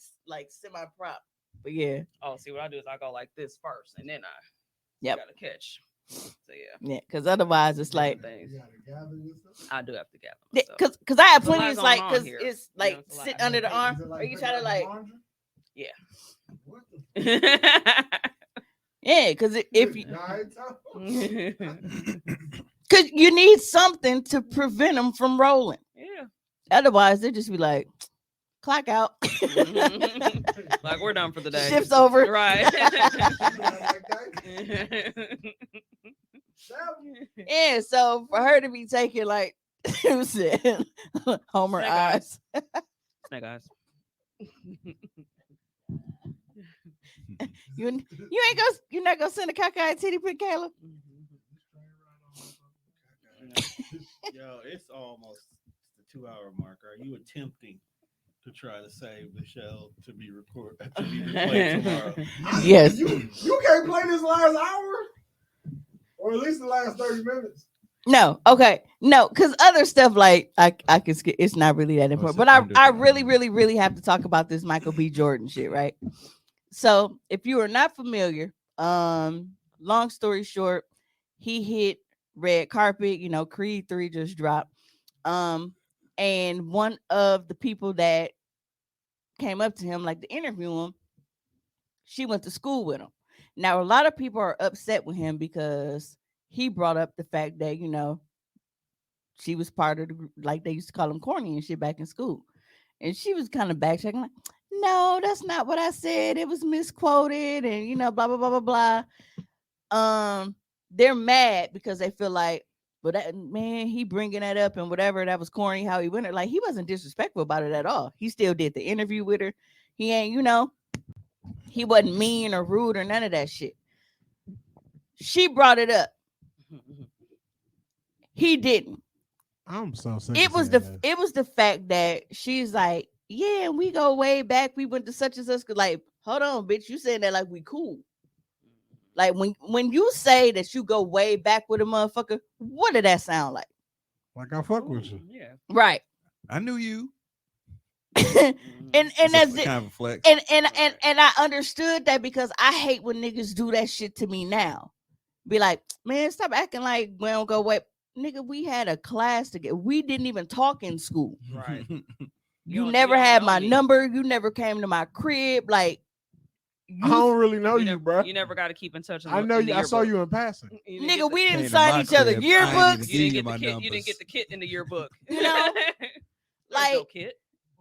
semi prop. But yeah, Oh, see what I do is I go like this first, and then I Yep. gotta catch. So yeah, yeah, because otherwise it's like things. You gotta gather yourself. I do have to gather myself. because I have There's a plenty. lot It's going like on because here. it's You know, like it's a lot. sit under the Is arm. it Or you picking try to up like laundry? Yeah. What the yeah, because if you Nah, it's out. because you need something to prevent them from rolling. Yeah. Otherwise, they just be like, clock out. Like we're done for the day. Shifts over. Right. Yeah, so for her to be taking like who said Homer Snake eyes. Snake eyes. You're not gonna send a cockeyed titty pic, Caleb? Yo, it's almost the 2-hour mark. Are you attempting to try to save the show to be recorded to be replayed tomorrow? Yes. You can't play this last hour, or at least the last 30 minutes. No, okay, no, because other stuff like I can skip. It's not really that important. But I really have to talk about this Michael B. Jordan shit, right? So if you are not familiar, long story short, he hit red carpet. You know, Creed 3 just dropped. And one of the people that came up to him, like to interview him, she went to school with him. Now a lot of people are upset with him because he brought up the fact that, you know, she was part of the, like they used to call him corny and shit back in school. And she was kind of backtracking like, no, that's not what I said. It was misquoted and, you know, blah, blah, blah, blah, blah. They're mad because they feel like, but that man, he bringing that up and whatever, that was corny how he went it. Like, he wasn't disrespectful about it at all. He still did the interview with her. He ain't, you know, he wasn't mean or rude or none of that shit. She brought it up. He didn't. I'm so sick. It was the fact that she's like, yeah, we go way back. We went to such and such. Like, hold on, bitch. You saying that like we cool. Like when you say that you go way back with a motherfucker, what did that sound like? Like I fuck with you. Yeah. Right. I knew you. and that's it. Kind of flex. And I understood that because I hate when niggas do that shit to me now. Be like, man, stop acting like we don't go way. Nigga, we had a class together. We didn't even talk in school. Right. You never had my number. You never came to my crib. Like, I don't really know you, bro. You never got to keep in touch. I know you. I saw you in passing. Nigga, we didn't Came to sign my each other crib. yearbooks. You Give my didn't get the numbers. kit in the yearbook. You know, like, no kit.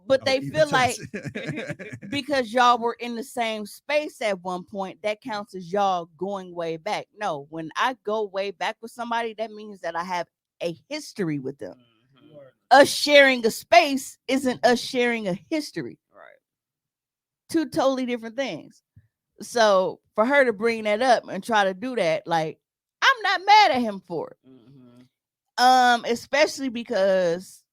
but they Either feel like touch. because y'all were in the same space at one point, that counts as y'all going way back. No, when I go way back with somebody, that means that I have a history with them. Mhm. Us sharing a space isn't us sharing a history. Right. Two totally different things. So for her to bring that up and try to do that, like, I'm not mad at him for it. Mhm. Especially because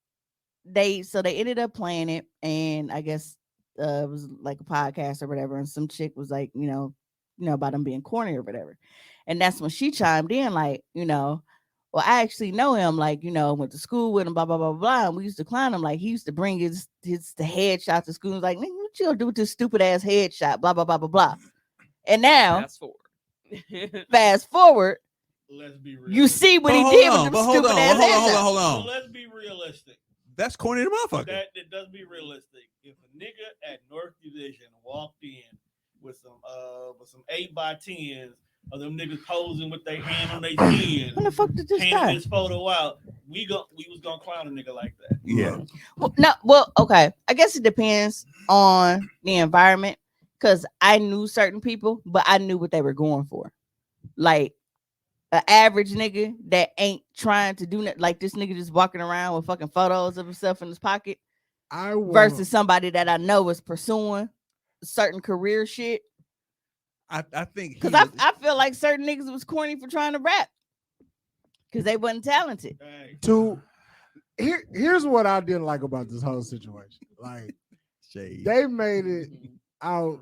they ended up playing it, and I guess it was like a podcast or whatever, and some chick was like, you know about him being corny or whatever. And that's when she chimed in, like, well, I actually know him, like, went to school with him, blah, blah, blah, blah. And we used to clown him, like, he used to bring the headshot to school. Like, nigga, what you gonna do with this stupid ass headshot? Blah, blah, blah, blah, blah. And now, fast forward, Let's be real. you see what he But did hold with on, them but hold stupid on, ass headshots. So hold on. let's be realistic. That's corny to motherfucker. That does be realistic. If a nigga at North Division walked in with some 8x10s of them niggas posing with their hand on their chin, When the fuck did this handing guy? this photo out, we was gonna clown a nigga like that. Yeah. Well, okay. I guess it depends on the environment, because I knew certain people, but I knew what they were going for. Like, an average nigga that ain't trying to do nothing, like this nigga just walking around with fucking photos of himself in his pocket, versus somebody that I know is pursuing certain career shit. I think Because I feel like certain niggas was corny for trying to rap because they wasn't talented. Hey, Here's what I didn't like about this whole situation. Like, Shade. they made it out.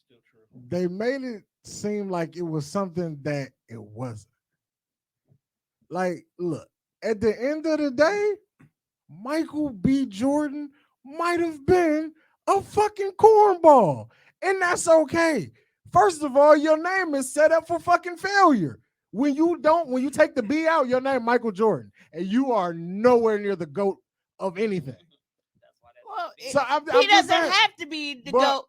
Still true. They made it seem like it was something that it wasn't. Like, look, at the end of the day, Michael B. Jordan might have been a fucking cornball, and that's okay. First of all, your name is set up for fucking failure. When you take the B out, your name Michael Jordan, and you are nowhere near the GOAT of anything. Well, So he doesn't have to be the GOAT.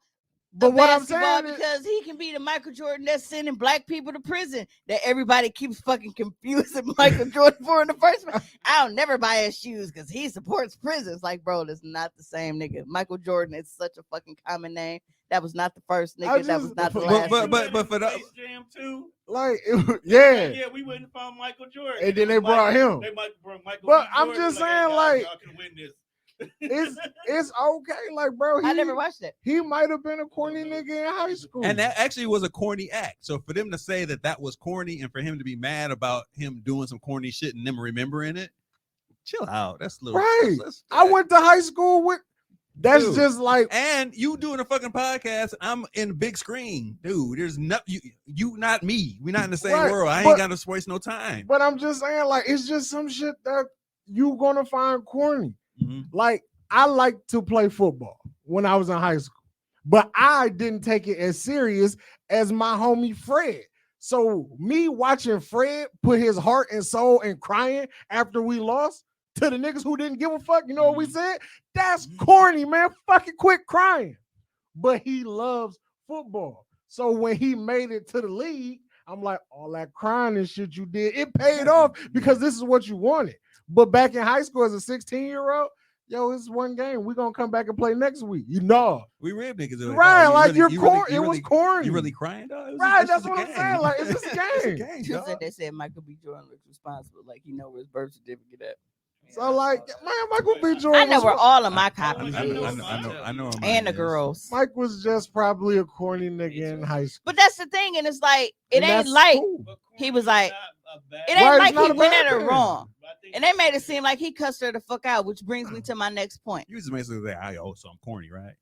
But what I'm basketball saying is, because he can be the Michael Jordan that's sending black people to prison that everybody keeps fucking confusing Michael Jordan for in the first place. I'll never buy his shoes because he supports prisons. Like, bro, that's not the same nigga. Michael Jordan is such a fucking common name. That was not the first nigga. That was not the last. But for the Space Jam 2, like, yeah. yeah, we went and found Michael Jordan. And then they brought him. They might bring Michael. But B. I'm Jordan, just hey, saying, guys, like- y'all can win this. it's okay. Like, bro, I never watched it. he might have been a corny nigga in high school. And that actually was a corny act. So for them to say that was corny and for him to be mad about him doing some corny shit and them remembering it, chill out. That's a little Right. that's- I went to high school with. That's Dude. just like. And you doing a fucking podcast. I'm in the big screen, dude. There's no you not me. We're not in the same Right, world. I but- ain't got to waste no time. But I'm just saying, like, it's just some shit that you gonna find corny. Mhm. Like, I like to play football when I was in high school, but I didn't take it as serious as my homie Fred. So me watching Fred put his heart and soul and crying after we lost to the niggas who didn't give a fuck, you know what we said? That's corny, man. Fucking quit crying. But he loves football. So when he made it to the league, I'm like, all that crying and shit you did, it paid off because this is what you wanted. But back in high school as a 16-year-old, yo, it's one game. We're gonna come back and play next week. You know. We rib niggas. Like, Right, dog, like you you're really- corny. you It was really- corny. You really crying, dog? It was Right, it's that's just a what I'm game. saying. Like, it's just a It's game. Just dog. said they said Michael B. Jordan looks responsible, like he know where his birth certificate at. So like, man, Michael B. Jordan. I know was- where all of my I copies know, is, I know where mine and the is. girls. Mike was just probably a corny nigga in high school. But that's the thing, and it's like it And ain't that's like cool. he was like, it Right, ain't it's like not he a went bad at her thing. wrong, and they made it seem like he cussed her the fuck out, which brings me to my next point. You just basically say, I so I'm corny, right?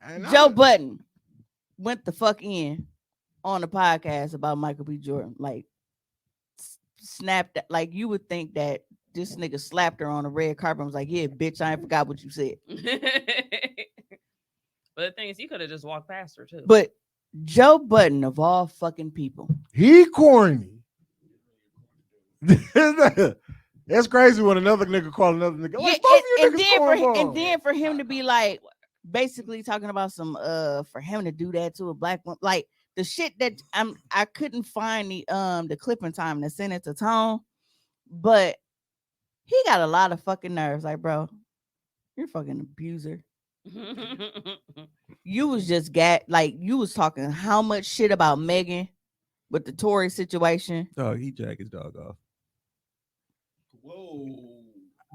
And Joe I- Budden went the fuck in on the podcast about Michael B. Jordan, like snapped. Like you would think that this nigga slapped her on the red carpet and was like, "Yeah, bitch, I ain't forgot what you said." But the thing is, he could have just walked past her too. But Joe Budden of all fucking people, he corny. That's crazy when another nigga call another nigga. Like, both of you and niggas then cornballs. for him to be like basically talking about some for him to do that to a black woman, like the shit that I couldn't find the clipping time to send it to Tone, but he got a lot of fucking nerves. Like, bro, you're a fucking abuser. You was just you was talking how much shit about Megan with the Tory situation. Dog, he jacked his dog off. Whoa.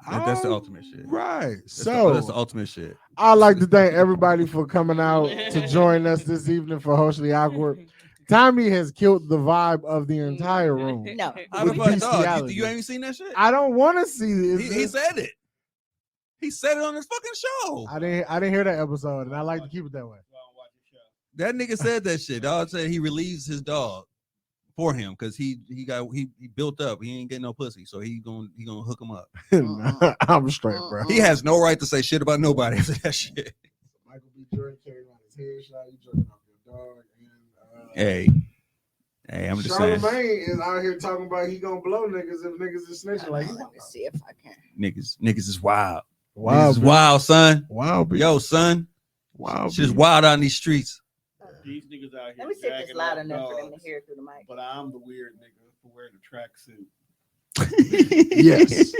That's the ultimate shit. Right. That's So the ultimate shit. I'd like to thank everybody for coming out to join us this evening for Hostly Awkward. Tommy has killed the vibe of the entire room. No. How With the fuck, dog? bestiality. You ain't seen that shit? I don't want to see this. He said it. He said it on his fucking show. I didn't hear that episode, and I like to keep it that way. That nigga said that shit. Dog said he relieves his dog for him because he built up. He ain't getting no pussy, so he gonna hook him up. I'm straight, bro. He has no right to say shit about nobody after that shit. Michael B. Jordan carrying on his headshot. You jerking off your dog. Hey, I'm just saying, Charlamagne is out here talking about he gonna blow niggas if niggas is snitching. Like, Let me see if I can. niggas is wild. wow, Niggas is wild, son. wow, Yo, son, wow, shit is wild out in these streets. These niggas out here. Let me see if it's jacking loud off enough for them to dogs, hear it through the mic. But I'm the weird nigga for wearing the tracksuit. Yes.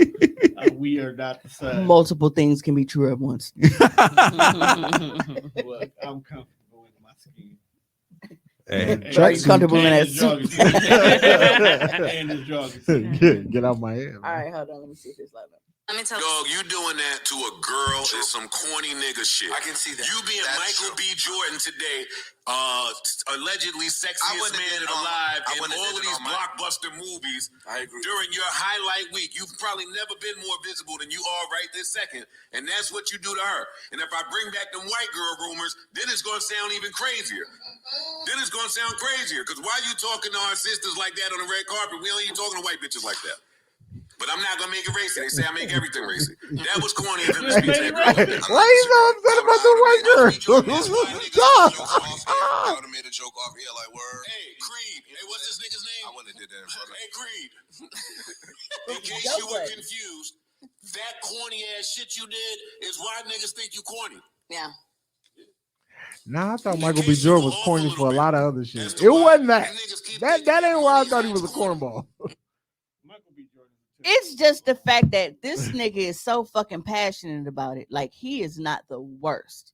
We are not the same. Multiple things can be true at once. Look, I'm comfortable in my skin. Hey, And- Are you comfortable in that and suit? his jogging- and his jogging suit. Get out my head. All right, hold on. Let me see if it's loud enough. Dog, you doing that to a girl is some corny nigga shit. I can see that. You being That's Michael true. B. Jordan today, allegedly I sexiest wouldn't have man did it on- alive I in wouldn't have all of did it these on my- blockbuster movies I agree. during your highlight week. You've probably never been more visible than you are right this second. And that's what you do to her. And if I bring back them white girl rumors, then it's going to sound even crazier. Then it's going to sound crazier. Because why you talking to our sisters like that on the red carpet? We don't even talking to white bitches like that. But I'm not going to make it racy. They say I make everything racy. That was corny of him to speak to that girl. Why you so upset about the white girl? Stop. I would have made a joke off here like word. Hey, Creed. Hey, what's this nigga's name? I wouldn't have did that in front of Hey, Creed. In case you were confused, that corny ass shit you did is why niggas think you corny. Yeah. Nah, I thought Michael B. Jordan was corny for a lot of other shit. It wasn't that. That ain't why I thought he was a cornball. Michael B. Jordan. It's just the fact that this nigga is so fucking passionate about it. Like he is not the worst.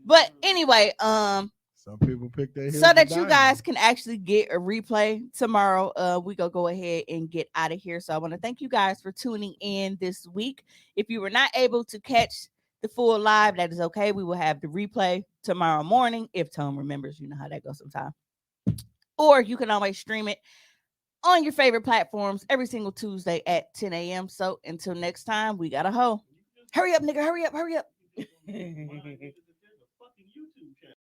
But anyway, So Some people pick their so hills that to you die guys on. can actually get a replay tomorrow. We go ahead and get out of here. So I want to thank you guys for tuning in this week. If you were not able to catch the full live, that is okay. We will have the replay tomorrow morning if Tom remembers. You know how that goes sometimes. Or you can always stream it on your favorite platforms every single Tuesday at 10 a.m. So until next time, we got a hoe. Hurry up, nigga. Hurry up.